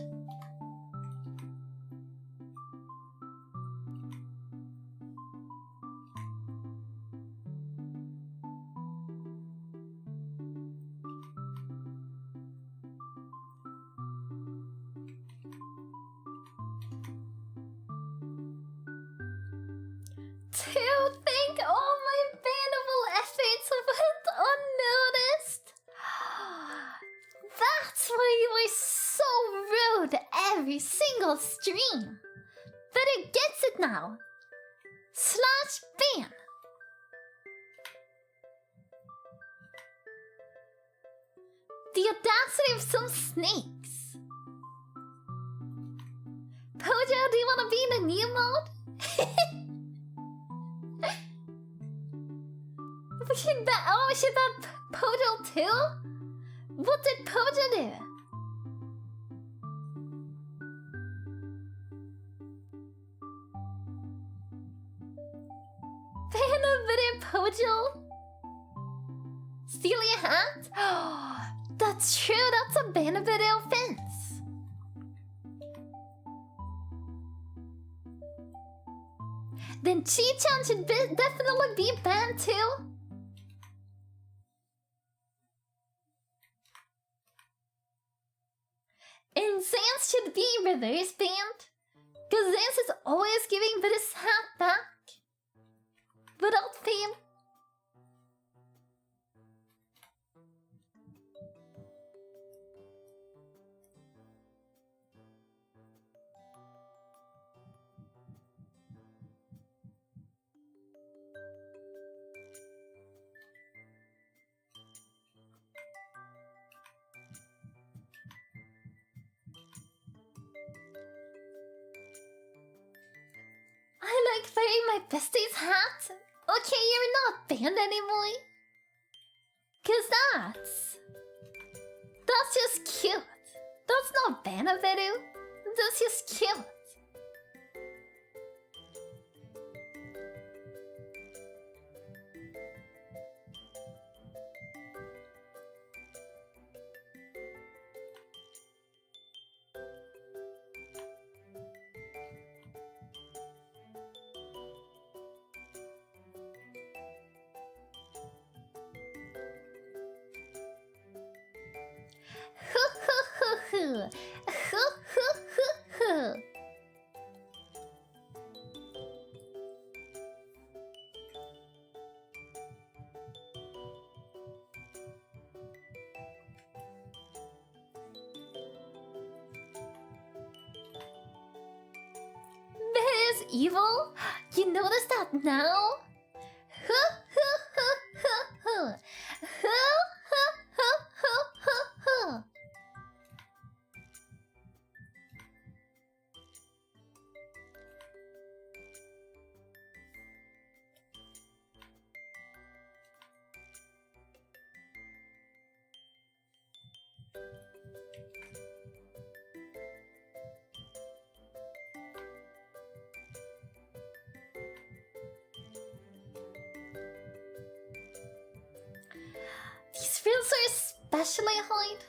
To think all my bannable efforts went unnoticed. That's why you were so rude every single stream. Better gets it now. /ban. The audacity of some snakes. Pojo, do you want to be in a new mode? We should ban Pojo too? What did Pojo do? Ban a video Pojo? Steal your hat? Oh, that's true, that's a ban a video offense. Then Chi-chan should definitely be banned too. And Sans should be reverse banned. Cause Zance is always giving his hat back. Without fail. I like wearing my bestie's hat. Okay, you're not banned anymore. Cause that's just cute. That's not ban a Beru. That's just cute. That is evil? You notice that now? These fields are especially hard.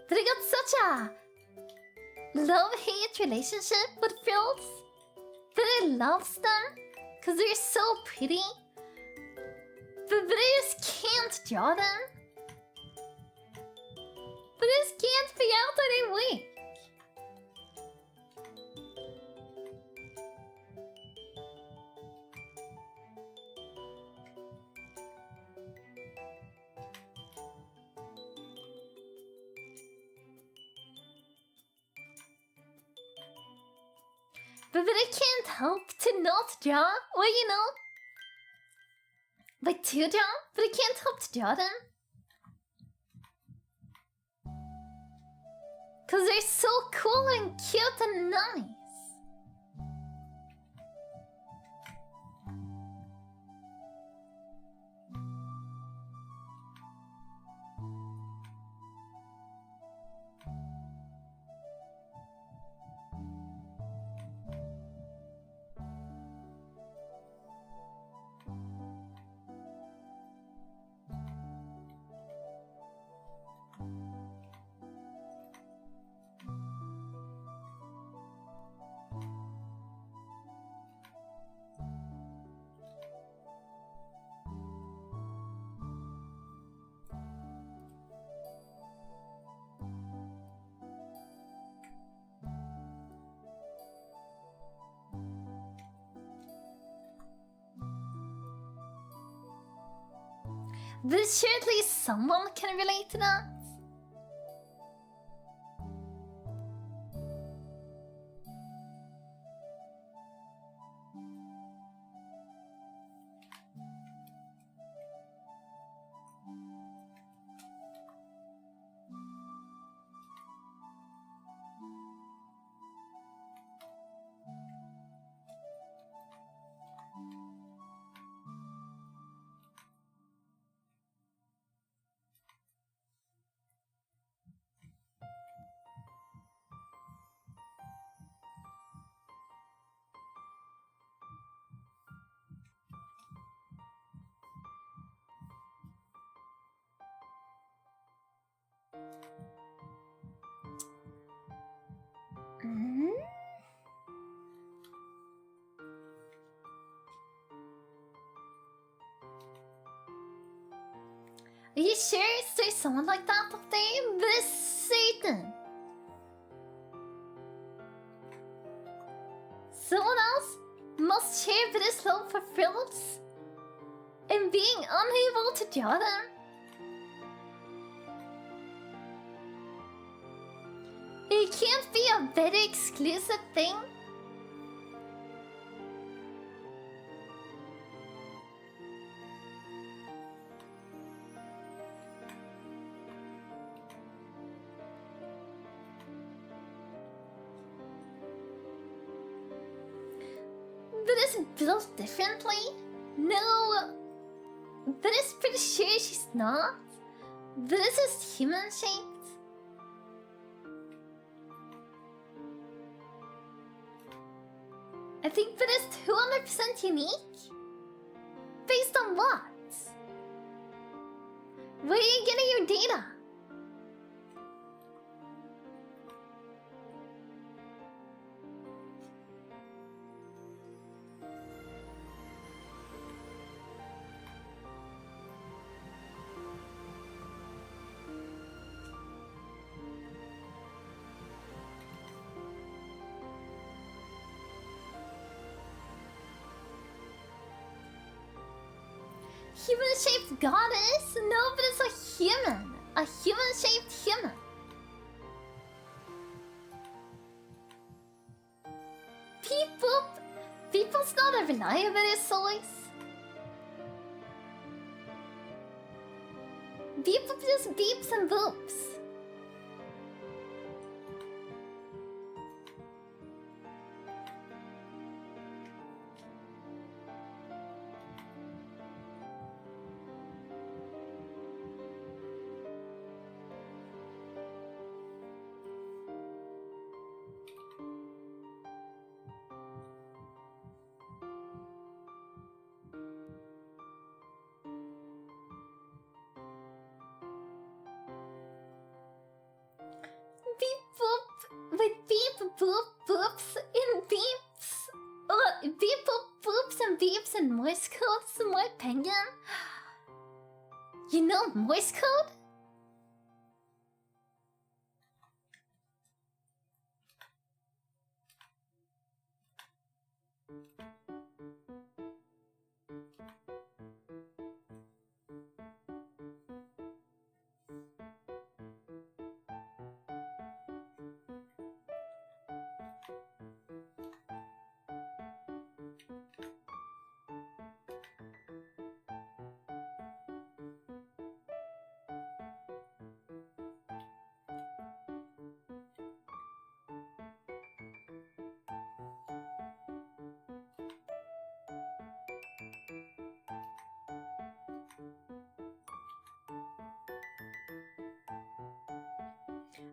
But I got such a love-hate relationship with fields that I love them because they're so pretty. But I just can't draw them. But I just can't figure out how they work. But I can't help to not draw, or you know, like to draw, but I can't help to draw them. Cause they're so cool and cute and nice. But sure at least someone can relate to that. Are you sure? So say someone like that all day, but it's Satan. Someone else must share this love for Phillips and being unable to draw them. It can't be a very exclusive thing. But it's built differently? No. But it's pretty sure she's not. But it's just human shaped. I think that is 200% unique? Based on what? Where are you getting your data? Human-shaped goddess? No, but it's a human. A human-shaped human. Beep boop. People's not a reliable source. Beep boop just beeps and boops. Beep boop with beep boop boops and beeps. Beep boop boops and beeps and Morse code, some more penguin. You know Morse code?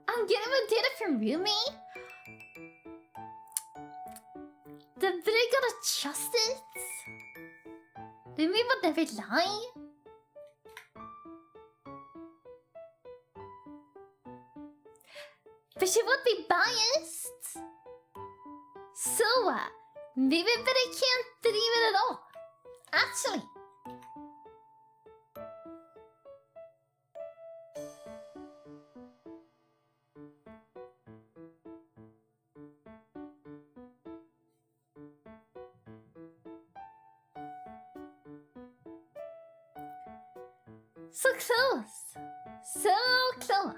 I'm getting my data from Rumi. The bidder gotta trust it. Rumi would never lie. But she would be biased. So, maybe bidder can't believe it at all. Actually. So close. So close.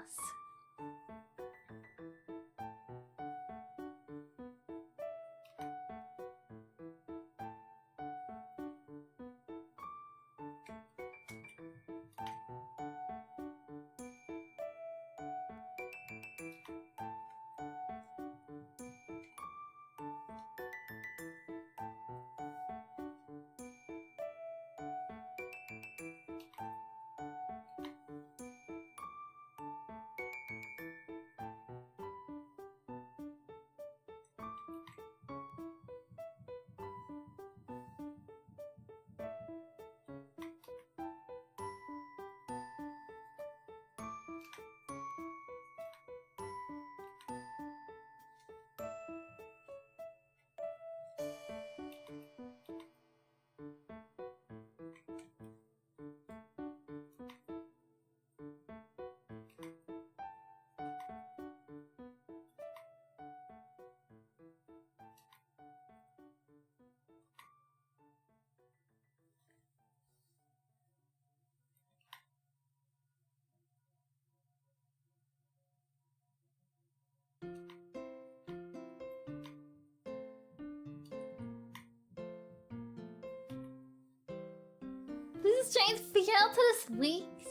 This is trying to figure out to this week's.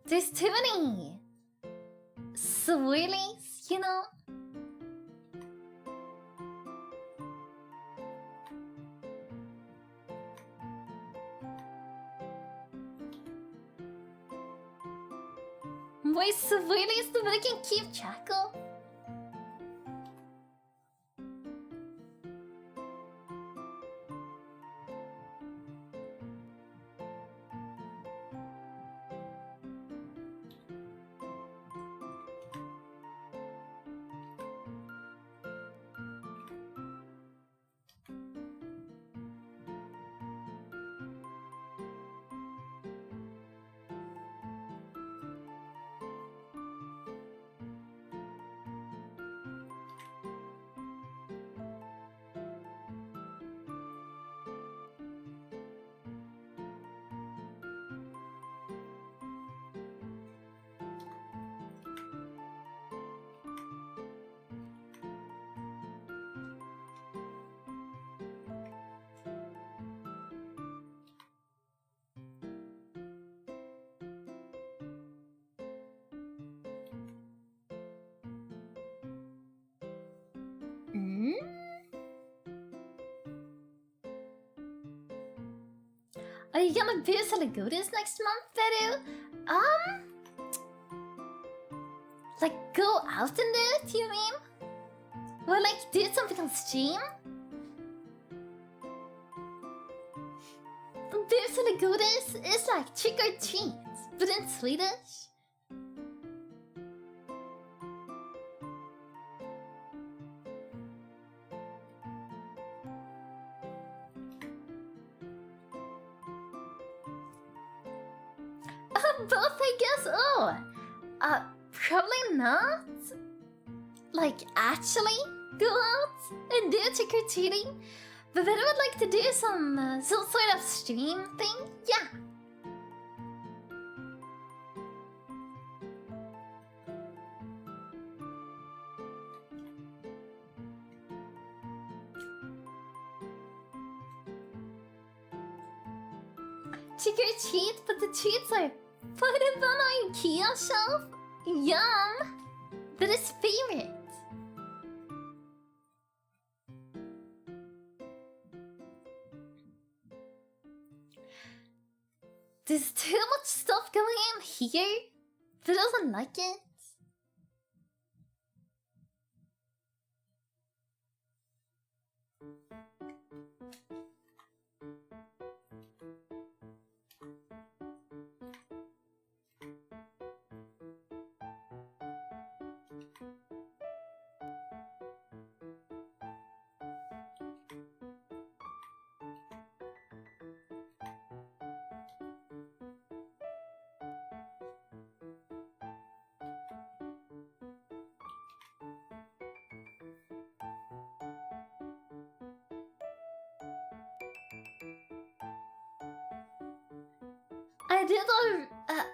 There's too many swirlies, you know? More swirlies that I can keep track of. Are you gonna do some goodies next month, Beru? Like go out and do it, you mean? Or like do something on stream? Beru goodies is like trick or treat, but in Swedish. Both, I guess. Oh, probably not. Like, actually go out and do trick or treating. But then I would like to do some sort of stream thing. Yeah. Trick or treat, but the treats are put it on IKEA shelf? Yum! But it's favorite. There's too much stuff going on here. But doesn't like it.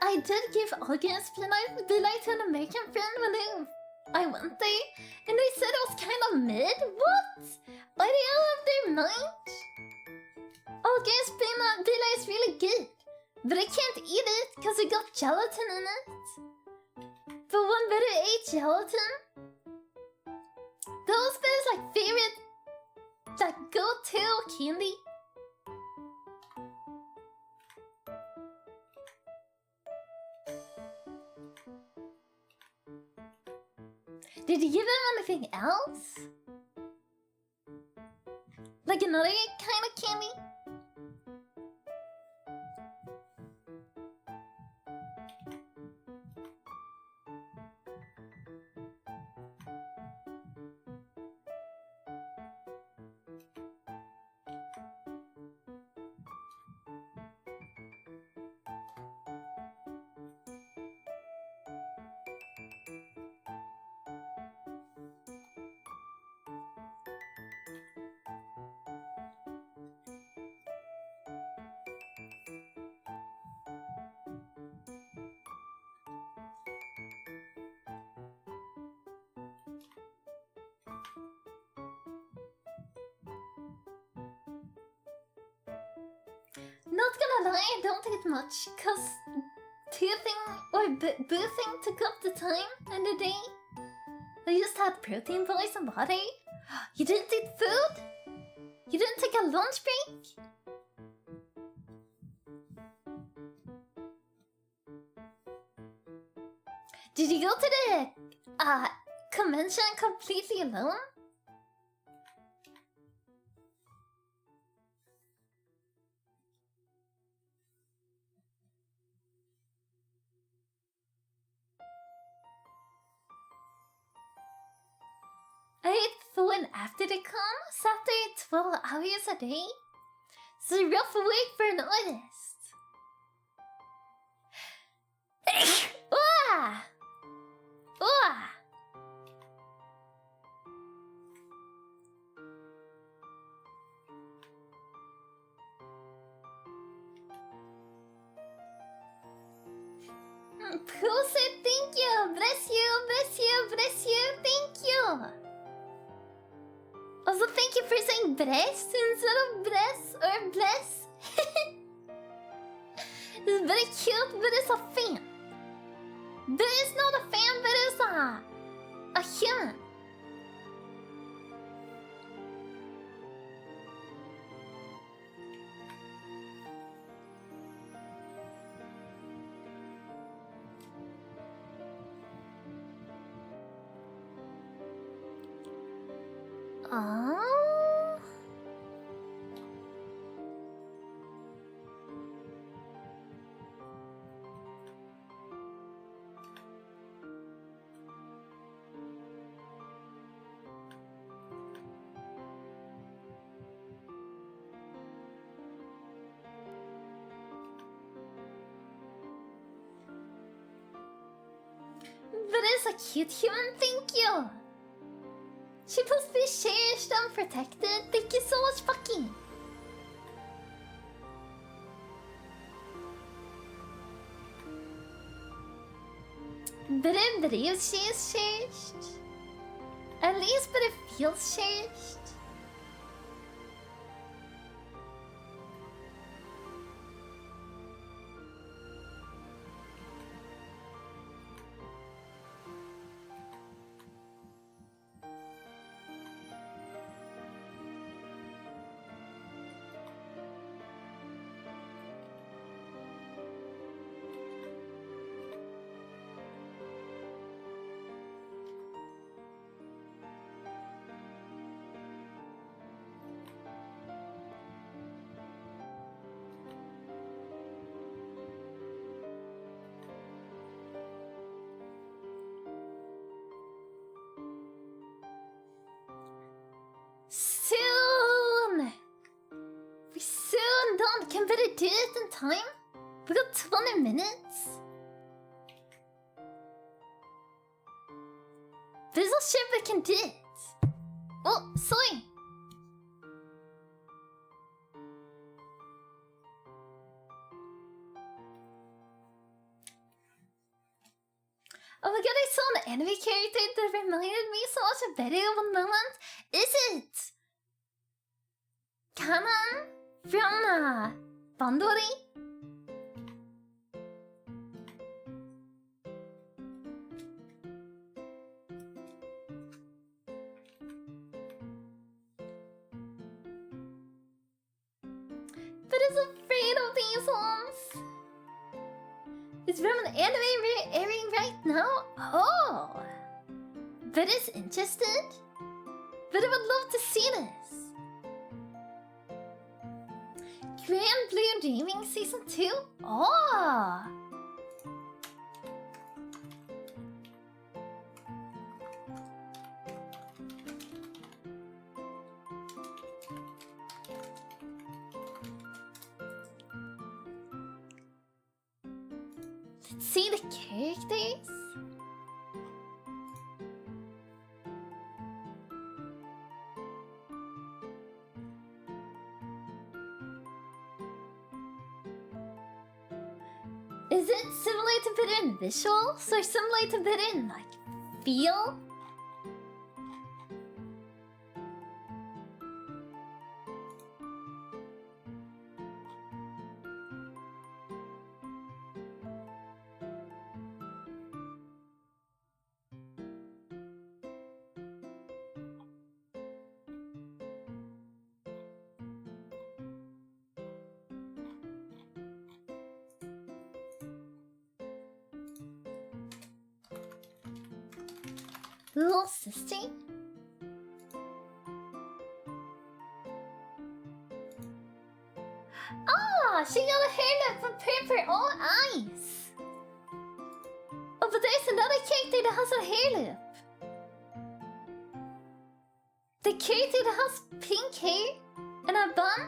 I did give August Delight to an American friend when I went there, and they said it was kind of mid. What? Are they out of their minds? August Delight is really good, but I can't eat it because it got gelatin in it. But one better ate gelatin. Those bits like favorite, like go-to candy. Did you give him anything else? Like another kind of candy? not gonna lie, I don't eat much, cause toothing or boofing took up the time and the day. I just had protein bars and water. You didn't eat food? You didn't take a lunch break? Did you go to the convention completely alone? I ate food after the con, sat there 12 hours a day. It's a rough week for an artist. Wah! Wah! Pooh said thank you, bless you, bless you, bless you, thank you. Also, thank you for saying breast instead of bless or bless. It's very cute, but it's a fan. But it's not a fan, but it's a human. But it's a cute human, thank you. She must be cherished and protected. Thank you so much, fucking. But I believe she is cherished. At least, but it feels cherished. Soon! We soon done. Can better do it in time? We got 20 minutes. There's a ship we can do it. Oh, sorry. Oh my god, I saw an anime character that reminded me so much of Beru of a moment. Is it Canon from Bandori? But it's afraid of these ones. It's from an anime airing right now? Oh! But it's interested? But I would love to see this. Grand Blue Dreaming Season 2? Oh! Let's see the characters. Is it similar to put in visuals or similar to put in like feel? Little sister? Ah, she got a hairnet from paper all eyes. Oh, but there's another character that has a hair lip. The character that has pink hair and a bun.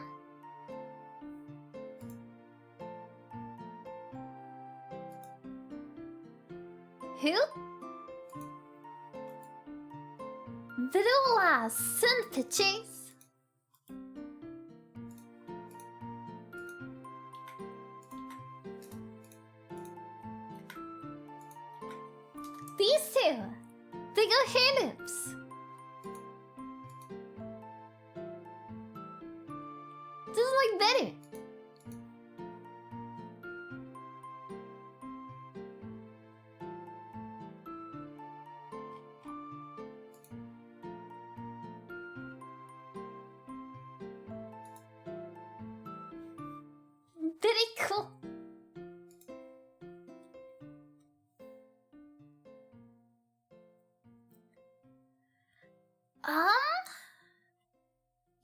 Who? Beru send pictures. These two, they got hair lips. This is like better. Very cool.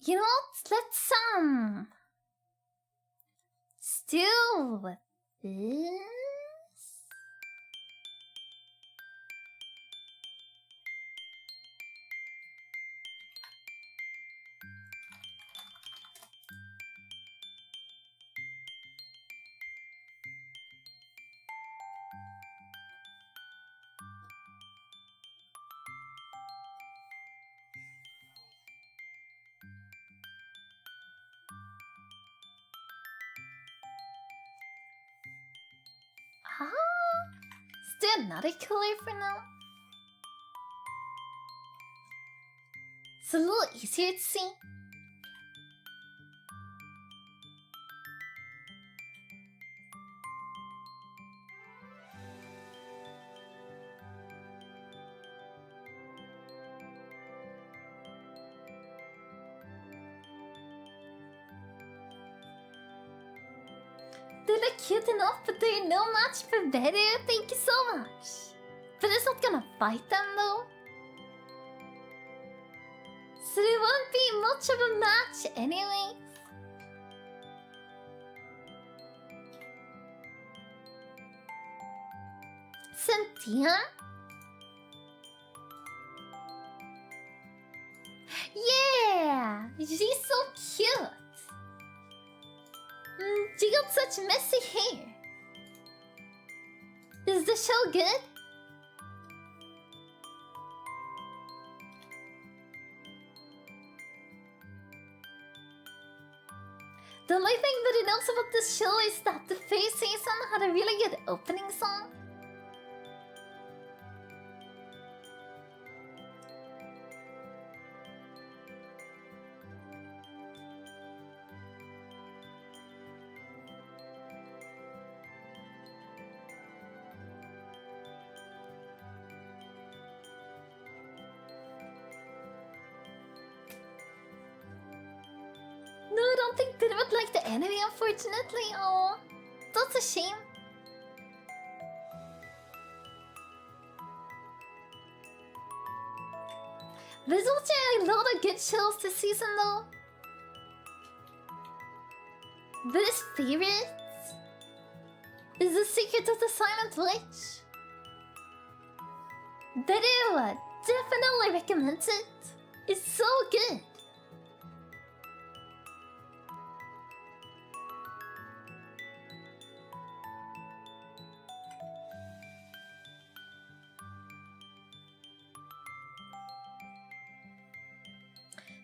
You know what? Let's stew with this. Still another color for now. It's a little easier to see. They look cute enough, but they're no match for Beru. Thank you so much. But it's not gonna fight them though. So there won't be much of a match anyway. Cynthia? Yeah! She's so cute! She got such messy hair. Is the show good? The only thing that he knows about this show is that the first season had a really good opening song. No, I don't think Peter would like the anime, unfortunately. Oh, that's a shame. There's also a lot of good shows this season, though. But his favorite is The Secret of the Silent Witch. Beru definitely recommends it. It's so good.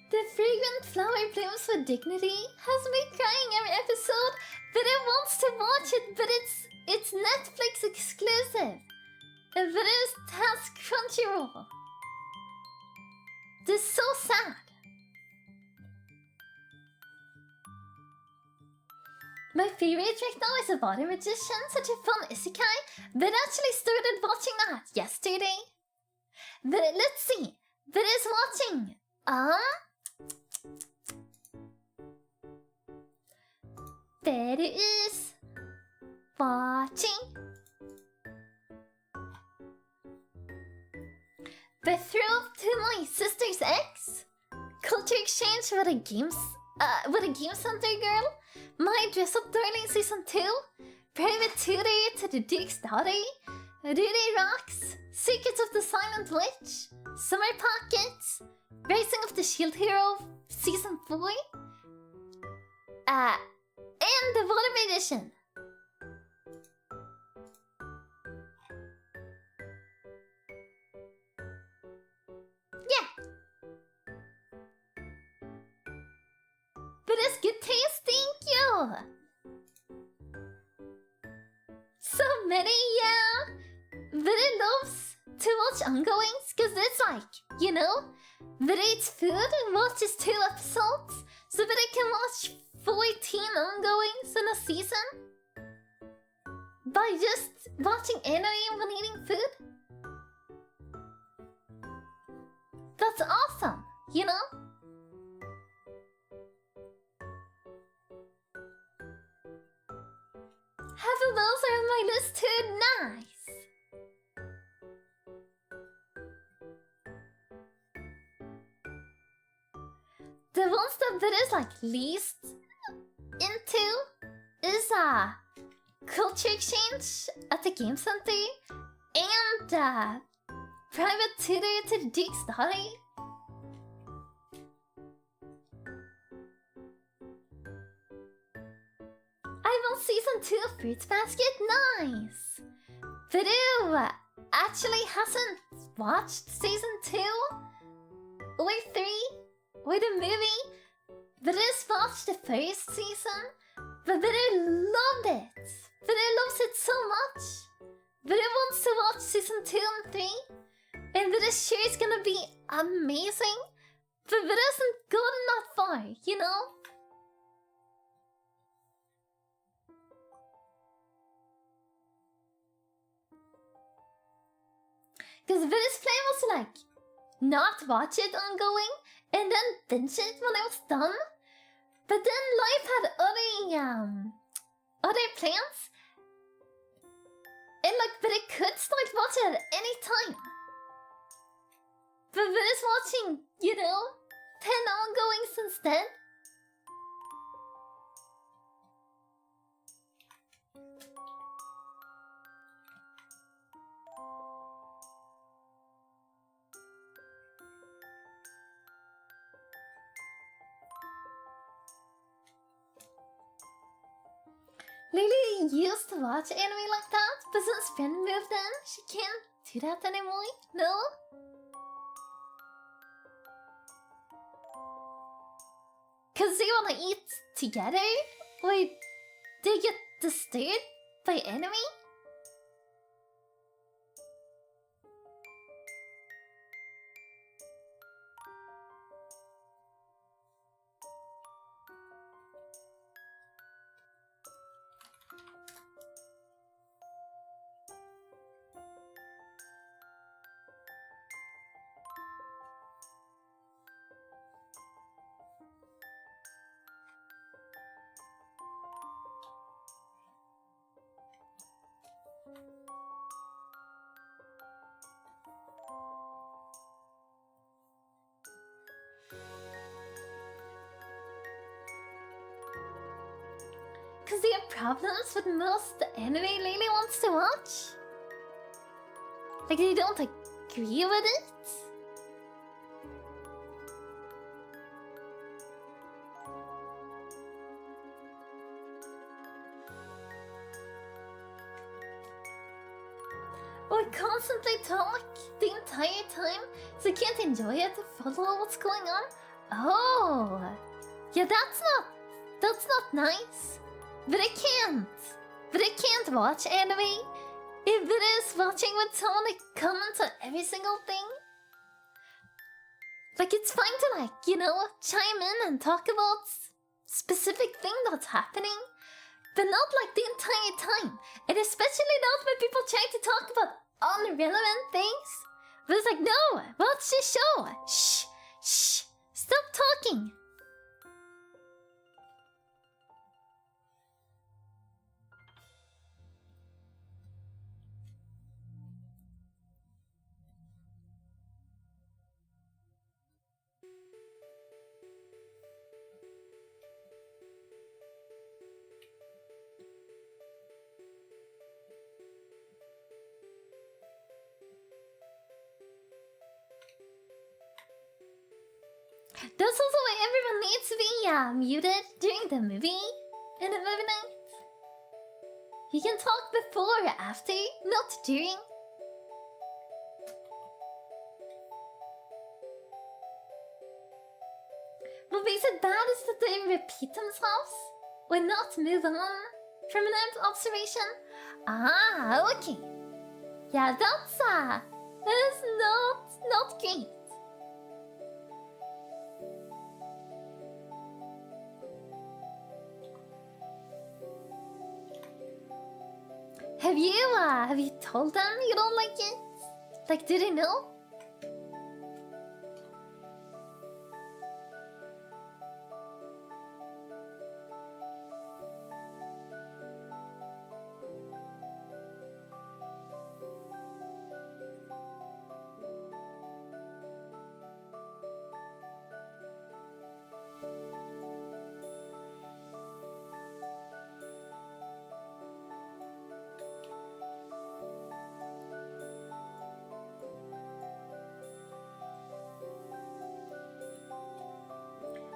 The fragrant flower blooms with dignity has me crying every episode, but I want to watch it, but it's Netflix exclusive. But it has Crunchyroll. This is so sad. My favorite right now is A Body Magician, such a fun isekai, but I actually started watching that yesterday. But let's see, but is watching, Beru is watching betrothed to my sister's ex, culture exchange with a game center girl, my dress up darling season 2, private tutor to the Duke's daughter, Rudy Rocks, Secrets of the Silent Witch, Summer Pockets, Rising of the Shield Hero season 4, and the VOD edition. Yeah. But it's good taste, thank you! So many, yeah! But it loves to watch ongoings, cause it's like, you know, that eats food and watches 2 episodes, so that it can watch 14 ongoings in a season? By just watching anime when eating food? That's awesome, you know? Half of those are on my list too, nice! The ones that is like least into is culture exchange at the game center and private tutor to the Duke's daughter. I'm on season 2 of Fruits Basket, nice! Beru actually hasn't watched season 2 or 3 or the movie, but has watched the first season, but Beru loved it! Beru loves it so much! Beru wants to watch season 2 and 3, and Beru sure is gonna be amazing, but Beru hasn't gotten that far, you know? Because Beru's plan was like, not watch it ongoing, and then binge it when I was done. But then life had other plans. And like, but it could start watching at any time. But Beru's watching, you know, 10 ongoings instead. Lily used to watch anime like that, but since Finn moved in, she can't do that anymore, no? Cause they wanna eat together? Or they get disturbed by anime? Cause they have problems with most anime Lily wants to watch? Like they don't agree with it? Or constantly talk the entire time so can't enjoy it to follow what's going on? Oh! Yeah, that's not nice. But I can't watch anime if it is watching with someone that comments on every single thing. Like, it's fine to, like, you know, chime in and talk about specific thing that's happening, but not like the entire time. And especially not when people try to talk about irrelevant things. But it's like, no, watch the show. Shh, stop talking. That's also why everyone needs to be muted during the movie. In the movie night. You can talk before or after, not during. What makes it bad is that they repeat themselves or not move on from an observation. Ah, okay. Yeah, that is not great. Have you told them you don't like it? Like, do they know?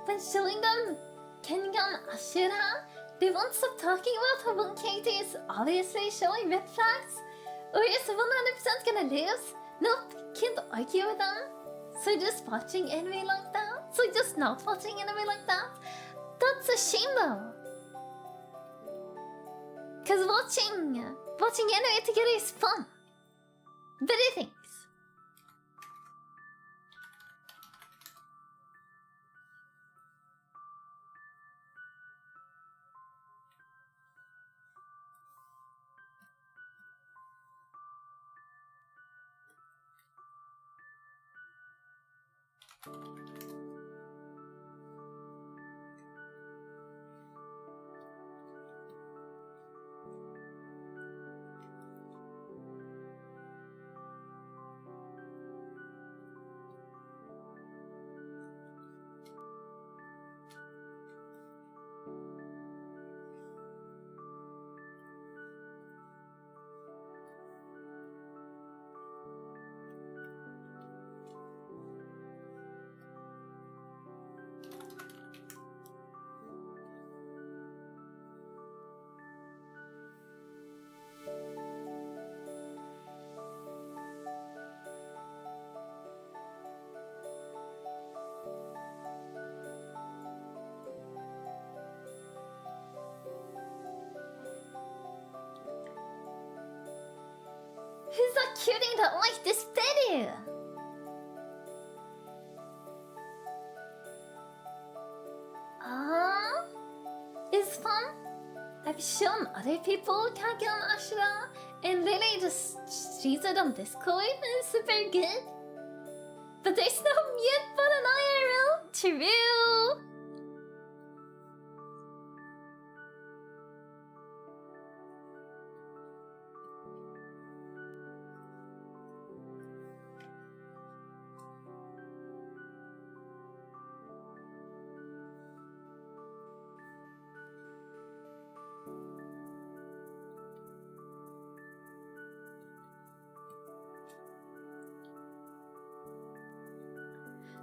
When showing them Kengan Ashura, they won't stop talking about how one character is obviously showing red flags, or is 100% gonna lose. Nope, can't argue with them. So just watching anime like that? So just not watching anime like that? That's a shame though. Cause watching anime together is fun. Better things. Who's that cutie that liked this video? It's fun. I've shown other people Kagan Ashura, and Lily just streams it on Discord, and it's super good. But there's no mute button IRL. True.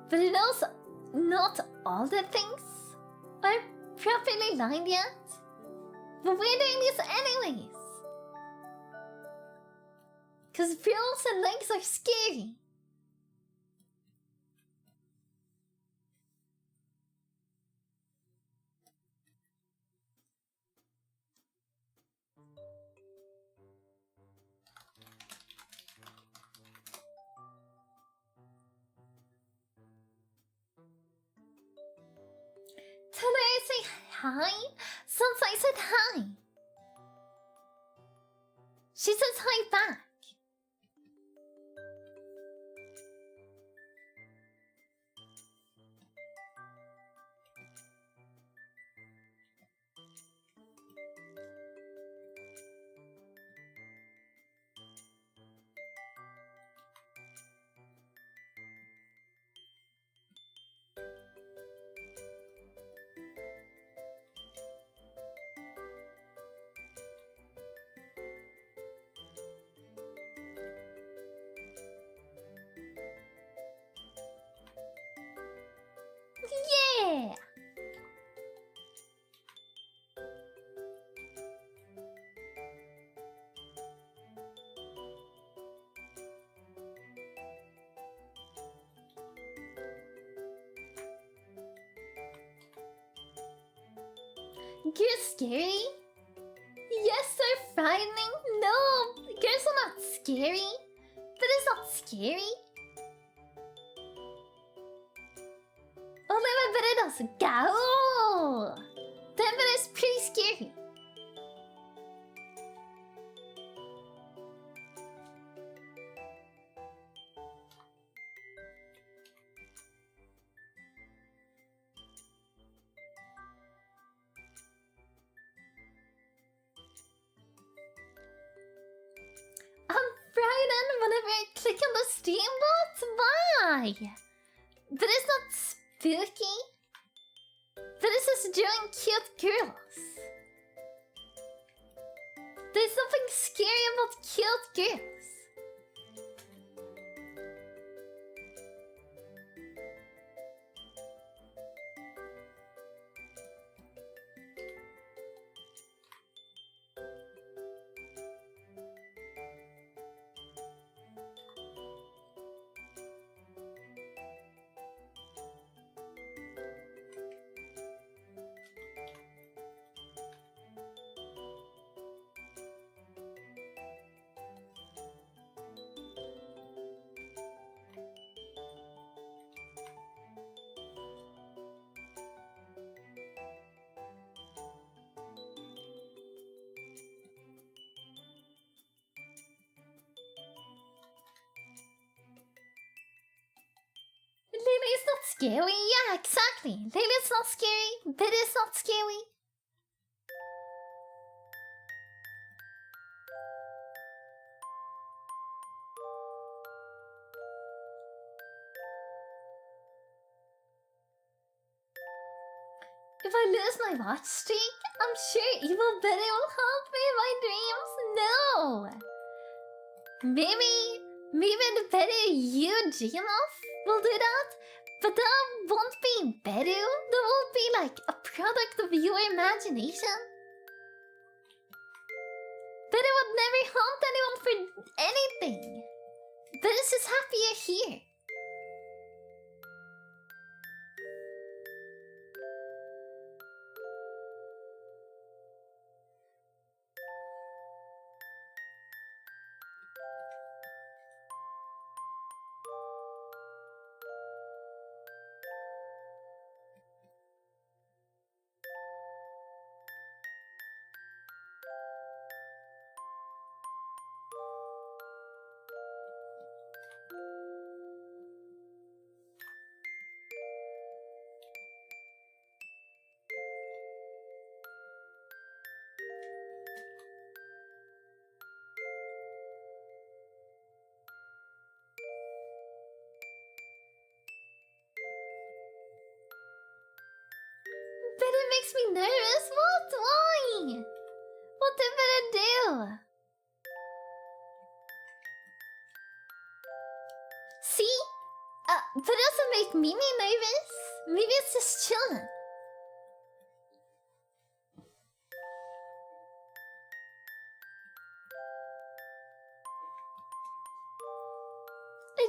But it also not all the things are properly lined yet. But we're doing this anyways. Cause frills and legs are scary. Tell her I say hi since I said hi. She says hi back. You're scary? Yes, they're frightening. No, girls are not scary. That is not scary. Only my better doesn't go. Then that is pretty scary. I'm frightened whenever I click on the Steam bot. Why? That is not spooky. That is just drawing cute girls. There's something scary about cute girls. Lily's not scary. Yeah, exactly. Lily's not scary. Betty's not scary. If I lose my watch streak, I'm sure evil Betty will haunt me in my dreams. No! Maybe the Betty you dream of will do that, but that won't be Betty. That will be like a product of your imagination. Betty would never haunt anyone for anything. Betty's just happy you're here. Betty makes me nervous. What? Why? What did Betty do? See? That doesn't make Mimi nervous. Maybe it's just chilling.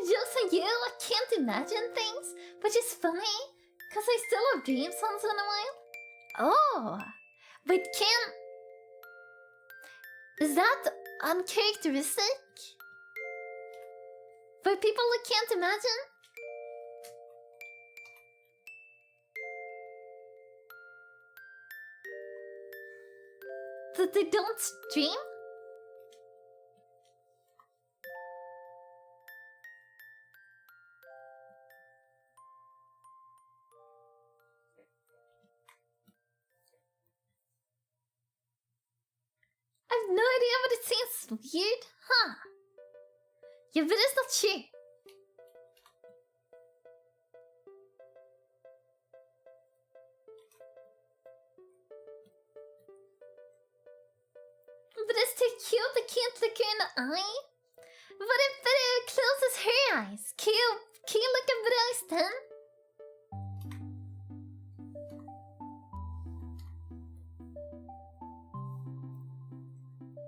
Just like you, I can't imagine things, which is funny, because I still have dreams once in a while. Oh, but is that uncharacteristic? For people who can't imagine? That they don't dream? I have no idea, but it seems weird, huh? Yeah, but it's not true. But it's too cute, I can't look her in the eye. What if Beru closes her eyes? Can you look at Beru's eyes then?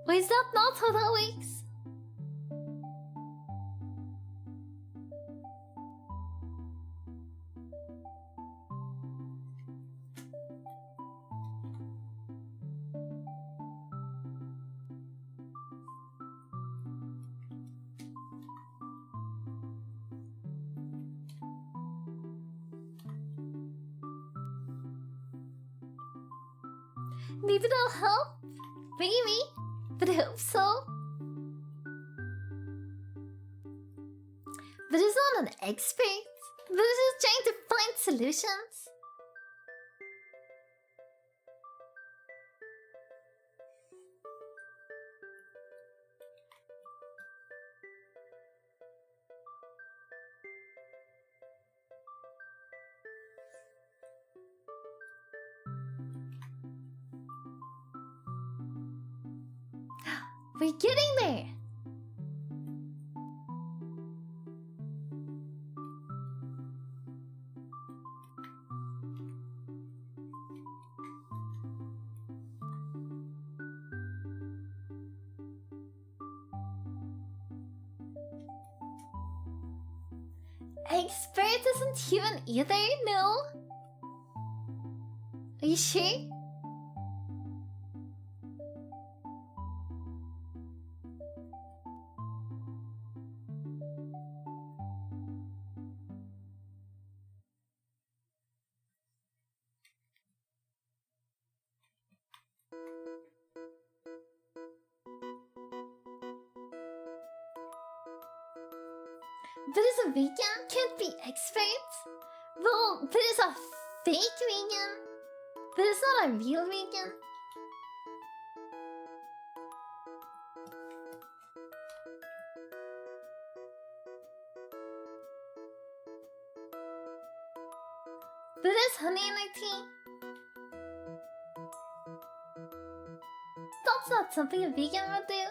Or is that not how that works? Maybe that'll help? Maybe. But I hope so. But he's not an expert. But he's just trying to find solutions. We're getting there! Expert isn't human either, no? Are you sure? But is a vegan can't be expert? Well, but is a fake vegan? But it's not a real vegan? But is honey in our tea? That's not something a vegan would do.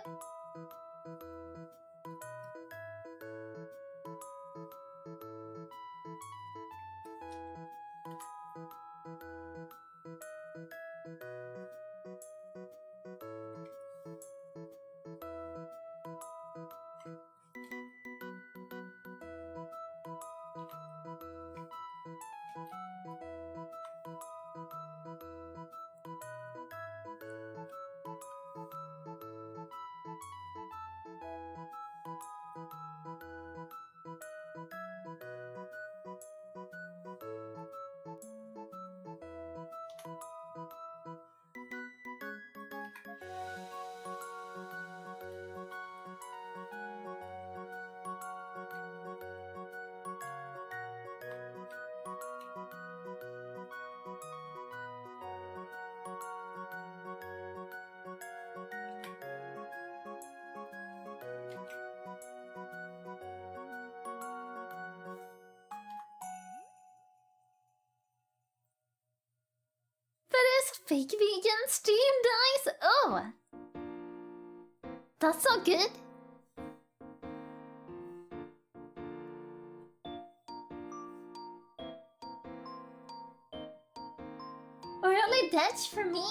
Fake vegan stream dies? Oh! That's not good. Or only that's for me?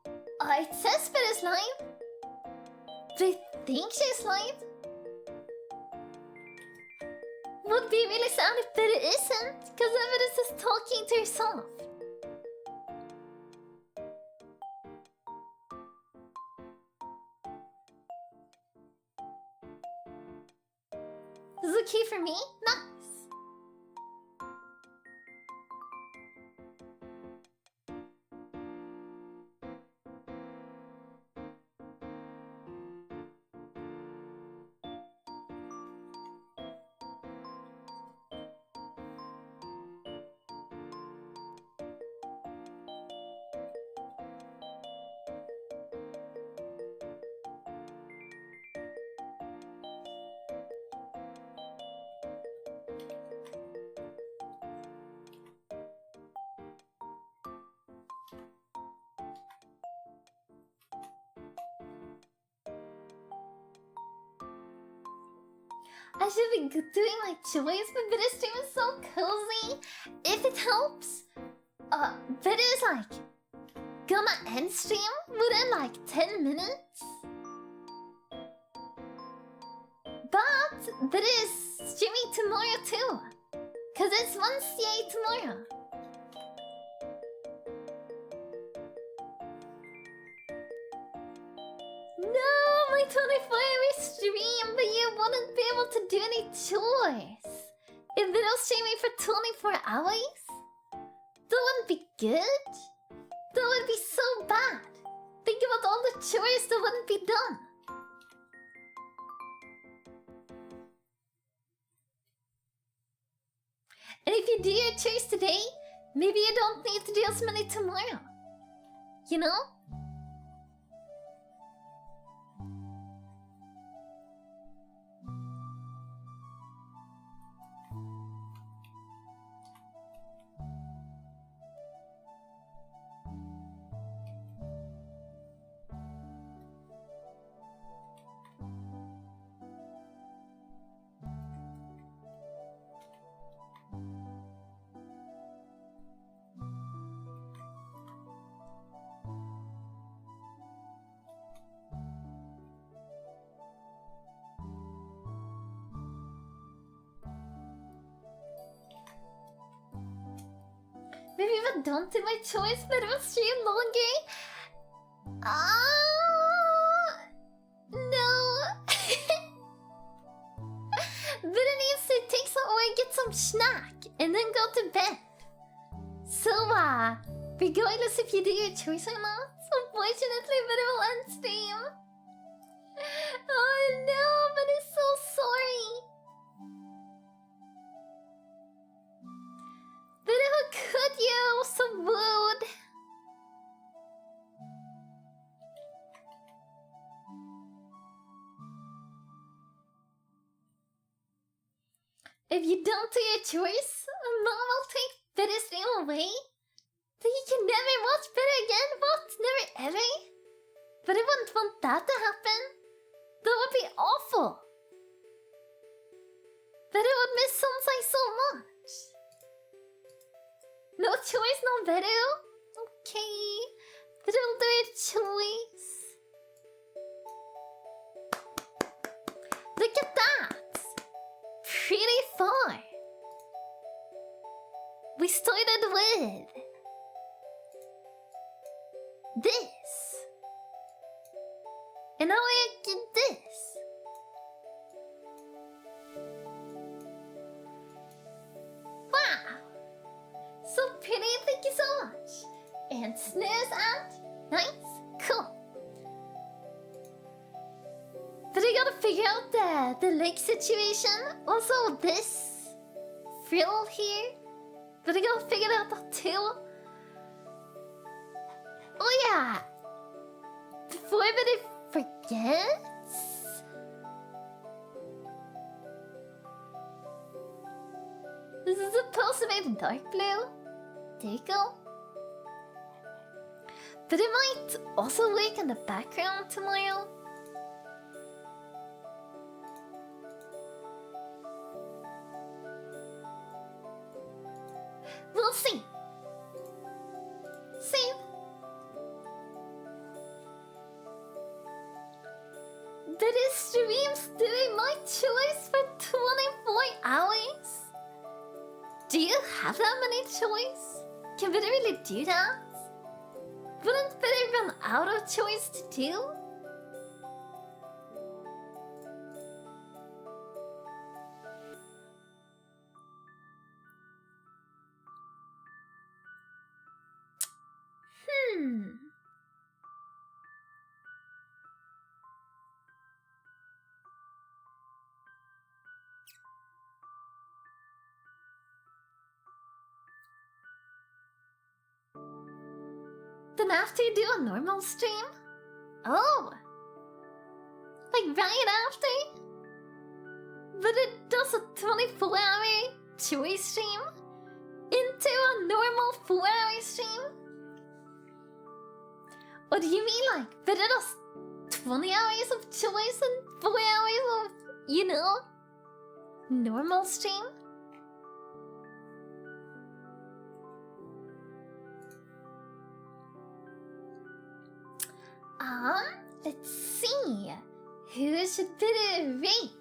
It says Beru's live. But I think she's live. Would be really sad if Beru isn't, because then Beru's just talking to herself. This is okay for me? Nice. I should be doing my choice, but Beru stream is so cozy. If it helps, Beru is like gonna end stream within like 10 minutes. But Beru is streaming tomorrow too, cause it's Wednesday tomorrow. No, my 24-hour stream, but you wouldn't be able to do any chores. If Beru's streaming for 24 hours, that wouldn't be good. That would be so bad. Think about all the chores that wouldn't be done. And if you do your chores today, maybe you don't need to do as many tomorrow. You know? Maybe if I don't do my chores, but it will stream longer. No. But it needs to take some or get some snack and then go to bed. So, regardless if you do your chores or not, unfortunately, but it will end stream. Oh no, but I'm so sorry. But who could you? So rude. If you don't do your chores, Mom will take better stream away. Then you can never watch better again. What? Never ever? But I wouldn't want that to happen. That would be awful. But I would miss Sonsai so much. No choice, no better. Okay. But I'll do a choice. Look at that. Pretty far. We started with this. And now I get this. Wow. So pretty, thank you so much. And snooze and nice, cool. But I gotta figure out the leg situation. Also this frill here. But I gotta figure out that too. Oh yeah. Before I forget. This is supposed to be dark blue. There you go. But it might also work in the background tomorrow. We'll see. Save. But it streams doing my choice for 24 hours? Do you have that many choice? Can Better really do that? Wouldn't Better run out of choice to do? Then after you do a normal stream? Oh! Like right after? But it does a 24-hour choice stream? Into a normal 4-hour stream? Or do you mean like, but it does 20 hours of choice and 4 hours of, you know, normal stream? Let's see. Who should Better rate?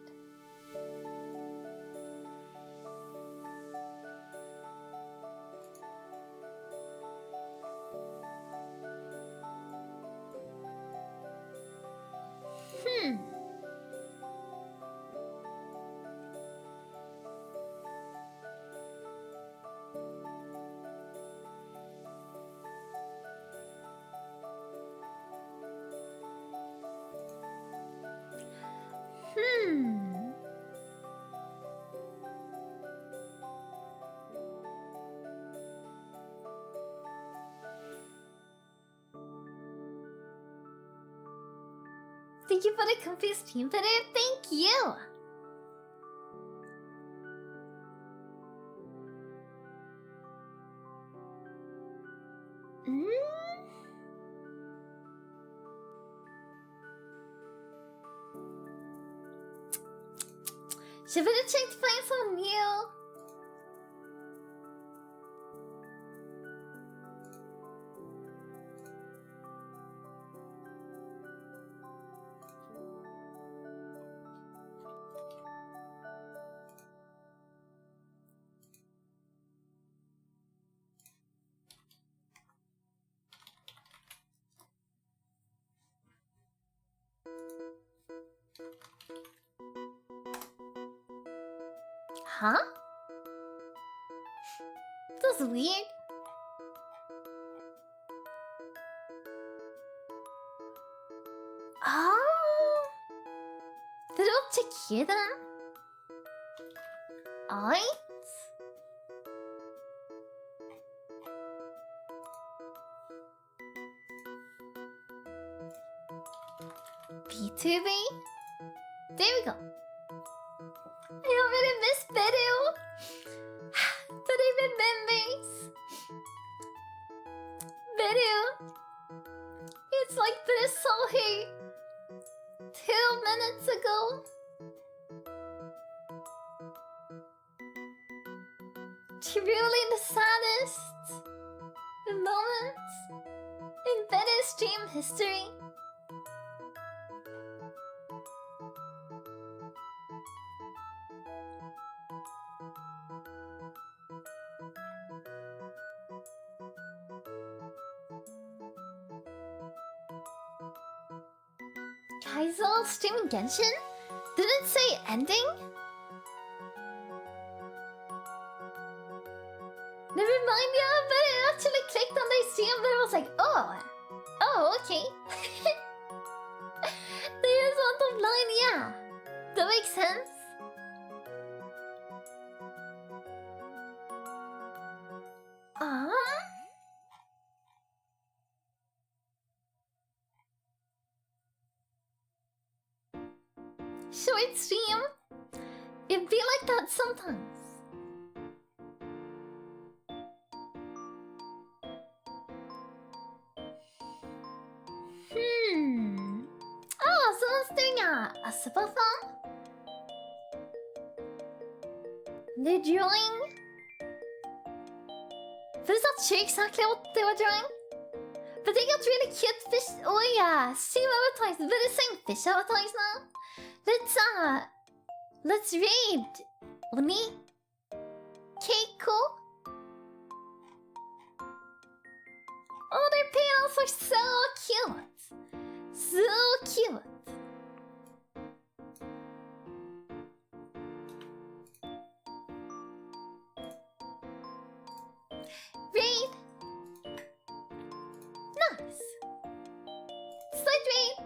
Thank you for the comfy stream, Beru. Thank you. Should better check to find someone new. Huh? That's weird. Oh, they don't check here then. Alright. B2B. There we go. I already miss Beru. But I remembers. Beru. It's like Beru saw her 2 minutes ago. Truly the saddest moments in Beru stream history. Guys, all streaming Genshin? Did it say ending? Never mind, yeah, but I actually clicked on the stream, but I was like, oh, okay. There is one top line, yeah. That makes sense. Short stream. It'd be like that sometimes. Oh, someone's doing a subathon? They're drawing? But is that sure exactly what they were drawing? But they got really cute fish. Oh yeah, stream avatars. But they're saying fish avatars now. Let's read. Oni Keiko. Oh, their panels are so cute. So cute. Read. Nice. Slide read.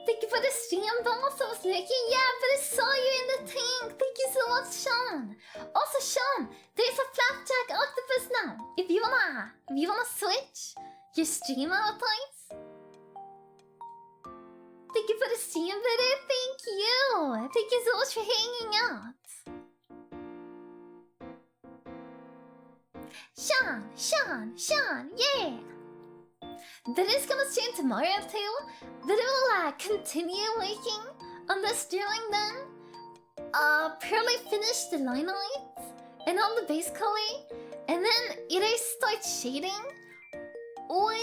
Thank you for the stream, boss. I was looking, yeah, but I saw you in the tank. Thank you so much, Sean. Also, Sean, there's a flapjack octopus now. If you wanna switch your stream avatars. Thank you for the stream, Beru. Thank you. Thank you so much for hanging out. Sean, yeah. Beru's gonna stream tomorrow too. Beru will continue working on this drawing then. Probably finish the line art and all the base color, and then either start shading or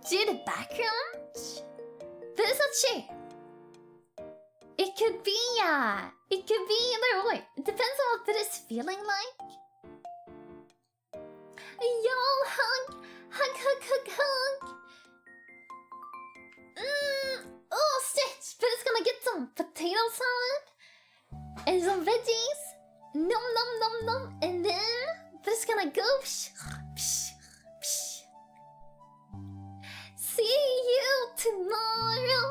do the background. But it's not sure. It could be either or. It depends on what Beru's feeling like. Yo, hug. Oh, stitch! But it's gonna get some potato salad and some veggies. Nom, and then it's gonna go. Psh, psh, psh. See you tomorrow.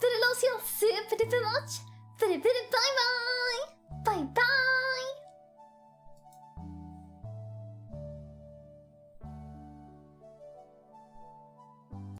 But I love you super duper much. But bye bye.